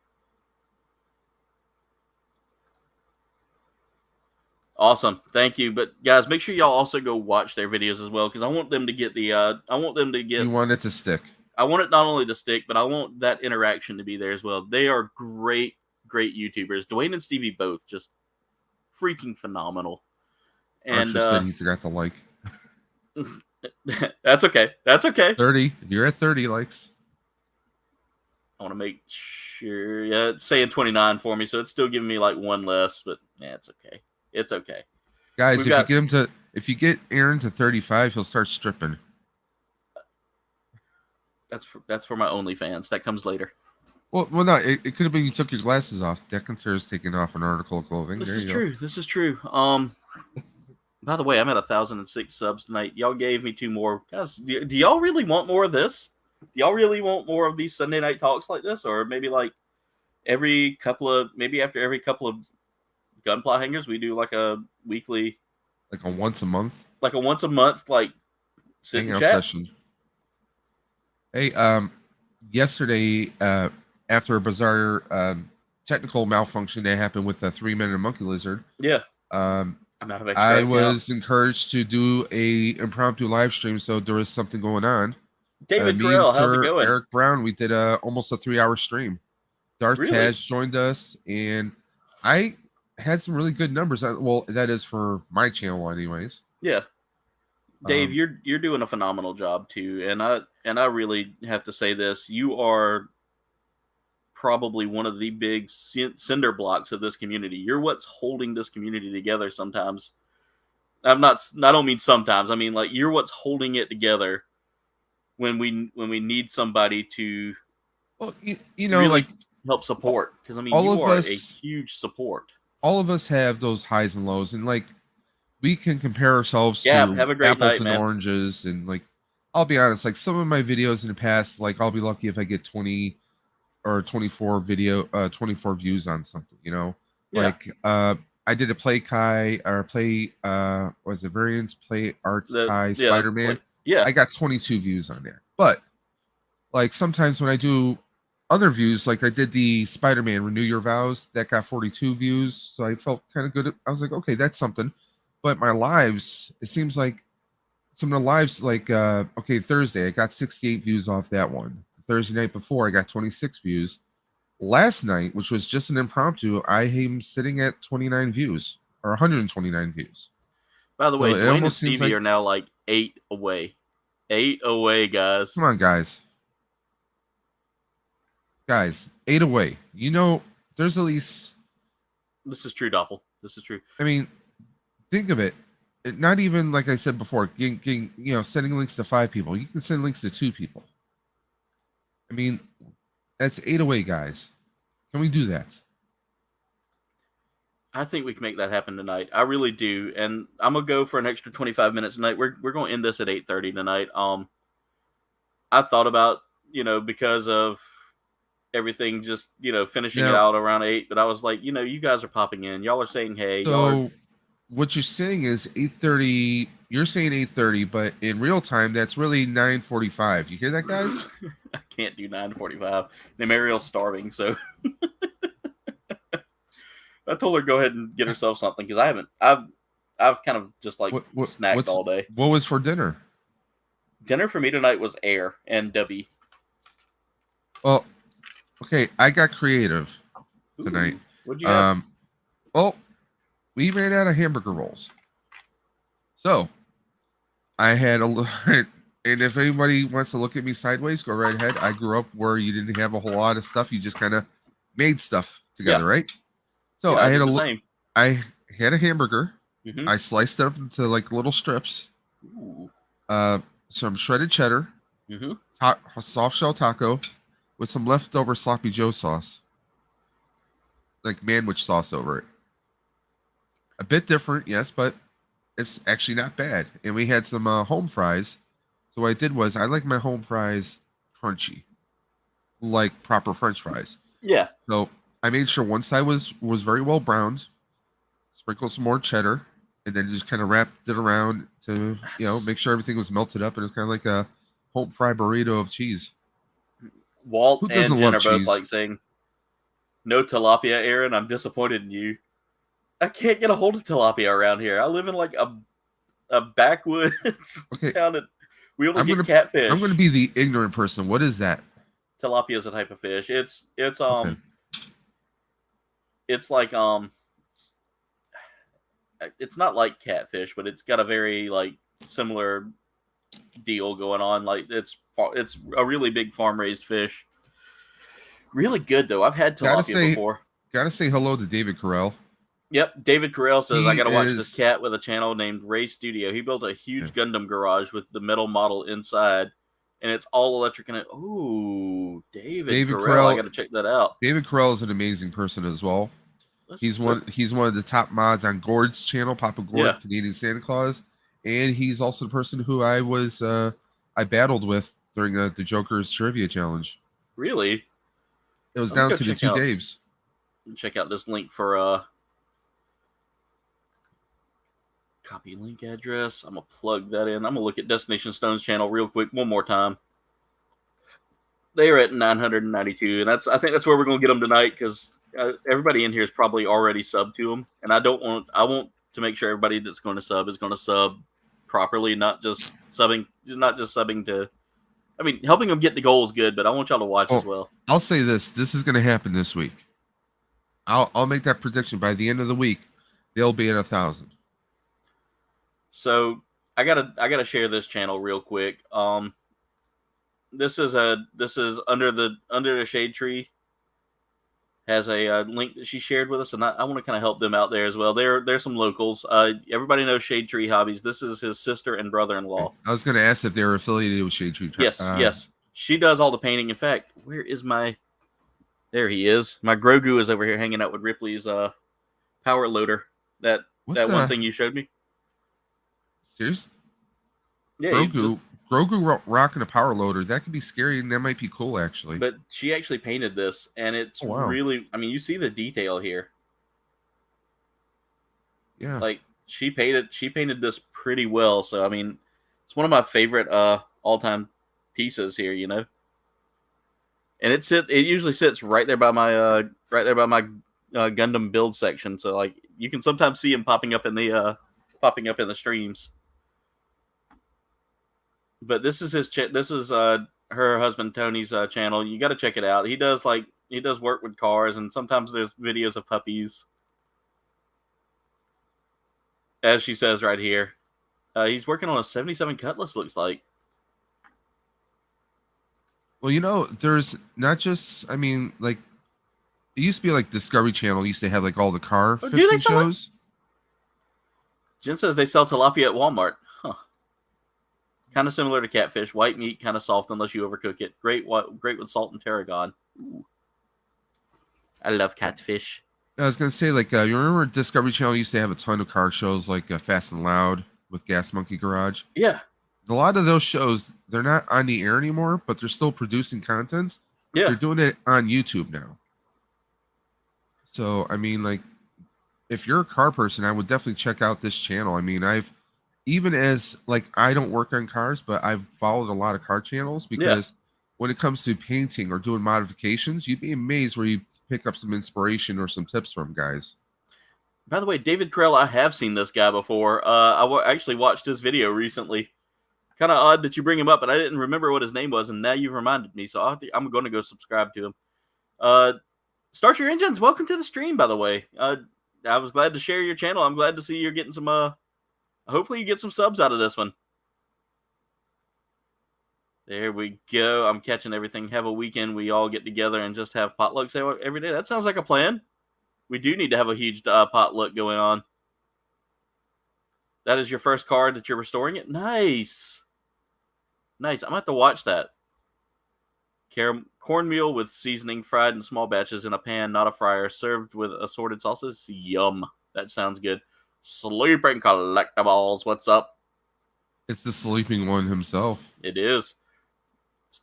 Awesome, thank you. But guys, make sure y'all also go watch their videos as well because I want them to get the. You want it to stick. I want it not only to stick, but I want that interaction to be there as well. They are great YouTubers. Dwayne and Stevie both just freaking phenomenal. And said he forgot to like. That's okay. 30. You're at 30 likes. I want to make sure. Yeah, it's saying 29 for me, so it's still giving me 1 less. But yeah, it's okay. It's okay. Guys, if you get Aaron to 35, he'll start stripping. That's for my OnlyFans. That comes later. Well, no. It could have been you took your glasses off. That considers taking off an article of clothing. This is true. By the way, I'm at 1,006 subs tonight. Y'all gave me 2 more. Guys, do y'all really want more of this? Do y'all really want more of these Sunday night talks like this, or maybe after every couple of Gunpla hangers, we do a weekly, a once a month, sit hangout chat session. Hey, yesterday, after a bizarre technical malfunction that happened with a 3-minute monkey lizard, I'm out of I was encouraged to do a impromptu live stream, so there was something going on. David Carell, how's it going? Eric Brown, we did almost a 3-hour stream. Darth Taz joined us, and I had some really good numbers. Well, that is for my channel, anyways. Yeah, Dave, you're doing a phenomenal job too, and I really have to say this: you are probably one of the big cinder blocks of this community. You're what's holding this community together. Sometimes, I don't mean sometimes. I mean you're what's holding it together when we need somebody to, really help support. Because you are a huge support. All of us have those highs and lows, and we can compare ourselves to have a great apples night, and man. oranges, and I'll be honest, like some of my videos in the past, like I'll be lucky if I get 20 or 24 views on something, you know? Yeah. Like I did a play Kai or play was it variants play arts Kai Spider-Man. Yeah. I got 22 views on there. But like sometimes when I do other views, like I did the Spider-Man Renew Your Vows, that got 42 views. So I felt kind of good. I was like, okay, that's something. But my lives, it seems like some of the lives, like okay, Thursday, I got 68 views off that one. The Thursday night before, I got 26 views. Last night, which was just an impromptu, I am sitting at 29 views or 129 views. By the way, Dwayne and Stevie are now like 8 away. 8 away, guys. Come on, guys. Guys, 8 away. You know, there's at least... This is true, Doppel. This is true. I mean, think of it. Not even, like I said before, getting, you know, sending links to 5 people. You can send links to 2 people. I mean, that's 8 away, guys. Can we do that? I think we can make that happen tonight. I really do. And I'm going to go for an extra 25 minutes tonight. We're going to end this at 8:30 tonight. I thought about, you know, because of everything just, you know, finishing it out around 8, but I was like, you know, you guys are popping in. Y'all are saying, hey. So what you're saying is 8:30. You're saying 8:30, but in real time, that's really 9:45. You hear that, guys? I can't do 9:45. And Mariel's starving, so I told her go ahead and get herself something because I've kind of just like snacked all day. What was for dinner? Dinner for me tonight was air and W. Well, okay, I got creative tonight. Ooh, what'd you have? Well, we ran out of hamburger rolls, so I had a little. And if anybody wants to look at me sideways, go right ahead. I grew up where you didn't have a whole lot of stuff; you just kind of made stuff together, right? So I had a hamburger. Mm-hmm. I sliced it up into like little strips. Ooh. Some shredded cheddar, mm-hmm. Soft shell taco with some leftover sloppy Joe sauce, like manwich sauce over it. A bit different, yes, but it's actually not bad. And we had some home fries. So what I did was I like my home fries crunchy, like proper French fries. Yeah. So I made sure one side was very well browned, sprinkled some more cheddar, and then just kind of wrapped it around to, you know, make sure everything was melted up. And it's kind of like a home fry burrito of cheese. Walt and Jen are both like saying, no tilapia, Aaron. I'm disappointed in you. I can't get a hold of tilapia around here. I live in like a backwoods town. We only get catfish. I'm going to be the ignorant person. What is that? Tilapia is a type of fish. It's like it's not like catfish, but it's got a very like similar deal going on. Like it's a really big farm raised fish. Really good though. I've had tilapia before. Gotta say hello to David Carell. Yep, David Carell says I gotta watch this cat with a channel named Ray Studio. He built a huge Gundam garage with the metal model inside, and it's all electric. And ooh, David Carell, I gotta check that out. David Carell is an amazing person as well. He's one of the top mods on Gord's channel, Papa Gord, Canadian Santa Claus, and he's also the person who I battled with during the Joker's Trivia Challenge. Really? It was down to the 2 Daves. Check out this link for copy link address. I'm gonna plug that in. I'm gonna look at Destination Stone's channel real quick one more time. They are at 992, and I think that's where we're gonna get them tonight because everybody in here is probably already subbed to them, and I want to make sure everybody that's going to sub is going to sub properly, not just subbing to. I mean, helping them get the goal is good, but I want y'all to watch as well. I'll say this: this is going to happen this week. I'll make that prediction. By the end of the week, they'll be at 1,000. So I gotta share this channel real quick. This is under the shade tree. Has a link that she shared with us, and I want to kind of help them out there as well. They're some locals. Everybody knows Shade Tree Hobbies. This is his sister and brother-in-law. I was going to ask if they were affiliated with Shade Tree. Yes. She does all the painting. In fact, where is my? There he is. My Grogu is over here hanging out with Ripley's power loader. That one thing you showed me. Seriously? Yeah. Grogu. Grogu rocking a power loader, that could be scary, and that might be cool, actually. But she actually painted this, and it's really, I mean, you see the detail here. Yeah. Like, she painted this pretty well, so, I mean, it's one of my favorite all-time pieces here, you know? And it usually sits right there by my Gundam build section, so, like, you can sometimes see him popping up in the streams. But this is her husband Tony's channel. You got to check it out. He does work with cars, and sometimes there's videos of puppies. As she says right here, he's working on a 77 Cutlass. Looks like. Well, you know, there's not just. I mean, like, it used to be like Discovery Channel used to have like all the car fixing shows. Jen says they sell tilapia at Walmart. Kind of similar to catfish. White meat, kind of soft unless you overcook it. Great with salt and tarragon. Ooh. I love catfish. I was going to say, like, you remember Discovery Channel used to have a ton of car shows like Fast and Loud with Gas Monkey Garage? Yeah. A lot of those shows, they're not on the air anymore, but they're still producing content. Yeah. They're doing it on YouTube now. So, I mean, like, if you're a car person, I would definitely check out this channel. I mean, even as, like, I don't work on cars, but I've followed a lot of car channels because when it comes to painting or doing modifications, you'd be amazed where you pick up some inspiration or some tips from guys. By the way, David Krell, I have seen this guy before. I actually watched his video recently. Kind of odd that you bring him up, but I didn't remember what his name was, and now you've reminded me, so I'm going to go subscribe to him. Start Your Engines, welcome to the stream, by the way. I was glad to share your channel. I'm glad to see you're getting some... hopefully you get some subs out of this one. There we go. I'm catching everything. Have a weekend. We all get together and just have potlucks every day. That sounds like a plan. We do need to have a huge potluck going on. That is your first card that you're restoring it? Nice. Nice. I'm going to have to watch that. Cornmeal with seasoning, fried in small batches in a pan, not a fryer, served with assorted sauces. Yum. That sounds good. Sleeping Collectibles, what's up? It's the sleeping one himself. It is.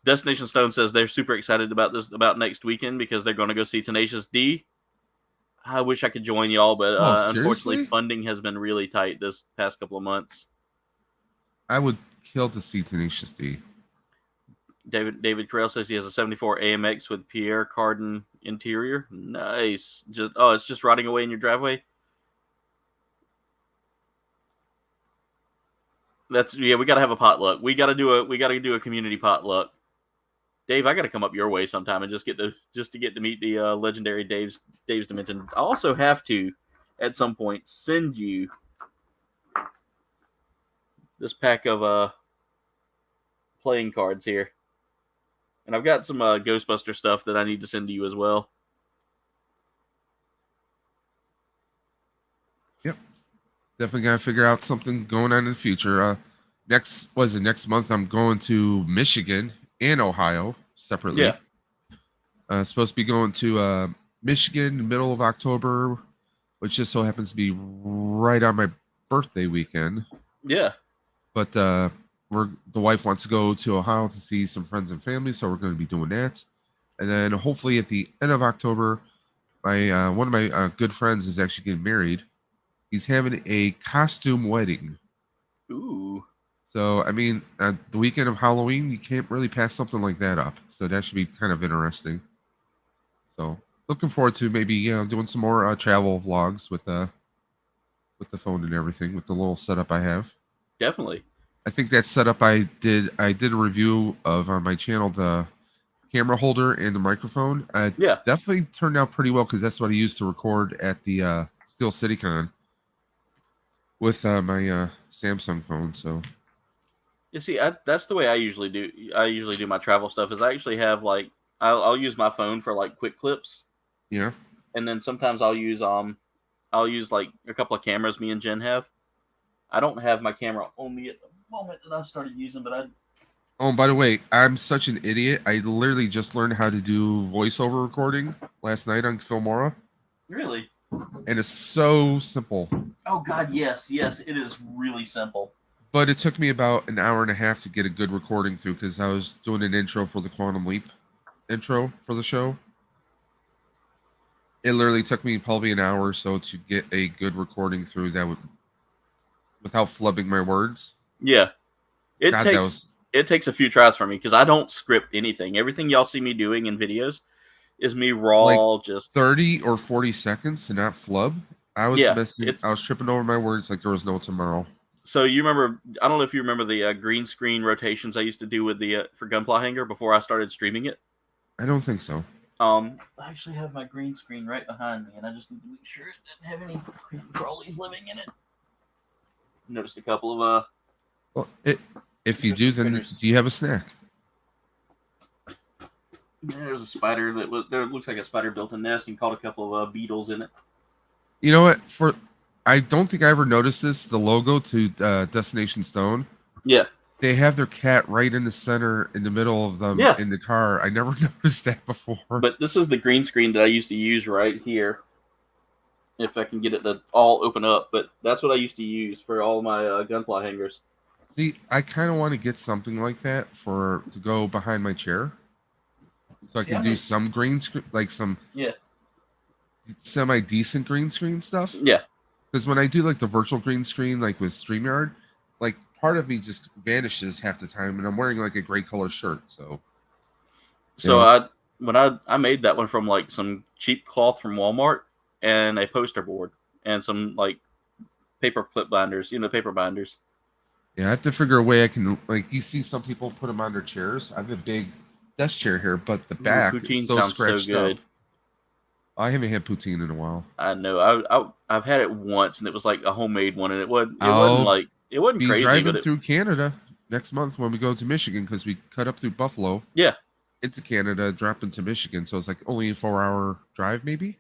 Destination Stone says they're super excited about next weekend because they're going to go see Tenacious D. I wish I could join y'all, but unfortunately funding has been really tight this past couple of months. I would kill to see Tenacious D. David Carell says he has a 74 AMX with Pierre Cardin interior. Nice. It's just rotting away in your driveway. We gotta have a potluck. We gotta do a community potluck. Dave, I gotta come up your way sometime and just to get to meet the legendary Dave's Dimension. I also have to, at some point, send you this pack of playing cards here, and I've got some Ghostbuster stuff that I need to send to you as well. Yep. Definitely gotta figure out something going on in the future. Next month I'm going to Michigan and Ohio separately. Yeah. Supposed to be going to Michigan in the middle of October, which just so happens to be right on my birthday weekend. Yeah. But the wife wants to go to Ohio to see some friends and family, so we're going to be doing that. And then hopefully at the end of October, one of my good friends is actually getting married. He's having a costume wedding. Ooh. So, I mean, the weekend of Halloween, you can't really pass something like that up. So that should be kind of interesting. So, looking forward to maybe doing some more travel vlogs with the phone and everything, with the little setup I have. Definitely. I think that setup I did a review of on my channel, the camera holder and the microphone. Definitely turned out pretty well because that's what I used to record at the Steel City Con with my Samsung phone. So, you see, that's the way I usually do. I usually do my travel stuff. Is I actually have like I'll use my phone for like quick clips. Yeah. And then sometimes I'll use like a couple of cameras me and Jen have. I don't have my camera on me at the moment that I started using, but Oh, by the way, I'm such an idiot. I literally just learned how to do voiceover recording last night on Filmora. Really? And it's so simple. Oh God, yes, it is really simple. But it took me about an hour and a half to get a good recording through because I was doing an intro for the Quantum Leap intro for the show. It literally took me probably an hour or so to get a good recording through that without flubbing my words. Yeah. It takes a few tries for me because I don't script anything. Everything y'all see me doing in videos is me raw, like just 30 or 40 seconds to not flub. I was missing. I was tripping over my words like there was no tomorrow. So you remember? I don't know if you remember the green screen rotations I used to do with the for Gunpla Hanger before I started streaming it. I don't think so. I actually have my green screen right behind me, and I just need to make sure it doesn't have any creepy crawlies living in it. Noticed a couple of Well, if you do, then do you have a snack? There's a spider there looks like a spider built a nest and caught a couple of beetles in it. You know what? I don't think I ever noticed this. The logo to Destination Stone. Yeah. They have their cat right in the center, in the middle of them in the car. I never noticed that before. But this is the green screen that I used to use right here. If I can get it to all open up. But that's what I used to use for all my Gunpla Hangers. See, I kind of want to get something like that to go behind my chair. So I can do some green screen, like some semi-decent green screen stuff. Yeah. Because when I do like the virtual green screen, like with StreamYard, like part of me just vanishes half the time, and I'm wearing like a gray color shirt. So I made that one from like some cheap cloth from Walmart and a poster board and some like paper clip binders, paper binders. Yeah, I have to figure a way I can, like, you see some people put them on their chairs. I have a big desk chair here, but the back is so scratched up. I haven't had poutine in a while. I know. I've had it once, and it was like a homemade one, and it wasn't crazy. Driving through Canada next month when we go to Michigan because we cut up through Buffalo. Yeah. Into Canada, drop into Michigan, so it's like only a 4-hour drive, maybe.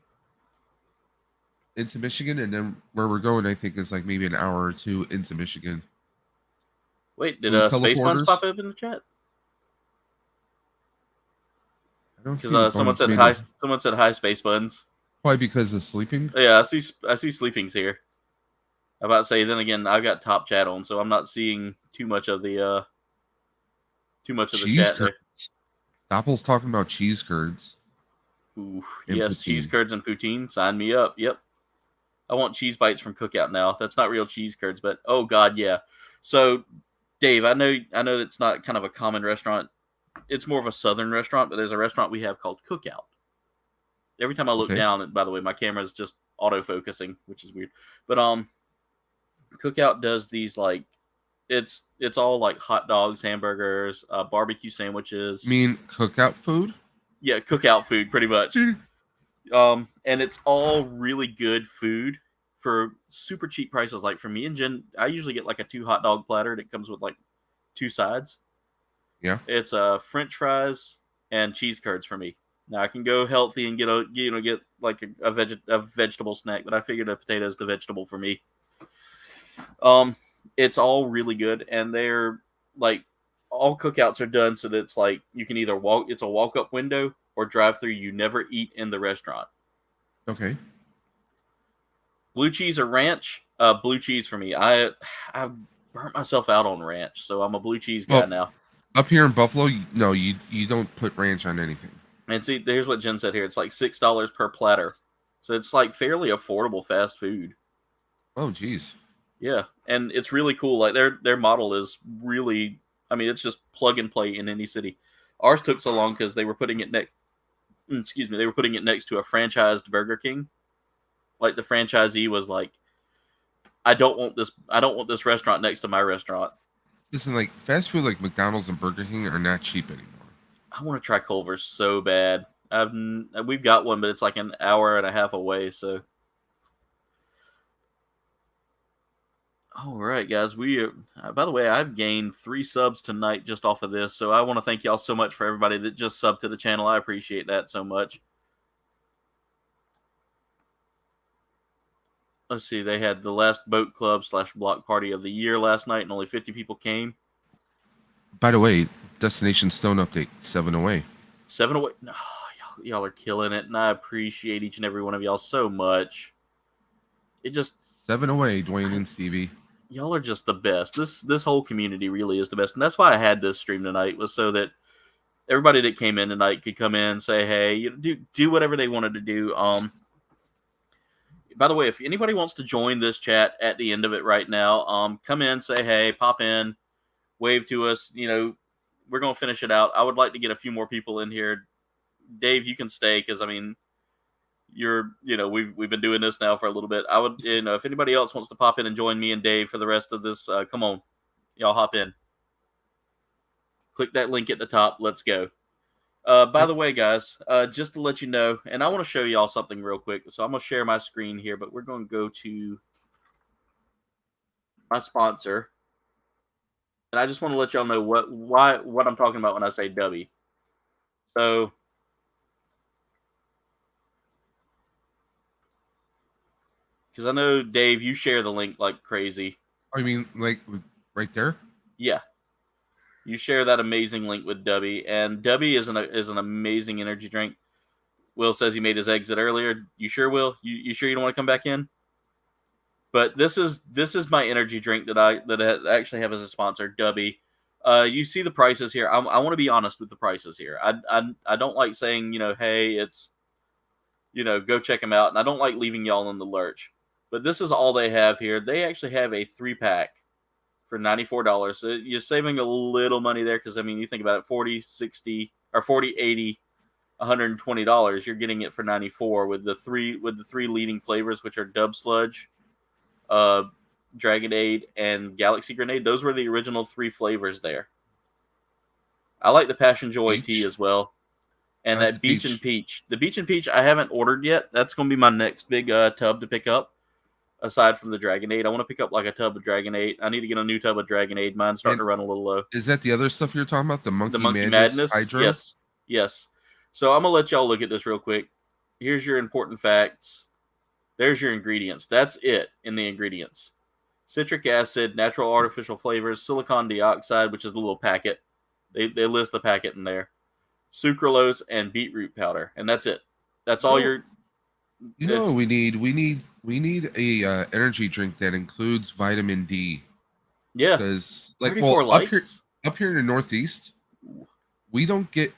Into Michigan, and then where we're going, I think, is like maybe an hour or two into Michigan. Wait, did Space Buns pop up in the chat? Because someone said hi. Someone said hi, Space Buns. Why? Because of sleeping? Yeah, I see sleepings here. I'm about to say. Then again, I've got top chat on, so I'm not seeing too much of the chat there. Doppel's talking about cheese curds. Ooh, yes, poutine. Cheese curds and poutine. Sign me up. Yep. I want cheese bites from Cookout now. That's not real cheese curds, but oh god, yeah. So, Dave, I know it's not kind of a common restaurant. It's more of a southern restaurant, but there's a restaurant we have called Cookout. Every time I look down, and by the way, my camera is just autofocusing, which is weird. But Cookout does these like it's all like hot dogs, hamburgers, barbecue sandwiches. You mean Cookout food? Yeah, Cookout food, pretty much. And it's all really good food for super cheap prices. Like for me and Jen, I usually get like a 2 hot dog platter that comes with like 2 sides. Yeah, it's French fries and cheese curds for me. Now I can go healthy and get like a vegetable snack, but I figured a potato is the vegetable for me. It's all really good, and they're like all cookouts are done so that it's like you can either it's a walk up window or drive through. You never eat in the restaurant. Okay. Blue cheese or ranch? Blue cheese for me. I've burnt myself out on ranch, so I'm a blue cheese guy now. Up here in Buffalo, no, you don't put ranch on anything. And see, here's what Jen said here. It's like $6 per platter. So it's like fairly affordable fast food. Oh, geez. Yeah. And it's really cool. Like their model is really, I mean, it's just plug and play in any city. Ours took so long because they were putting it next to a franchised Burger King. Like the franchisee was like, I don't want this restaurant next to my restaurant. Listen, like fast food like McDonald's and Burger King are not cheap anymore. I want to try Culver's so bad. We've got one, but it's like an hour and a half away. So, all right, guys. By the way, I've gained 3 subs tonight just off of this. So I want to thank y'all so much for everybody that just subbed to the channel. I appreciate that so much. Let's see. They had the last boat club / block party of the year last night, and only 50 people came. By the way, Destination Stone update, 7 away. 7 away. No, y'all are killing it, and I appreciate each and every one of y'all so much. It just 7 away, Dwayne and Stevie. y'all are just the best. This whole community really is the best, and that's why I had this stream tonight, was so that everybody that came in tonight could come in and say, hey, do whatever they wanted to do. By the way, if anybody wants to join this chat at the end of it right now, come in, say hey, pop in, wave to us. We're gonna finish it out. I would like to get a few more people in here. Dave, you can stay because I mean, we've been doing this now for a little bit. I would, if anybody else wants to pop in and join me and Dave for the rest of this, come on, y'all hop in. Click that link at the top. Let's go. By the way, guys, just to let you know, and I want to show y'all something real quick. So I'm going to share my screen here, but we're going to go to my sponsor. And I just want to let y'all know what I'm talking about when I say W. So because I know, Dave, you share the link like crazy. I mean, like right there? Yeah. You share that amazing link with Dubby, and Dubby is an amazing energy drink. Will says he made his exit earlier. You sure, Will? You sure you don't want to come back in? But this is my energy drink that I actually have as a sponsor, Dubby. You see the prices here. I want to be honest with the prices here. I don't like saying, hey, it's, go check them out, and I don't like leaving y'all in the lurch. But this is all they have here. They actually have a 3-pack. For $94. So you're saving a little money there because, I mean, you think about it, 40, 60, or 40, 80, $120. You're getting it for $94 with the three leading flavors, which are Dub Sludge, Dragonade, and Galaxy Grenade. Those were the original 3 flavors there. I like the Passion Joy tea as well. And that Beach and Peach. The Beach and Peach I haven't ordered yet. That's going to be my next big tub to pick up. Aside from the Dragonade, I want to pick up like a tub of Dragonade. I need to get a new tub of Dragonade. Mine's starting to run a little low. Is that the other stuff you're talking about? The Monkey Madness Hydro? Yes. So I'm going to let y'all look at this real quick. Here's your important facts. There's your ingredients. That's it in the ingredients. Citric acid, natural artificial flavors, silicon dioxide, which is the little packet. They list the packet in there. Sucralose and beetroot powder. And that's it. That's all your... we need a energy drink that includes vitamin D. Yeah, because up here in the Northeast, we don't get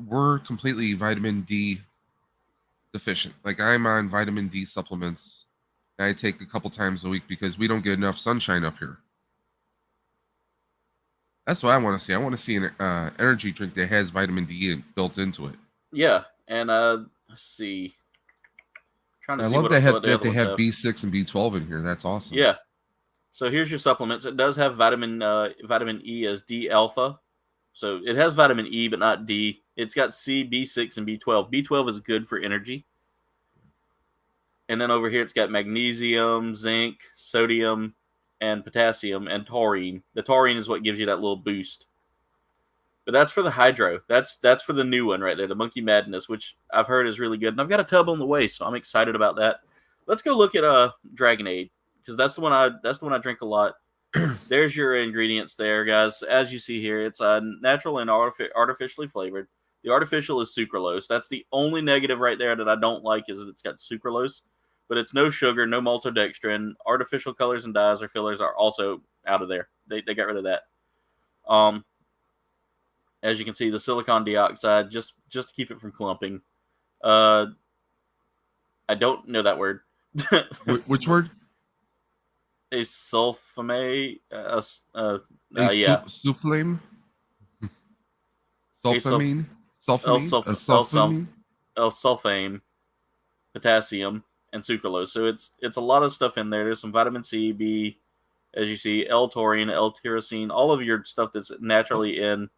we're completely vitamin D deficient. Like I'm on vitamin D supplements. And I take a couple times a week because we don't get enough sunshine up here. That's what I want to see. I want to see an energy drink that has vitamin D built into it. Yeah, and let's see. I love that they have B6 and B12 in here. That's awesome. Yeah. So here's your supplements. It does have vitamin E as D alpha. So it has vitamin E, but not D. It's got C, B6, and B12. B12 is good for energy. And then over here, it's got magnesium, zinc, sodium, and potassium, and taurine. The taurine is what gives you that little boost. But that's for the hydro. That's for the new one right there, the Monkey Madness, which I've heard is really good. And I've got a tub on the way, so I'm excited about that. Let's go look at Dragonade, because that's the one I drink a lot. There's your ingredients there, guys. As you see here, it's natural and artificially flavored. The artificial is sucralose. That's the only negative right there that I don't like, is that it's got sucralose. But it's no sugar, no maltodextrin. Artificial colors and dyes or fillers are also out of there. They got rid of that. As you can see, the silicon dioxide, just to keep it from clumping. I don't know that word. Which word? Sulfame. Sulfame? Sulfamine? Sulfamine? L-sulfame, potassium, and sucralose. So it's a lot of stuff in there. There's some vitamin C, B, as you see, L-taurine, L-tyrosine, all of your stuff that's naturally in.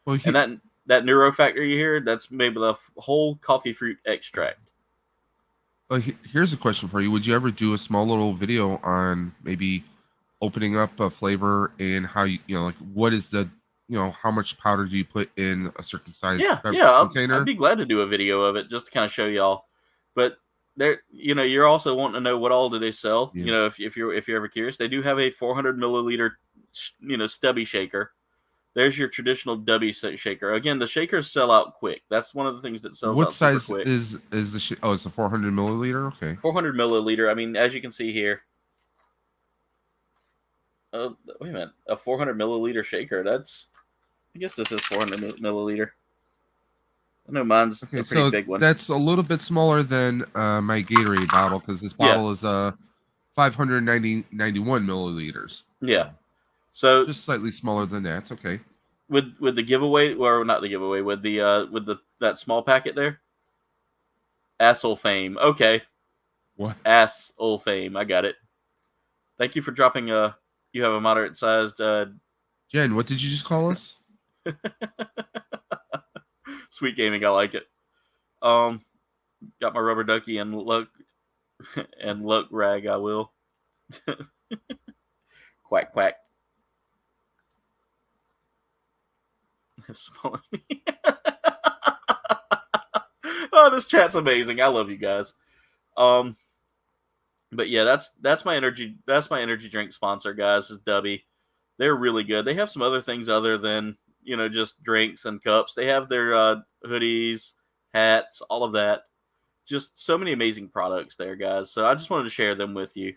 Well, and that neurofactor you hear, that's made with a whole coffee fruit extract. Well, here's a question for you. Would you ever do a small little video on maybe opening up a flavor and how what is the, how much powder do you put in a certain size container? I'd be glad to do a video of it just to kind of show y'all. But there, you're also wanting to know what all do they sell. Yeah. If you're ever curious, they do have a 400 milliliter, stubby shaker. There's your traditional W shaker. Again, the shakers sell out quick. That's one of the things that sells out super quick. What size is the shaker? Oh, it's a 400 milliliter? Okay. 400 milliliter. I mean, as you can see here. Wait a minute. A 400 milliliter shaker. I guess this is 400 milliliter. I know mine's a pretty big one. That's a little bit smaller than my Gatorade bottle because this bottle is 591 milliliters. Yeah. So just slightly smaller than that. It's okay. With the giveaway, or not the giveaway, with that small packet there. Asshole fame. Okay. What? Asshole fame. I got it. Thank you for dropping you have a moderate sized Jen, what did you just call us? Sweet gaming, I like it. Got my rubber ducky and look rag, I will. Quack quack. Oh, this chat's amazing. I love you guys. But yeah, that's my energy drink sponsor, guys, is Dubby. They're really good. They have some other things other than, just drinks and cups. They have their hoodies, hats, all of that. Just so many amazing products there, guys. So I just wanted to share them with you,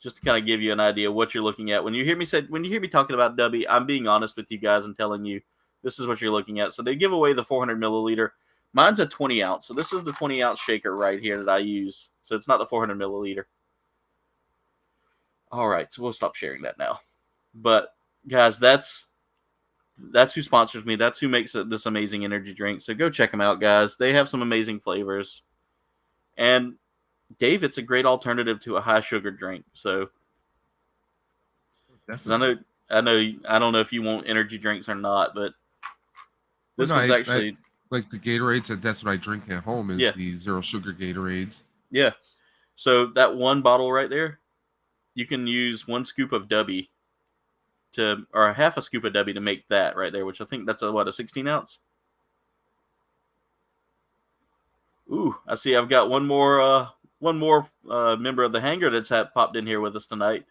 just to kind of give you an idea of what you're looking at. When you hear me talking about Dubby, I'm being honest with you guys and telling you this is what you're looking at. So they give away the 400 milliliter. Mine's a 20 ounce. So this is the 20 ounce shaker right here that I use. So it's not the 400 milliliter. All right. So we'll stop sharing that now. But guys, that's who sponsors me. That's who makes this amazing energy drink. So go check them out, guys. They have some amazing flavors. And Dave, it's a great alternative to a high sugar drink. So, because I don't know if you want energy drinks or not, but this one's actually like the Gatorades. That's what I drink at home is the zero sugar Gatorades. Yeah. So that one bottle right there, you can use 1 scoop of Dubby or half a scoop of Dubby to make that right there, which I think that's a 16 ounce. Ooh, I see. I've got one more member of the hangar that's popped in here with us tonight,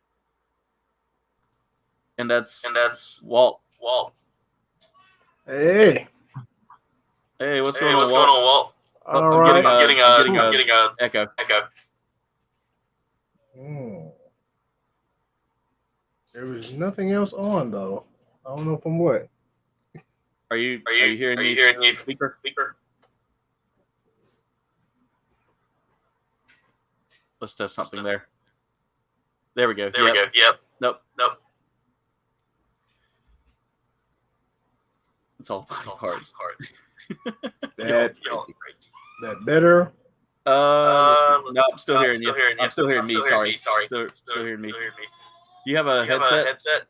and that's Walt. Hey, what's going on, Walt? I'm getting a echo. There was nothing else on though. I don't know from what. Are you hearing me? Speaker. Let's test something there. There we go. Yep. Nope. It's all body parts. That better? No, I'm still hearing you. I'm still hearing me. Sorry. Still hearing me. Do you have a headset?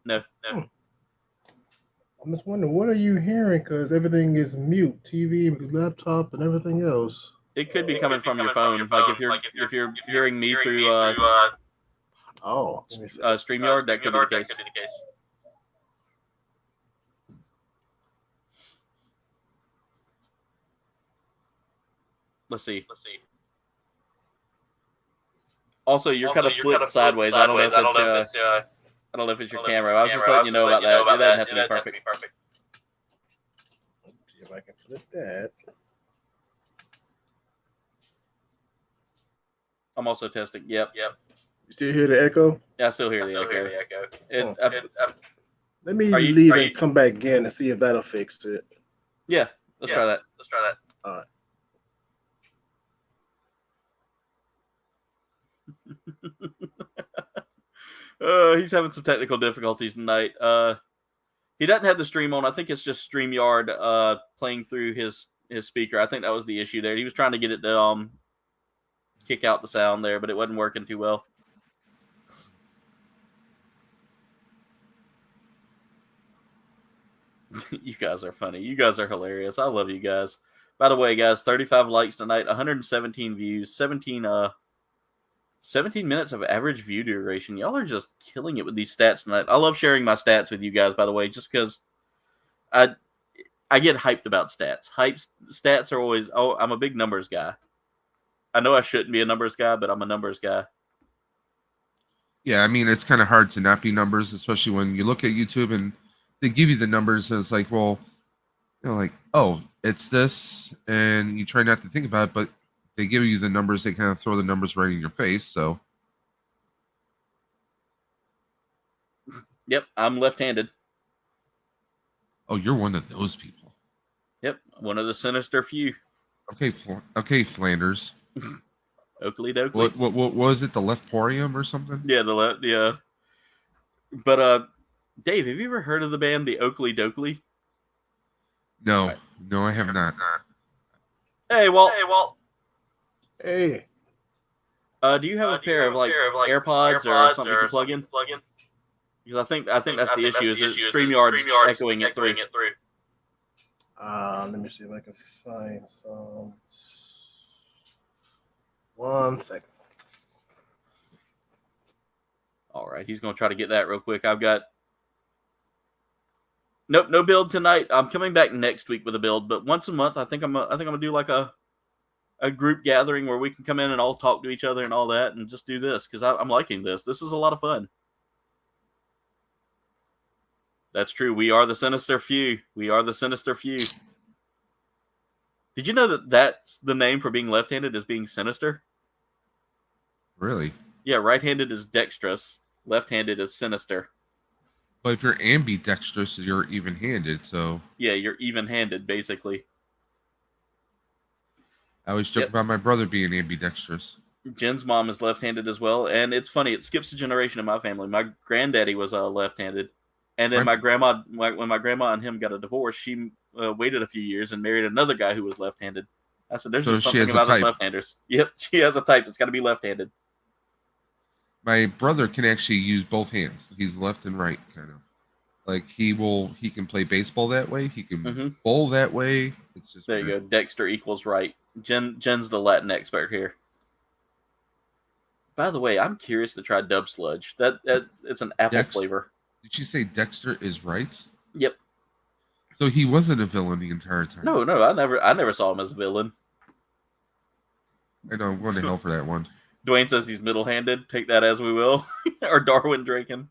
No. I'm just wondering, what are you hearing? Because everything is mute. TV, laptop, and everything else. It could be coming from your phone. Like if you're hearing me through StreamYard, that could be the case. Let's see. Also, you're kind of flipped sideways. I don't know if it's your camera. I was just letting you know about that. It doesn't have to be perfect. Let's see if I can flip that. I'm also testing. Yep. You still hear the echo? Yeah, I still hear the echo. Let me leave and come back again and see if that'll fix it. Yeah, let's try that. All right. He's having some technical difficulties tonight. He doesn't have the stream on. I think it's just StreamYard playing through his speaker. I think that was the issue there. He was trying to get it to kick out the sound there, but it wasn't working too well. You guys are funny. You guys are hilarious. I love you guys. By the way, guys, 35 likes tonight, 117 views, 17 minutes of average view duration. Y'all are just killing it with these stats tonight. I love sharing my stats with you guys, by the way, just because I get hyped about stats. Stats are always, I'm a big numbers guy. I know I shouldn't be a numbers guy, but I'm a numbers guy. Yeah, I mean, it's kind of hard to not be numbers, especially when you look at YouTube and they give you the numbers and it's like, well, like, oh, it's this, and you try not to think about it, but they give you the numbers, they kind of throw the numbers right in your face, so. Yep, I'm left-handed. Oh, you're one of those people. Yep, one of the sinister few. Okay, Flanders. Oakley dokley. What was it? The Leftporium or something? Yeah, yeah. But Dave, have you ever heard of the band the Oakley Dokley? No, right. No, I have not. Hey, Walt. Hey. Do you have a pair of AirPods or something you can plug in? Because I think that's the issue. Is that StreamYard's echoing it through? Let me see if I can find some. 1 second. All right, he's going to try to get that real quick. I've got no build tonight. I'm coming back next week with a build, but once a month, I think I'm gonna do like a group gathering where we can come in and all talk to each other and all that, and just do this because I'm liking this. This is a lot of fun. That's true. We are the sinister few. We are the sinister few. Did you know that that's the name for being left-handed is being sinister? Really? Yeah, right-handed is dexterous. Left-handed is sinister. But if you're ambidextrous, you're even-handed, so... Yeah, you're even-handed, basically. I always joke about my brother being ambidextrous. Jen's mom is left-handed as well, and it's funny, it skips a generation in my family. My granddaddy was left-handed, and then my grandma, when my grandma and him got a divorce, she waited a few years and married another guy who was left-handed. I said, there's just something about us left-handers. Yep, she has a type. It's got to be left-handed. My brother can actually use both hands. He's left and right, kind of. Like he can play baseball that way. He can bowl that way. It's just there you go. Dexter equals right. Jen's the Latin expert here. By the way, I'm curious to try Dub Sludge. That it's an apple flavor. Did you say Dexter is right? Yep. So he wasn't a villain the entire time. No, I never saw him as a villain. I know, I'm going to hell for that one. Dwayne says he's middle-handed. Take that as we will. Or Darwin Draken.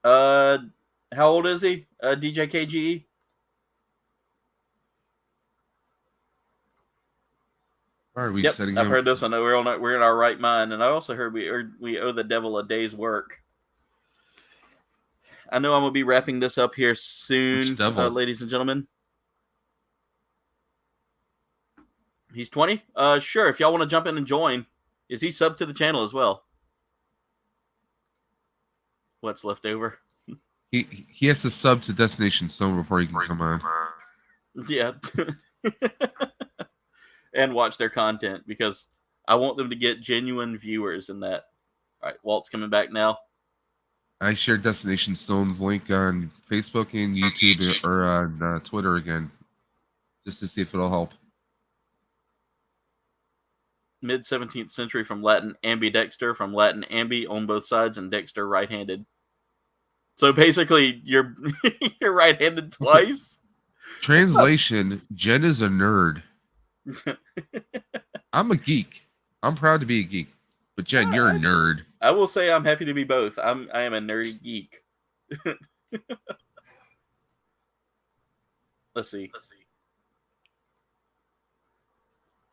Oh, jeez. How old is he? DJ KGE? Are we setting I've heard this one. We're in our right mind, and I also heard we owe the devil a day's work. I know I'm gonna be wrapping this up here soon, ladies and gentlemen. He's 20. Sure. If y'all want to jump in and join, is he subbed to the channel as well? What's left over? He has to sub to Destination Stone before he can come on. Yeah. And watch their content because I want them to get genuine viewers in that. All right, Walt's coming back now. I shared Destination Stone's link on Facebook and YouTube or on Twitter again, just to see if it'll help. Mid-17th century from Latin ambidexter, from Latin ambi on both sides, and dexter right-handed. So basically, you're right-handed twice. Translation: Jen is a nerd. I'm a geek. I'm proud to be a geek. But Jen, you're a nerd. I will say I'm happy to be both. I am a nerdy geek. Let's see.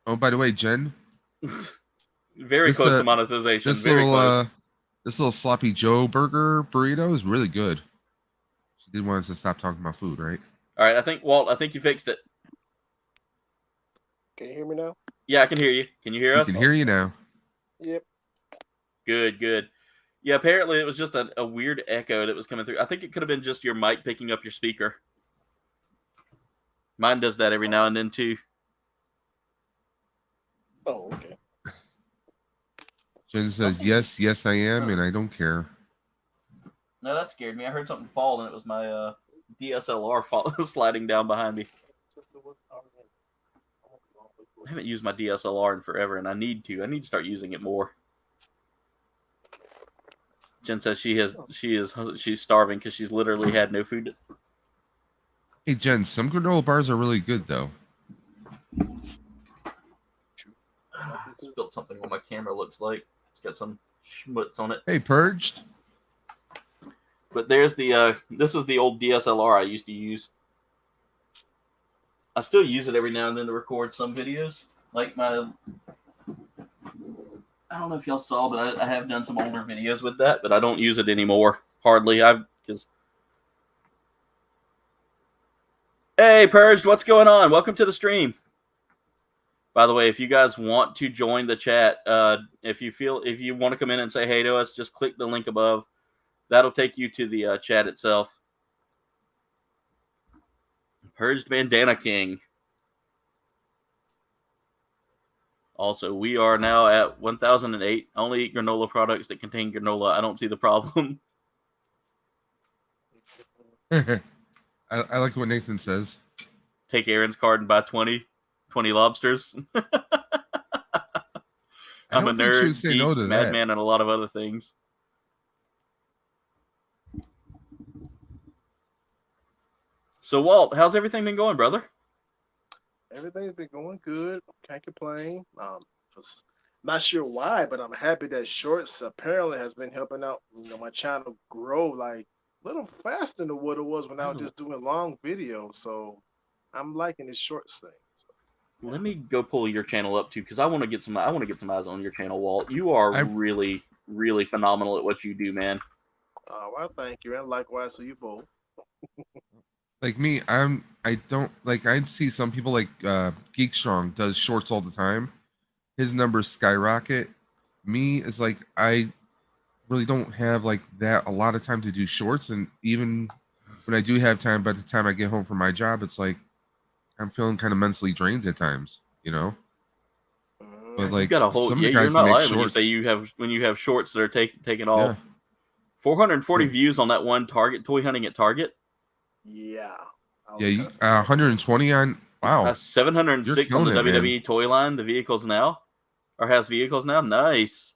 Oh, by the way, Jen. Very close to monetization. Very close. This little Sloppy Joe burger burrito is really good. She did want us to stop talking about food, right? All right, Walt, I think you fixed it. Can you hear me now? Yeah, I can hear you. Can you hear us? I can hear you now. Yep. Good. Yeah, apparently it was just a weird echo that was coming through. I think it could have been just your mic picking up your speaker. Mine does that every now and then, too. Oh, okay. Jen says, yes, I am, and I don't care. No, that scared me. I heard something fall, and it was my DSLR sliding down behind me. I haven't used my DSLR in forever, and I need to. I need to start using it more. Jen says she's starving because she's literally had no food. Hey, Jen, some granola bars are really good, though. Spilled something what my camera looks like. It's got some schmutz on it. Hey, Purged. But there's the this is the old DSLR I used to use. I still use it every now and then to record some videos. Like I don't know if y'all saw, but I have done some older videos with that, but I don't use it anymore. Hardly. Because. Hey, Purged, what's going on? Welcome to the stream. By the way, if you guys want to join the chat, if you want to come in and say hey to us, just click the link above. That'll take you to the chat itself. Purged Bandana King. Also, we are now at 1008. I only eat granola products that contain granola. I don't see the problem. I like what Nathan says. Take Aaron's card and buy 20 lobsters. I'm a nerd, geek, no madman, and a lot of other things. So, Walt, how's everything been going, brother? Everything's been going good. Can't complain. Not sure why, but I'm happy that Shorts apparently has been helping out. My channel grow like a little faster than what it was when I was just doing long videos. So I'm liking this Shorts thing. So. Let me go pull your channel up too, because I want to get some eyes on your channel, Walt. You are really, really phenomenal at what you do, man. Well, thank you, and likewise to you both. Like me, I see some people like Geek Strong does shorts all the time. His numbers skyrocket. Me is like I really don't have like that a lot of time to do shorts, and even when I do have time, by the time I get home from my job, it's like I'm feeling kind of mentally drained at times, But like you've got a whole, you're not lying when you say when you have shorts that are taken off. 440 views on that one Target toy hunting at Target. Yeah. 120 on. Wow. 706 on the WWE toy line. The vehicles now, or has vehicles now. Nice.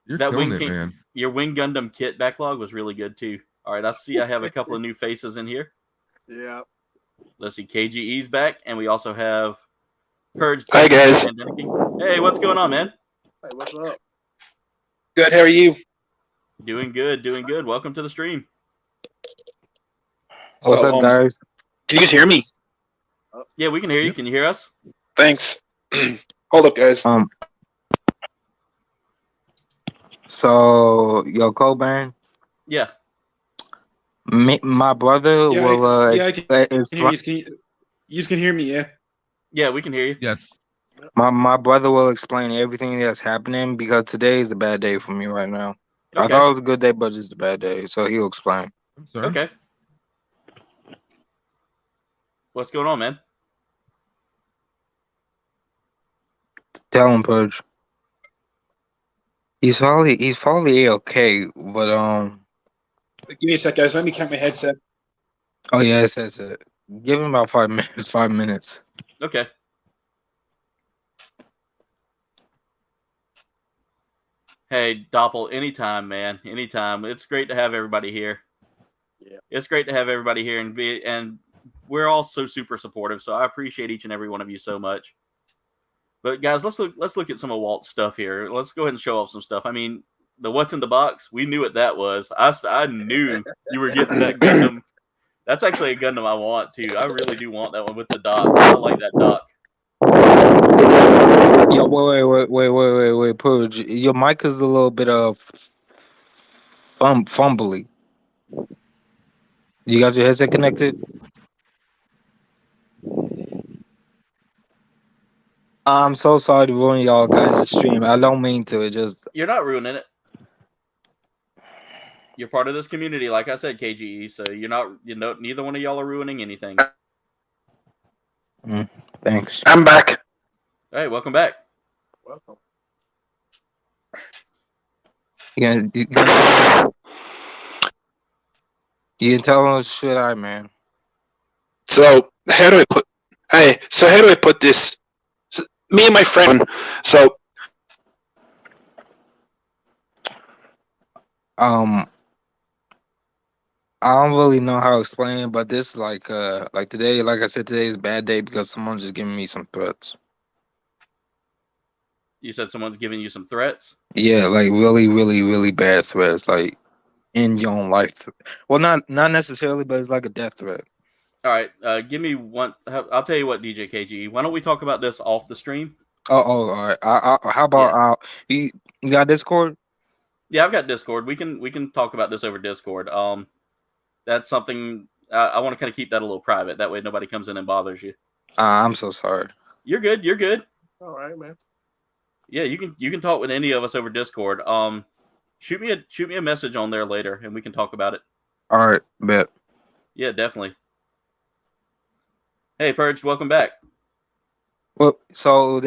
You're killing it, man. Your Wing Gundam kit backlog was really good too. All right, I see. I have a couple of new faces in here. Yeah. Let's see. KGE's back, and we also have Purged. Hi guys. Hey, what's going on, man? Hey, what's up? Good. How are you? Doing good. Doing good. Welcome to the stream. What's up, guys? Can you guys hear me? Yeah, we can hear you. Can you hear us? Thanks. Hold up, guys. So, yo, Cobain? Yeah. My brother will... I can hear you. You can hear me, yeah? Yeah, we can hear you. Yes. My brother will explain everything that's happening because today is a bad day for me right now. Okay. I thought it was a good day, but it's a bad day. So he'll explain. I'm sorry. Okay. What's going on, man? Tell him, Purge. He's probably okay, but Give me a sec, guys. Let me count my headset. Oh yeah, it says it. Give him about 5 minutes. 5 minutes. Okay. Hey, Doppel, anytime, man. Anytime. It's great to have everybody here. Yeah. It's great to have everybody here and we're all so super supportive, so I appreciate each and every one of you so much. But guys, let's look at some of Walt's stuff here. Let's go ahead and show off some stuff. I mean, the what's in the box, we knew what that was. I knew you were getting that Gundam. That's actually a Gundam I want too. I really do want that one with the dock. I like that dock. Yo, wait, Purge. Your mic is a little bit of fumbly. You got your headset connected? I'm so sorry to ruin y'all guys' stream. I don't mean to. It just... You're not ruining it. You're part of this community, like I said, KGE. So you're not. Neither one of y'all are ruining anything. Thanks. I'm back. Hey, welcome back. Welcome. You can tell us shit, man. So how do I put this? So, me and my friend. So I don't really know how to explain it, but this like today, like I said, today is a bad day because someone's just giving me some threats. You said someone's giving you some threats? Yeah, like really, really, really bad threats, like in your own life. Well, not necessarily, but it's like a death threat. All right, give me one. I'll tell you what, DJ KG. Why don't we talk about this off the stream? Oh, all right. How about You got Discord? Yeah, I've got Discord. We can talk about this over Discord. That's something I want to kind of keep that a little private. That way, nobody comes in and bothers you. I'm so sorry. You're good. You're good. All right, man. Yeah, you can talk with any of us over Discord. Shoot me a message on there later, and we can talk about it. All right, bet. Yeah, definitely. Hey, Purge, welcome back. Well, so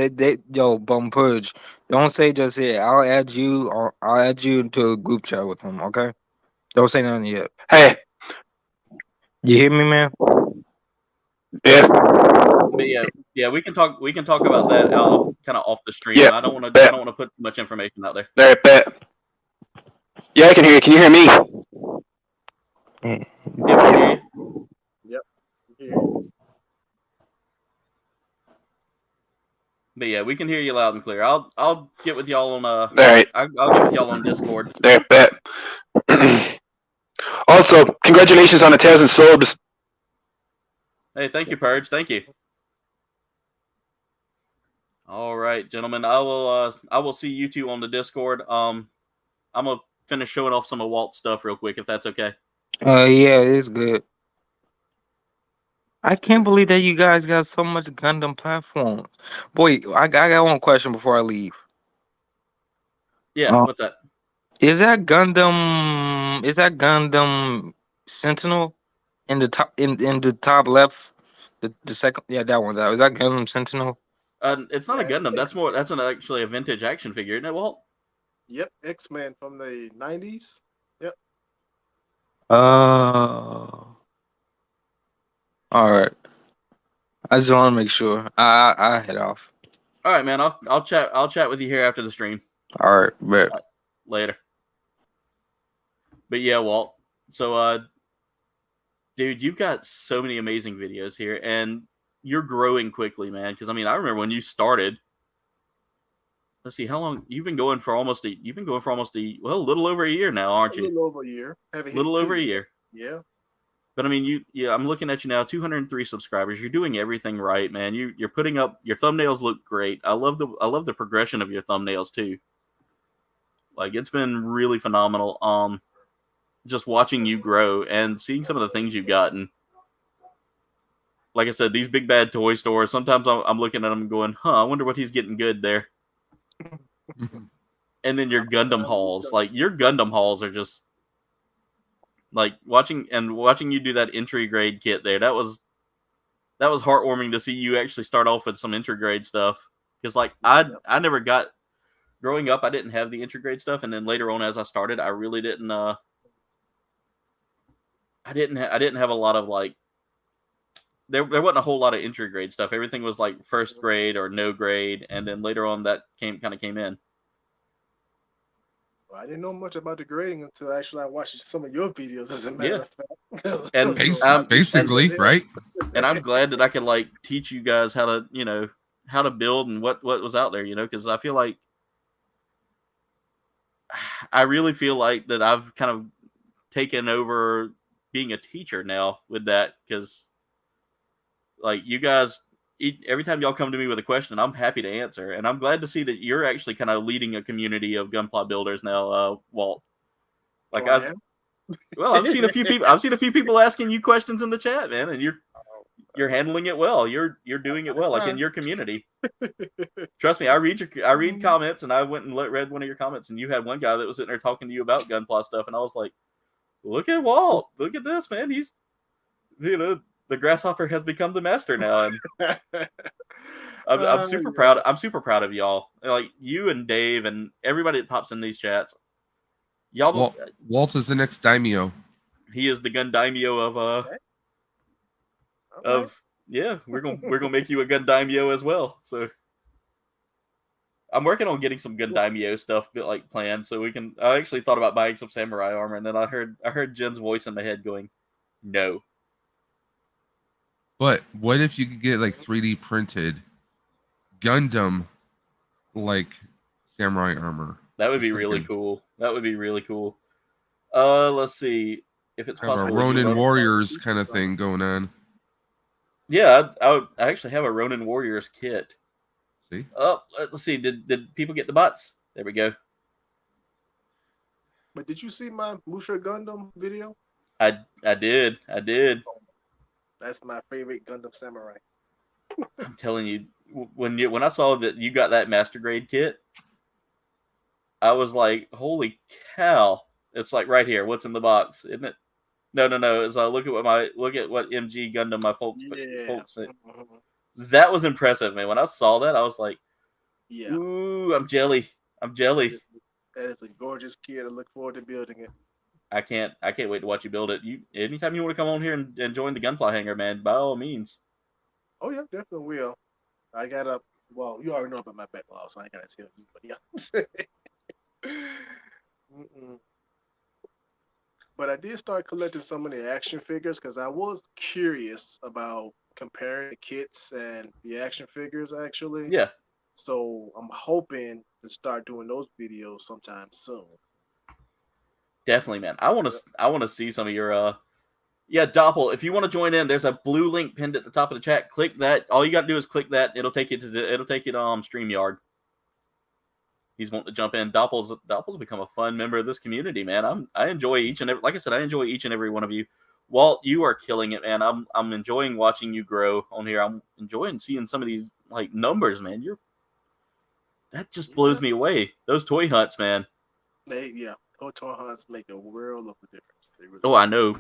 Bum Purge, don't say just yet. I'll add you into a group chat with him. Okay, don't say nothing yet. Hey, you hear me, man? Yeah. But yeah, we can talk about that kind of off the stream. Yeah, I don't want to put too much information out there. All right, bet. Yeah, I can hear you. Can you hear me? Yeah, we can hear you. Yep. Yeah. But yeah, we can hear you loud and clear. I'll get with y'all on All right. I'll get with y'all on Discord. All right, bet. Also, congratulations on 1,000 subs. Hey, thank you, Purge. Thank you. All right, gentlemen. I will see you two on the Discord. I'm gonna finish showing off some of Walt's stuff real quick, if that's okay. Yeah, it's good. I can't believe that you guys got so much Gundam platforms. Boy, I got one question before I leave. Yeah, what's that? Is that Gundam Sentinel in the top left? The second, yeah, that one. Is that Gundam Sentinel? It's not a Gundam. That's actually a vintage action figure, isn't it, Walt? Yep, X-Men from the 90s. Yep. Oh. All right. I just want to make sure. I head off. All right, man. I'll chat with you here after the stream. All right, bet. Later. But yeah, Walt. So, dude, you've got so many amazing videos here, and you're growing quickly, man. Because I mean, I remember when you started. Let's see, how long you've been going for? Almost a little over a year now, aren't you? A little over a year. Little over a year. Yeah. But I mean, I'm looking at you now, 203 subscribers. You're doing everything right, man. You're putting up your thumbnails look great. I love the progression of your thumbnails too. Like, it's been really phenomenal. Just watching you grow and seeing some of the things you've gotten. Like I said, these big bad toy stores. Sometimes I'm looking at them going, "Huh, I wonder what he's getting good there." And then your Gundam hauls, like your Gundam hauls are just like watching you do that entry grade kit there. That was heartwarming to see you actually start off with some entry grade stuff. Because like I never got growing up, I didn't have the entry grade stuff, and then later on as I started, I really didn't. I didn't have a lot of like. There wasn't a whole lot of entry grade stuff. Everything was like first grade or no grade, and then later on that came in. Well, I didn't know much about the grading until actually I watched some of your videos. As a matter of fact, and basically, right? And I'm glad that I could like teach you guys how to build and what was out there, because I feel like I really feel like that I've kind of taken over being a teacher now with that, because like you guys, every time y'all come to me with a question, I'm happy to answer, and I'm glad to see that you're actually kind of leading a community of Gunpla builders now, Walt. Like I've seen a few people. I've seen a few people asking you questions in the chat, man, and you're handling it well. You're doing it well, like in your community. Trust me, I read comments, and I went and read one of your comments, and you had one guy that was sitting there talking to you about Gunpla stuff, and I was like, "Look at Walt! Look at this, man! He's, the grasshopper has become the master now." And I'm super proud. I'm super proud of y'all. Like you and Dave and everybody that pops in these chats. Y'all, Walt is the next daimyo. He is the gun daimyo of we're gonna make you a gun daimyo as well. So I'm working on getting some gun daimyo stuff like planned, so we can. I actually thought about buying some samurai armor, and then I heard Jen's voice in my head going, "No." But what if you could get like 3D printed Gundam like samurai armor? That would be really cool. That would be really cool. Let's see if it's possible. Have a Ronin Warriors kind of thing going on. Yeah, I actually have a Ronin Warriors kit. See? Oh, let's see. Did people get the bots? There we go. But did you see my Musha Gundam video? I did. That's my favorite Gundam Samurai. I'm telling you, when I saw that you got that master grade kit, I was like, holy cow! It's like right here. What's in the box? Isn't it? No. It's look at what MG Gundam my folks sent. That was impressive, man. When I saw that, I was like, yeah. Ooh, I'm jelly. That is a gorgeous kit. I look forward to building it. I can't wait to watch you build it. Anytime you want to come on here and join the Gunpla Hangar, man, by all means. Oh yeah, definitely will. I got up. Well, you already know about my backlog, so I ain't gotta tell you. But yeah. But I did start collecting some of the action figures because I was curious about comparing the kits and the action figures actually. Yeah. So I'm hoping to start doing those videos sometime soon. Definitely, man. I want to see some of your yeah, Doppel, if you want to join in, there's a blue link pinned at the top of the chat. Click that. All you got to do is click that. It'll take you to StreamYard. He's wanting to jump in. Doppel's become a fun member of this community, man. I enjoy each and every, like I said, I enjoy each and every one of you. Walt, you are killing it, man. I'm enjoying watching you grow on here. I'm enjoying seeing some of these like numbers, man. That just blows me away. Those toy hunts, man. Those toy hunts make a world of a difference. I know.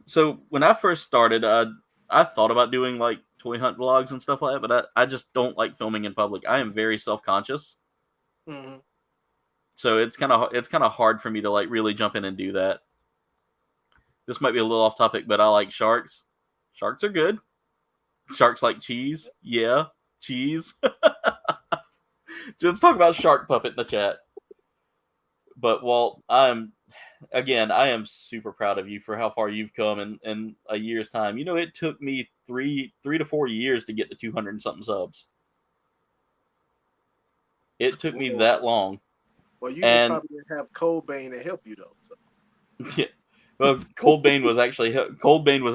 So when I first started, I thought about doing like toy hunt vlogs and stuff like that, but I just don't like filming in public. I am very self-conscious. Mm-hmm. So it's kind of hard for me to like really jump in and do that. This might be a little off topic, but I like sharks. Sharks are good. Sharks like cheese. Yeah, cheese. Let's talk about Shark Puppet in the chat. But Walt, I am super proud of you for how far you've come in a year's time. You know, it took me three to 4 years to get to 200 and something subs. It took me that long. Well, you probably have Coldbane to help you though. So. Yeah. Well, Coldbane was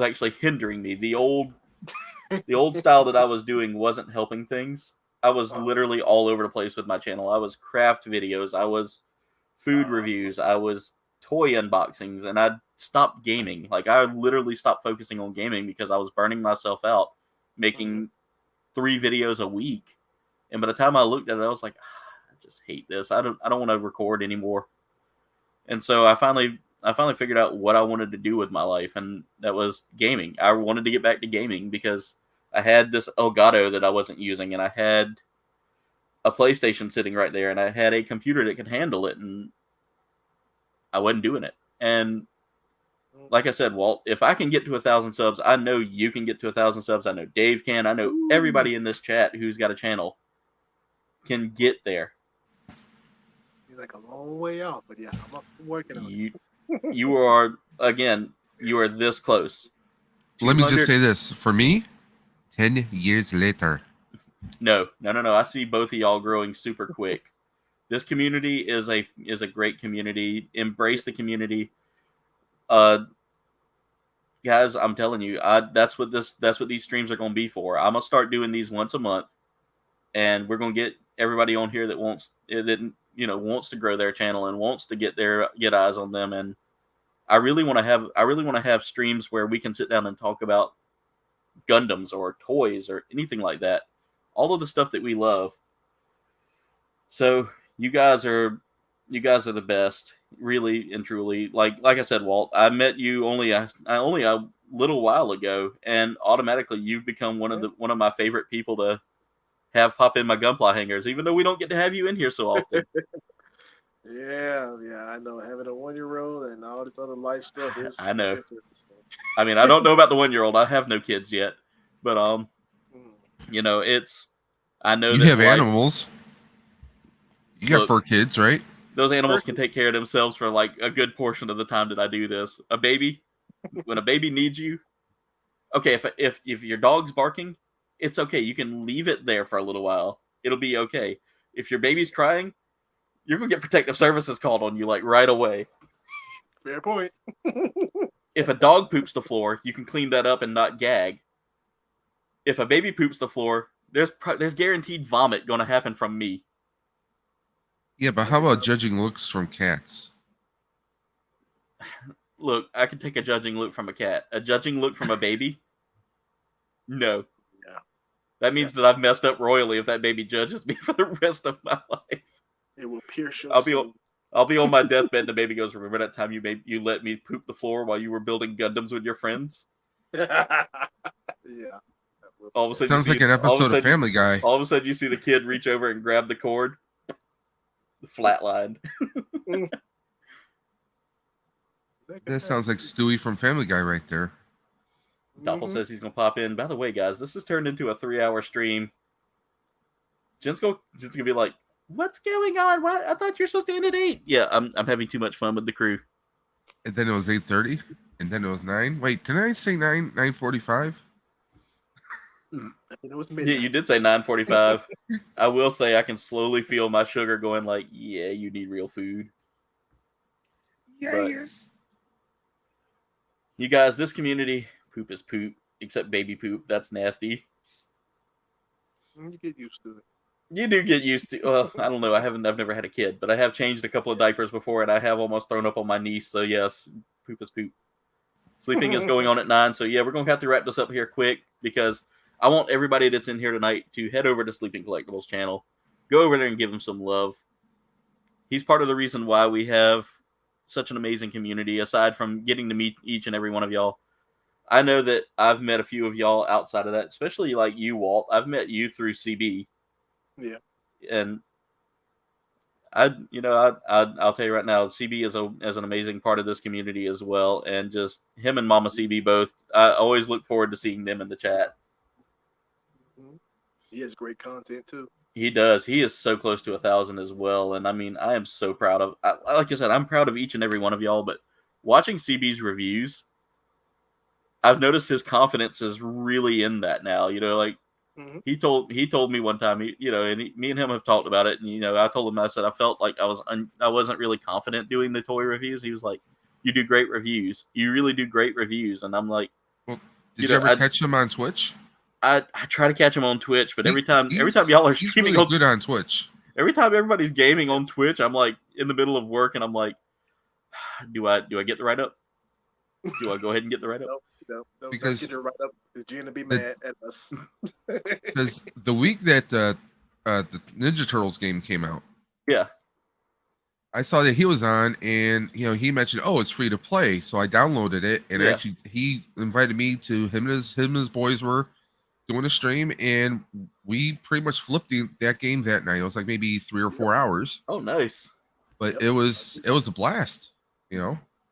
actually hindering me. The old style that I was doing wasn't helping things. I was literally all over the place with my channel. I was craft videos. I was food reviews. I was toy unboxings, and I stopped gaming. Like, I literally stopped focusing on gaming because I was burning myself out making 3 videos a week. And by the time I looked at it, I was like, I just hate this. I don't want to record anymore. And so I finally figured out what I wanted to do with my life, and that was gaming. I wanted to get back to gaming because I had this Elgato that I wasn't using, and I had a PlayStation sitting right there, and I had a computer that could handle it, and I wasn't doing it. And like I said, Walt, if I can get to 1,000 subs, I know you can get to 1,000 subs. I know Dave can. I know everybody in this chat who's got a channel can get there. You're like a long way out, but yeah, I'm working on it. You are this close. Let me just say this. For me, 10 years later. No. I see both of y'all growing super quick. This community is a great community. Embrace the community. Guys, I'm telling you, that's what these streams are going to be for. I'm going to start doing these once a month, and we're going to get everybody on here that wants to grow their channel and wants to get eyes on them. And I really want to have streams where we can sit down and talk about Gundams or toys or anything like that. All of the stuff that we love. So you guys are the best, really and truly. Like I said, Walt, I met you only a little while ago, and automatically you've become one of my favorite people to have pop in my Gunpla hangers, even though we don't get to have you in here so often. Yeah, I know. Having a 1-year-old and all this other life stuff is. I know. I mean, I don't know about the 1-year-old. I have no kids yet, but it's. I know you have animals. You got 4 kids, right? Those animals can take care of themselves for like a good portion of the time that I do this. When a baby needs you, okay. If your dog's barking, it's okay. You can leave it there for a little while. It'll be okay. If your baby's crying, you're gonna get protective services called on you like right away. Fair point. If a dog poops the floor, you can clean that up and not gag. If a baby poops the floor, there's guaranteed vomit going to happen from me. Yeah, but how about judging looks from cats? Look, I can take a judging look from a cat. A judging look from a baby? No. Yeah. That means that I've messed up royally if that baby judges me for the rest of my life. It will pierce your I'll soul. be on my deathbed and the baby goes, remember that time you let me poop the floor while you were building Gundams with your friends? Yeah. All of a sudden, Sounds like an episode of Family Guy. All of a sudden, you see the kid reach over and grab the cord. Flatlined. That sounds like Stewie from Family Guy right there. Doppel says he's going to pop in. By the way, guys, this has turned into a 3-hour stream. Jen's going to be like, what's going on? What? I thought you were supposed to end at 8. Yeah, I'm having too much fun with the crew. And then it was 8:30. And then it was 9. Wait, did I say 9:45? It was yeah, you did say 9:45. I will say I can slowly feel my sugar going like, yeah, you need real food. Yes. You guys, this community, poop is poop, except baby poop. That's nasty. You get used to it. You do get used to. Well, I don't know. I've never had a kid, but I have changed a couple of diapers before, and I have almost thrown up on my niece. So yes, poop is poop. Sleeping is going on at 9. So yeah, we're gonna have to wrap this up here quick because I want everybody that's in here tonight to head over to Sleeping Collectibles channel, go over there and give him some love. He's part of the reason why we have such an amazing community. Aside from getting to meet each and every one of y'all, I know that I've met a few of y'all outside of that, especially like you, Walt. I've met you through CB. Yeah. And I'll tell you right now, CB is an amazing part of this community as well. And just him and Mama CB both, I always look forward to seeing them in the chat. He has great content too. He does. He is so close to 1,000 as well. And I mean, I am so proud of, like I said, I'm proud of each and every one of y'all, but watching CB's reviews, I've noticed his confidence is really in that now. You know, like he told me one time, me and him have talked about it. And, I told him, I said, I felt like I wasn't really confident doing the toy reviews. He was like, you do great reviews. You really do great reviews. And I'm like, well, did you ever catch him on Twitch? I try to catch him on Twitch, but every time y'all are streaming really good on Twitch. Every time everybody's gaming on Twitch, I'm like in the middle of work and I'm like, do I get the write up? Do I go ahead and get the write up? No, because get the write up. Is Gina be mad at us? Because the week that the Ninja Turtles game came out, yeah, I saw that he was on, and he mentioned, "Oh, it's free to play." So I downloaded it, and actually he invited me to him and his boys were doing a stream, and we pretty much flipped that game that night. It was like maybe 3 or 4 hours. Oh, nice! But it was a blast,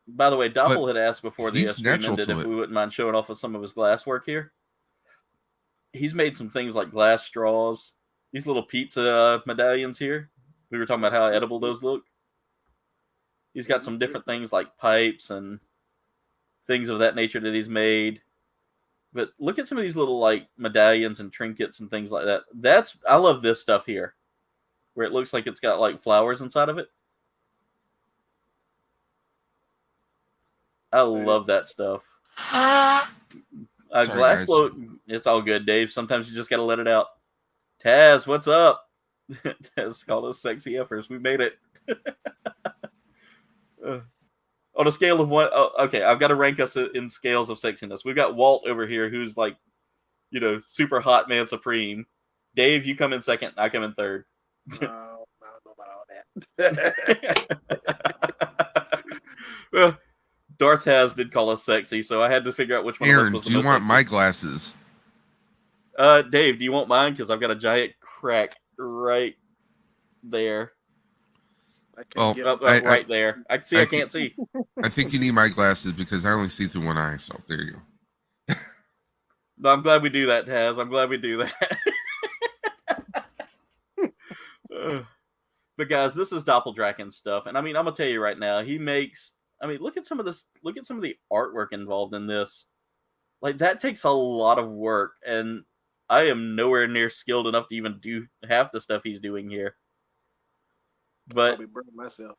By the way, Doppel had asked before the stream ended if we wouldn't mind showing off of some of his glass work here. He's made some things like glass straws, these little pizza medallions here. We were talking about how edible those look. He's got some different things like pipes and things of that nature that he's made. But look at some of these little like medallions and trinkets and things like that. I love this stuff here, where it looks like it's got like flowers inside of it. I love that stuff. Sorry, glass guys. float, it's all good, Dave. Sometimes you just got to let it out. Taz, what's up? Taz called us sexy effers. We made it. On a scale of 1, okay, I've got to rank us in scales of sexiness. We've got Walt over here, who's like, super hot man supreme. Dave, you come in second. I come in third. I don't know about all that. Well, Darth Has did call us sexy, so I had to figure out which one Aaron, of us was the do you most want sexy. my glasses? Dave, do you want mine? Because I've got a giant crack right there. Right there. I can't see. I think you need my glasses because I only see through one eye. So there you go. No, I'm glad we do that, Taz. I'm glad we do that. But guys, this is Doppeldraken stuff, and I mean, I'm gonna tell you right now, he makes. I mean, look at some of this. Look at some of the artwork involved in this. Like that takes a lot of work, and I am nowhere near skilled enough to even do half the stuff he's doing here. But I'll be burning myself.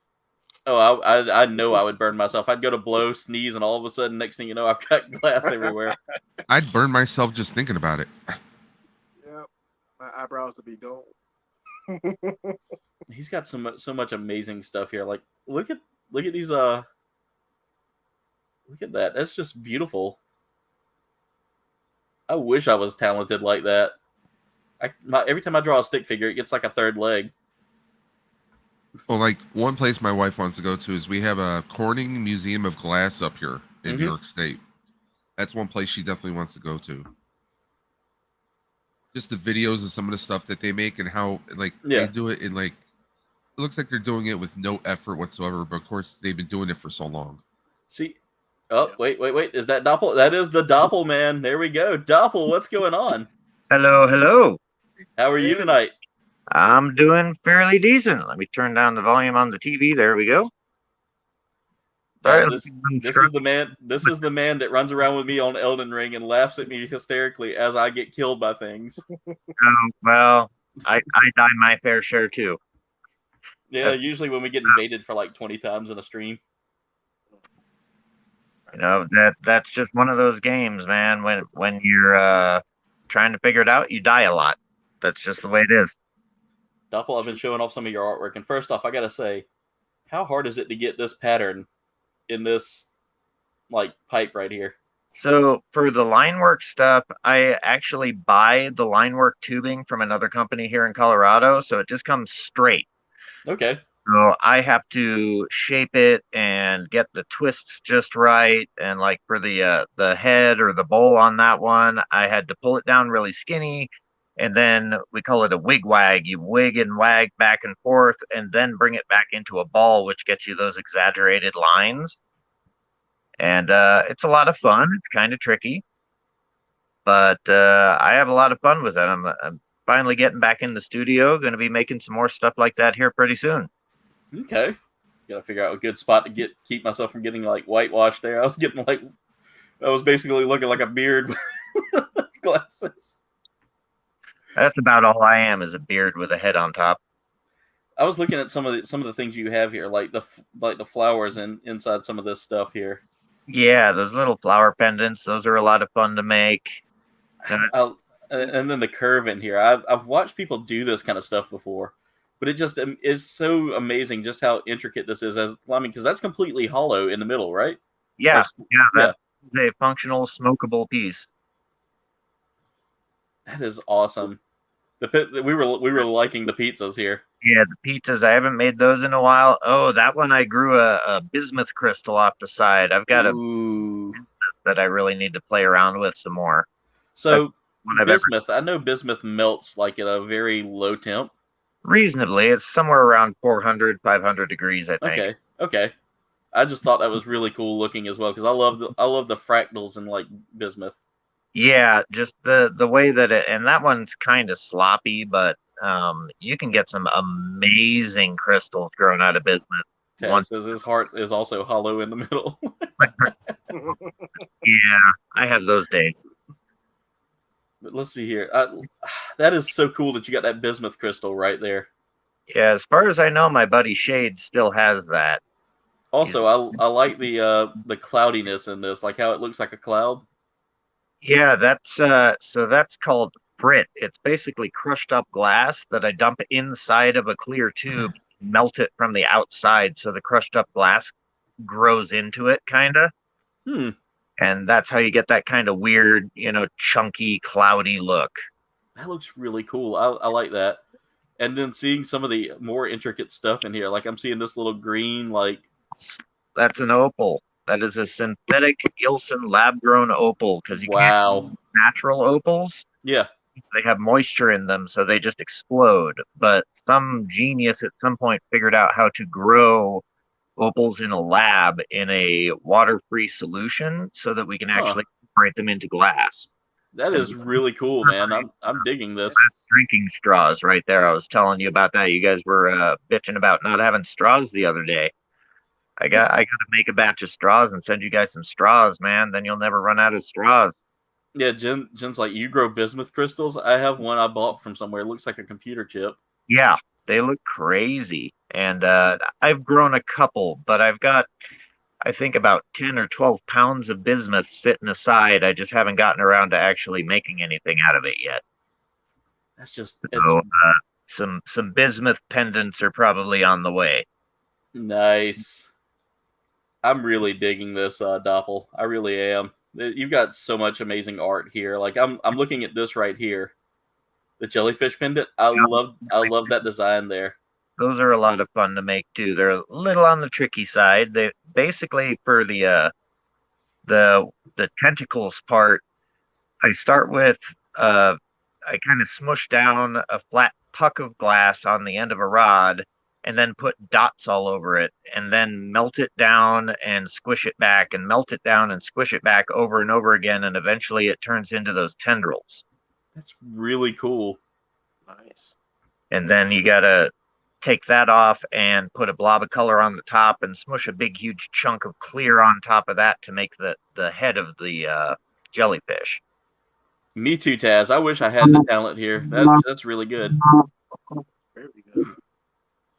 Oh, I know I would burn myself. I'd go to blow, sneeze, and all of a sudden, next thing you know, I've got glass everywhere. I'd burn myself just thinking about it. Yep, my eyebrows would be gone. He's got so much amazing stuff here. Like, look at these. Look at that. That's just beautiful. I wish I was talented like that. Every time I draw a stick figure, it gets like a third leg. Well, like one place my wife wants to go to is we have a Corning Museum of Glass up here in New York State. That's one place she definitely wants to go to. Just the videos of some of the stuff that they make and how they do it in it looks like they're doing it with no effort whatsoever, but of course they've been doing it for so long. See, wait, is that Doppel? That is the Doppel man. There we go. Doppel, what's going on? Hello. How are you tonight? I'm doing fairly decent. Let me turn down the volume on the TV. There we go. Guys, this is the man. This is the man that runs around with me on Elden Ring and laughs at me hysterically as I get killed by things. Well, I die my fair share too. Yeah, usually when we get invaded for like 20 times in a stream. That's just one of those games, man. When you're trying to figure it out, you die a lot. That's just the way it is. Doppel, I've been showing off some of your artwork, and first off, I gotta say, how hard is it to get this pattern in this pipe right here? So for the line work stuff, I actually buy the line work tubing from another company here in Colorado, so it just comes straight. Okay. So I have to shape it and get the twists just right, and for the head or the bowl on that one, I had to pull it down really skinny. And then we call it a wig wag. You wig and wag back and forth and then bring it back into a ball, which gets you those exaggerated lines. And it's a lot of fun. It's kind of tricky. But I have a lot of fun with it. I'm finally getting back in the studio. Going to be making some more stuff like that here pretty soon. Okay. Got to figure out a good spot to keep myself from getting whitewashed there. I was basically looking like a beard with glasses. That's about all I am, is a beard with a head on top. I was looking at some of the things you have here, like the flowers inside some of this stuff here. Yeah, those little flower pendants. Those are a lot of fun to make. And then the curve in here. I've watched people do this kind of stuff before, but it just is so amazing just how intricate this is. Because that's completely hollow in the middle, right? Yeah, that's a functional smokable piece. That is awesome. We were liking the pizzas here. Yeah, the pizzas. I haven't made those in a while. Oh, that one I grew a bismuth crystal off the side. I've got a that I really need to play around with some more. So bismuth, I know bismuth melts at a very low temp. Reasonably, it's somewhere around 400, 500 degrees, I think. Okay. I just thought that was really cool looking as well because I love the fractals in bismuth. Yeah, just the way that and that one's kind of sloppy, but you can get some amazing crystals growing out of bismuth. Tess says his heart is also hollow in the middle. Yeah, I have those days. But let's see here. That is so cool that you got that bismuth crystal right there. Yeah, as far as I know, my buddy Shade still has that. Also, I like the cloudiness in this, like how it looks like a cloud. Yeah, that's called frit. It's basically crushed up glass that I dump inside of a clear tube, melt it from the outside, so the crushed up glass grows into it, kind of. And that's how you get that kind of weird, chunky, cloudy look. That looks really cool. I like that. And then seeing some of the more intricate stuff in here, like I'm seeing this little green, That's an opal. That is a synthetic Gilson lab-grown opal, because you can't use natural opals. Yeah. They have moisture in them, so they just explode. But some genius at some point figured out how to grow opals in a lab in a water-free solution so that we can actually separate them into glass. That is really cool, man. I'm digging this. Drinking straws right there. I was telling you about that. You guys were bitching about not having straws the other day. I got to make a batch of straws and send you guys some straws, man. Then you'll never run out of straws. Yeah, Jen's like, you grow bismuth crystals? I have one I bought from somewhere. It looks like a computer chip. Yeah, they look crazy. And I've grown a couple, but I've got, I think, about 10 or 12 pounds of bismuth sitting aside. I just haven't gotten around to actually making anything out of it yet. That's just... some bismuth pendants are probably on the way. Nice. I'm really digging this, Doppel. I really am. You've got so much amazing art here. Like I'm looking at this right here, the jellyfish pendant. I love that design there. Those are a lot of fun to make too. They're a little on the tricky side. They basically, for the tentacles part, I start with I kind of smush down a flat puck of glass on the end of a rod, and then put dots all over it, and then melt it down and squish it back, and melt it down and squish it back over and over again, and eventually it turns into those tendrils. That's really cool. Nice. And then you gotta take that off and put a blob of color on the top and smush a big huge chunk of clear on top of that to make the head of the jellyfish. Me too, Taz. I wish I had the talent here. That's really good. Very good.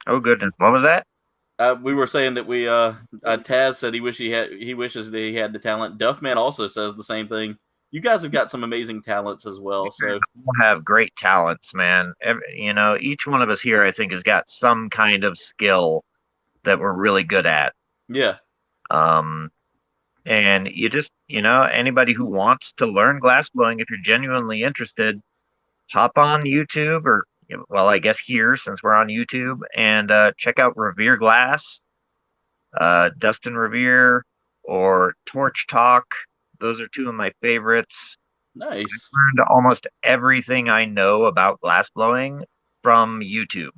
Oh goodness, what was that? We were saying that Taz said he wishes that he had the talent. Duffman also says the same thing. You guys have got some amazing talents as well. So we have great talents, man. Each one of us here, I think, has got some kind of skill that we're really good at. Yeah. And you just, anybody who wants to learn glassblowing, if you're genuinely interested, hop on YouTube or, well, I guess here, since we're on YouTube, and check out Revere Glass, Dustin Revere, or Torch Talk. Those are two of my favorites. Nice. I learned almost everything I know about glassblowing from YouTube.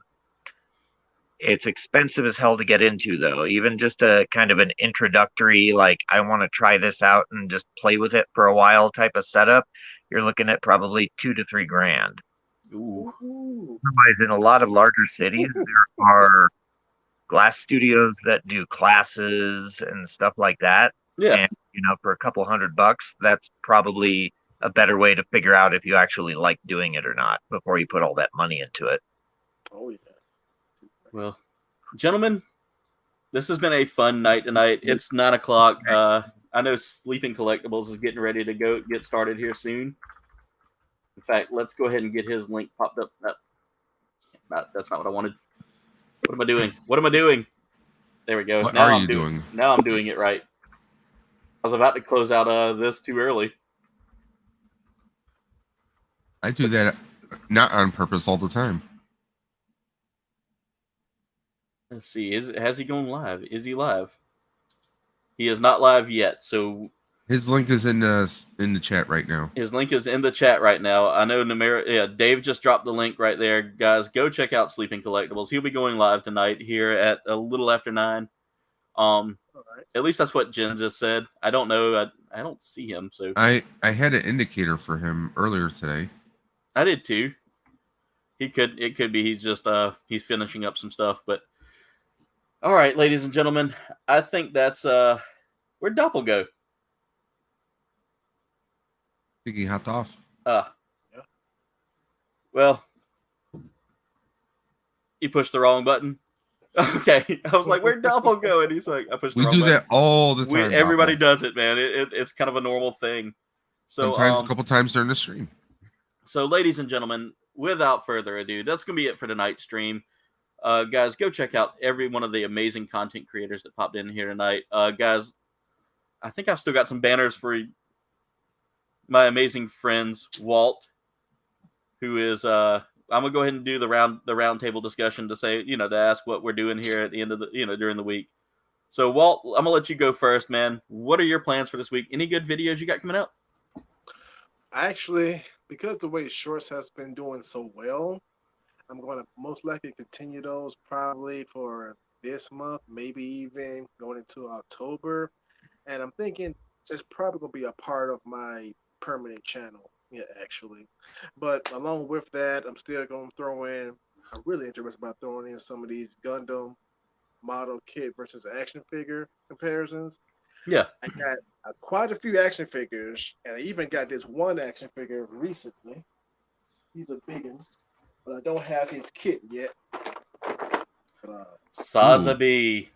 It's expensive as hell to get into, though. Even just a kind of an introductory, like, I want to try this out and just play with it for a while type of setup, you're looking at probably $2,000 to $3,000. Ooh. Otherwise, in a lot of larger cities, there are glass studios that do classes and stuff like that. Yeah. And, for a couple $100, that's probably a better way to figure out if you actually like doing it or not before you put all that money into it. Oh, yeah. Well, gentlemen, this has been a fun night tonight. It's 9 o'clock. I know Sleeping Collectibles is getting ready to get started here soon. In fact, let's go ahead and get his link popped up. That's not what I wanted. What am I doing? There we go. What are you doing? Now I'm doing it right. I was about to close out this too early. I do that not on purpose all the time. Let's see. Has he gone live? Is he live? He is not live yet. So his link is in the chat right now. His link is in the chat right now. I know Dave just dropped the link right there. Guys, go check out Sleeping Collectibles. He'll be going live tonight here at a little after 9. At least that's what Jen just said. I don't know. I don't see him. So I had an indicator for him earlier today. I did too. It could be he's just he's finishing up some stuff. But all right, ladies and gentlemen, I think that's where'd Doppel go? I think he hopped off. Yeah. Well, you pushed the wrong button. Okay, I was like, "Where'd Doppel go?" And he's like, "I pushed the wrong button." We do that all the time. Everybody does it, man. It's kind of a normal thing. So sometimes a couple times during the stream. So, ladies and gentlemen, without further ado, that's going to be it for tonight's stream. Guys, go check out every one of the amazing content creators that popped in here tonight. Guys, I think I've still got some banners for my amazing friends, Walt, who is I'm gonna go ahead and do the round table discussion to say, to ask what we're doing here at the end of the, during the week. So, Walt, I'm gonna let you go first, man. What are your plans for this week? Any good videos you got coming out? Actually, because the way Shorts has been doing so well, I'm going to most likely continue those probably for this month, maybe even going into October. And I'm thinking it's probably going to be a part of my permanent channel. Yeah, actually. But along with that, I'm still going to throw in, I'm really interested about throwing in some of these Gundam model kit versus action figure comparisons. Yeah. I got quite a few action figures, and I even got this one action figure recently. He's a big one, but I don't have his kit yet. Sazabi.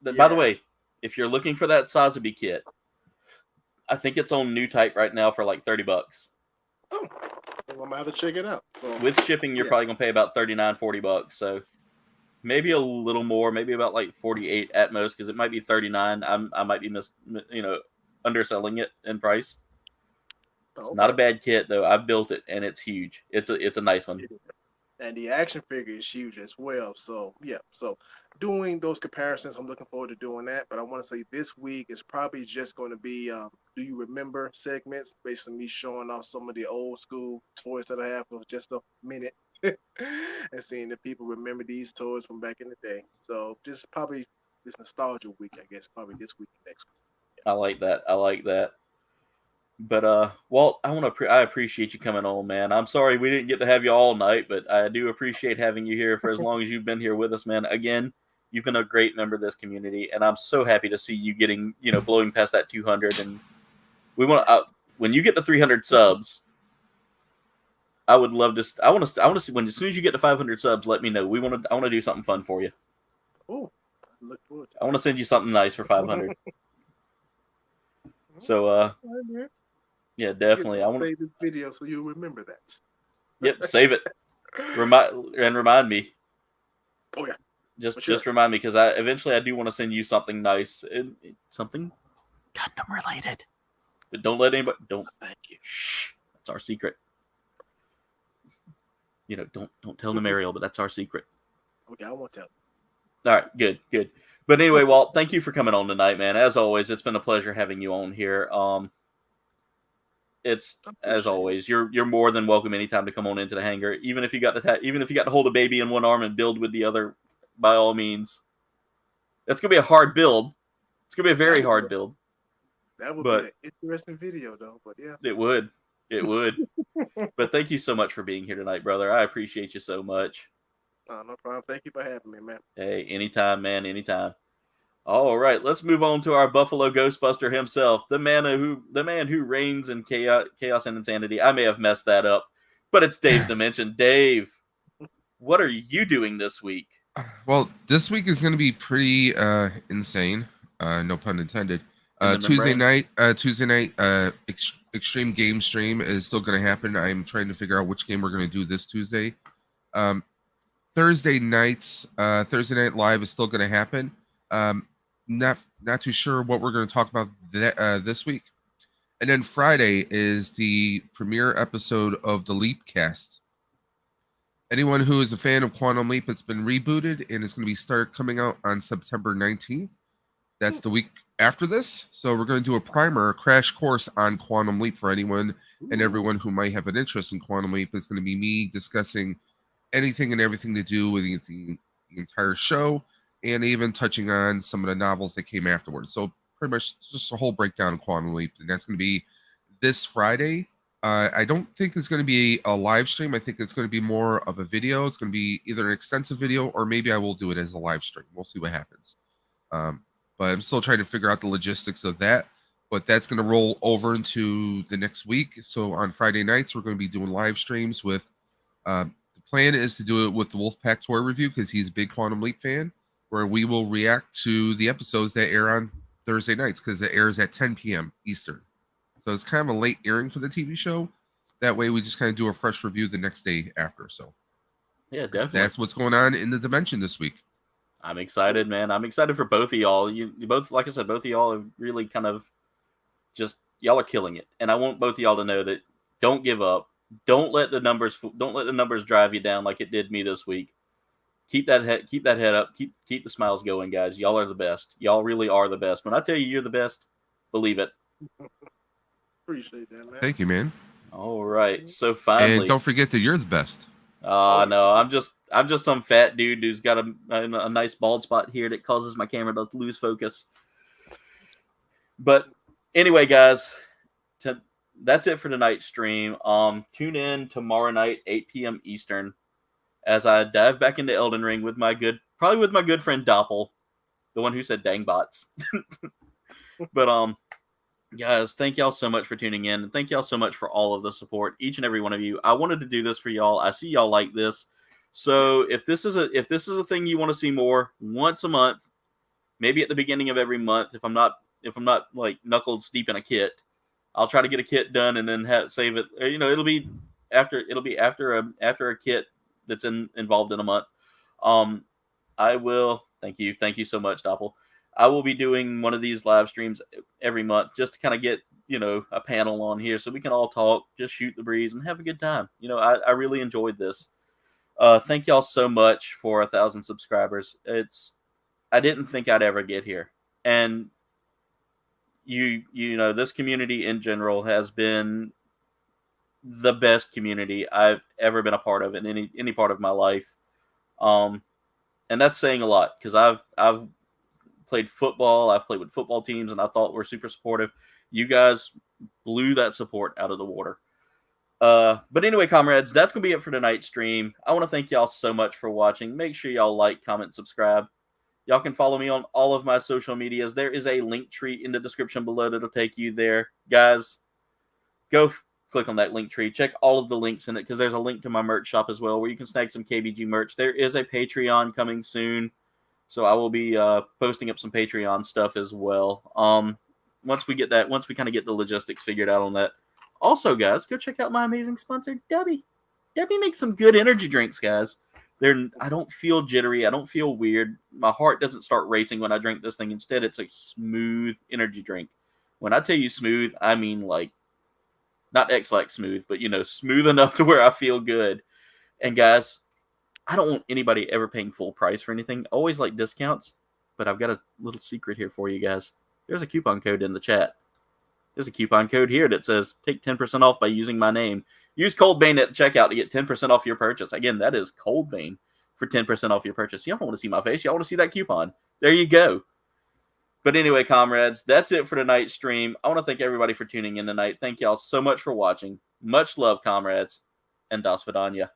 By the way, if you're looking for that Sazabi kit, I think it's on New Type right now for like $30. Oh, I'm gonna have to check it out. So with shipping, you're probably gonna pay about $39-$40. So maybe a little more, maybe about like 48 at most, because it might be 39. I might be underselling it in price. It's not a bad kit though. I built it and it's huge. It's a nice one. And the action figure is huge as well. So yeah, so doing those comparisons, I'm looking forward to doing that. But I want to say this week is probably just going to be do you remember segments, basically me showing off some of the old school toys that I have for just a minute and seeing if people remember these toys from back in the day. So just probably this nostalgia week, I guess, probably this week and next week. Yeah. I like that. But Walt, I appreciate you coming on, man. I'm sorry we didn't get to have you all night, but I do appreciate having you here for as long as you've been here with us, man. Again, you've been a great member of this community, and I'm so happy to see you getting, blowing past that 200. And we want when you get to 300 subs, I would love to. I want to see as soon as you get to 500 subs, let me know. I want to do something fun for you. Oh, look forward to it. I want to send you something nice for 500. So, yeah, definitely. I want to save this video so you'll remember that. Yep, save it. Remind me. Oh yeah. Just remind me, because I do want to send you something nice, something Gundam related. But don't let anybody. Don't. Thank you. Shh. That's our secret. Don't tell them, Ariel, but that's our secret. Okay, I won't tell. All right, good. But anyway, Walt, thank you for coming on tonight, man. As always, it's been a pleasure having you on here. It's as always, you're more than welcome anytime to come on into the hangar. Even if you got to hold a baby in one arm and build with the other, by all means. That's gonna be a hard build. It's gonna be a very hard build. That would be an interesting video, though. But yeah, it would. But thank you so much for being here tonight, brother. I appreciate you so much. No problem. Thank you for having me, man. Hey, anytime, man. Anytime. All right, let's move on to our Buffalo Ghostbuster himself, the man who reigns in chaos and insanity. I may have messed that up, but it's Dave Dimension. Dave, what are you doing this week? Well, this week is going to be pretty insane. No pun intended. Tuesday night, Extreme Game Stream is still going to happen. I'm trying to figure out which game we're going to do this Tuesday. Thursday Night Live is still going to happen. Not too sure what we're going to talk about this week. And then Friday is the premiere episode of the Leap Cast. Anyone who is a fan of Quantum Leap, it's been rebooted and it's going to be coming out on September 19th. That's the week after this. So we're going to do a crash course on Quantum Leap for anyone and everyone who might have an interest in Quantum Leap. It's going to be me discussing anything and everything to do with the entire show, and even touching on some of the novels that came afterwards. So pretty much just a whole breakdown of Quantum Leap. And that's going to be this Friday. I don't think it's going to be a live stream. I think it's going to be more of a video. It's going to be either an extensive video, or maybe I will do it as a live stream. We'll see what happens. But I'm still trying to figure out the logistics of that. But that's going to roll over into the next week. So on Friday nights, we're going to be doing live streams with... the plan is to do it with the Wolfpack Toy Review, because he's a big Quantum Leap fan, where we will react to the episodes that air on Thursday nights, because it airs at 10 p.m. Eastern. So it's kind of a late airing for the TV show. That way we just kind of do a fresh review the next day after. So yeah, definitely. That's what's going on in the Dimension this week. I'm excited, man. I'm excited for both of y'all. You both, like I said, both of y'all have really kind of y'all are killing it. And I want both of y'all to know that don't give up. Don't let the numbers drive you down like it did me this week. Keep that head up. Keep the smiles going, guys. Y'all are the best. Y'all really are the best. When I tell you you're the best, believe it. Appreciate that, man. Thank you, man. All right. So finally, and don't forget that you're the best. No, I'm just some fat dude who's got a nice bald spot here that causes my camera to lose focus. But anyway, guys, that's it for tonight's stream. Tune in tomorrow night, 8 p.m. Eastern, as I dive back into Elden Ring with my good friend Doppel, the one who said dang bots. But guys, thank y'all so much for tuning in, and thank y'all so much for all of the support, each and every one of you. I wanted to do this for y'all. I see y'all like this. So if this is a thing you want to see more, once a month, maybe at the beginning of every month, if I'm not like knuckles deep in a kit, I'll try to get a kit done and then save it. It'll be after a kit that's involved in a month. I will thank you so much, Doppel. I will be doing one of these live streams every month just to kind of get, a panel on here so we can all talk, just shoot the breeze and have a good time. I really enjoyed this. Thank y'all so much for 1,000 subscribers. I didn't think I'd ever get here. And this community in general has been the best community I've ever been a part of in any part of my life. And that's saying a lot because I've played football. I've played with football teams, and I thought we're super supportive. You guys blew that support out of the water. But anyway, comrades, that's going to be it for tonight's stream. I want to thank y'all so much for watching. Make sure y'all like, comment, subscribe. Y'all can follow me on all of my social medias. There is a link tree in the description below that'll take you there. Guys, go click on that link tree. Check all of the links in it because there's a link to my merch shop as well where you can snag some KBG merch. There is a Patreon coming soon, so I will be posting up some Patreon stuff as well. Once we kind of get the logistics figured out on that. Also, guys, go check out my amazing sponsor, Debbie. Debbie makes some good energy drinks, guys. I don't feel jittery. I don't feel weird. My heart doesn't start racing when I drink this thing. Instead, it's a smooth energy drink. When I tell you smooth, I mean like not X-like smooth, but smooth enough to where I feel good. And guys, I don't want anybody ever paying full price for anything. I always like discounts, but I've got a little secret here for you guys. There's a coupon code in the chat. There's a coupon code here that says take 10% off by using my name. Use Coldbane at checkout to get 10% off your purchase. Again, that is Coldbane for 10% off your purchase. Y'all don't want to see my face. Y'all want to see that coupon. There you go. But anyway, comrades, that's it for tonight's stream. I want to thank everybody for tuning in tonight. Thank y'all so much for watching. Much love, comrades, and Das Vidanya.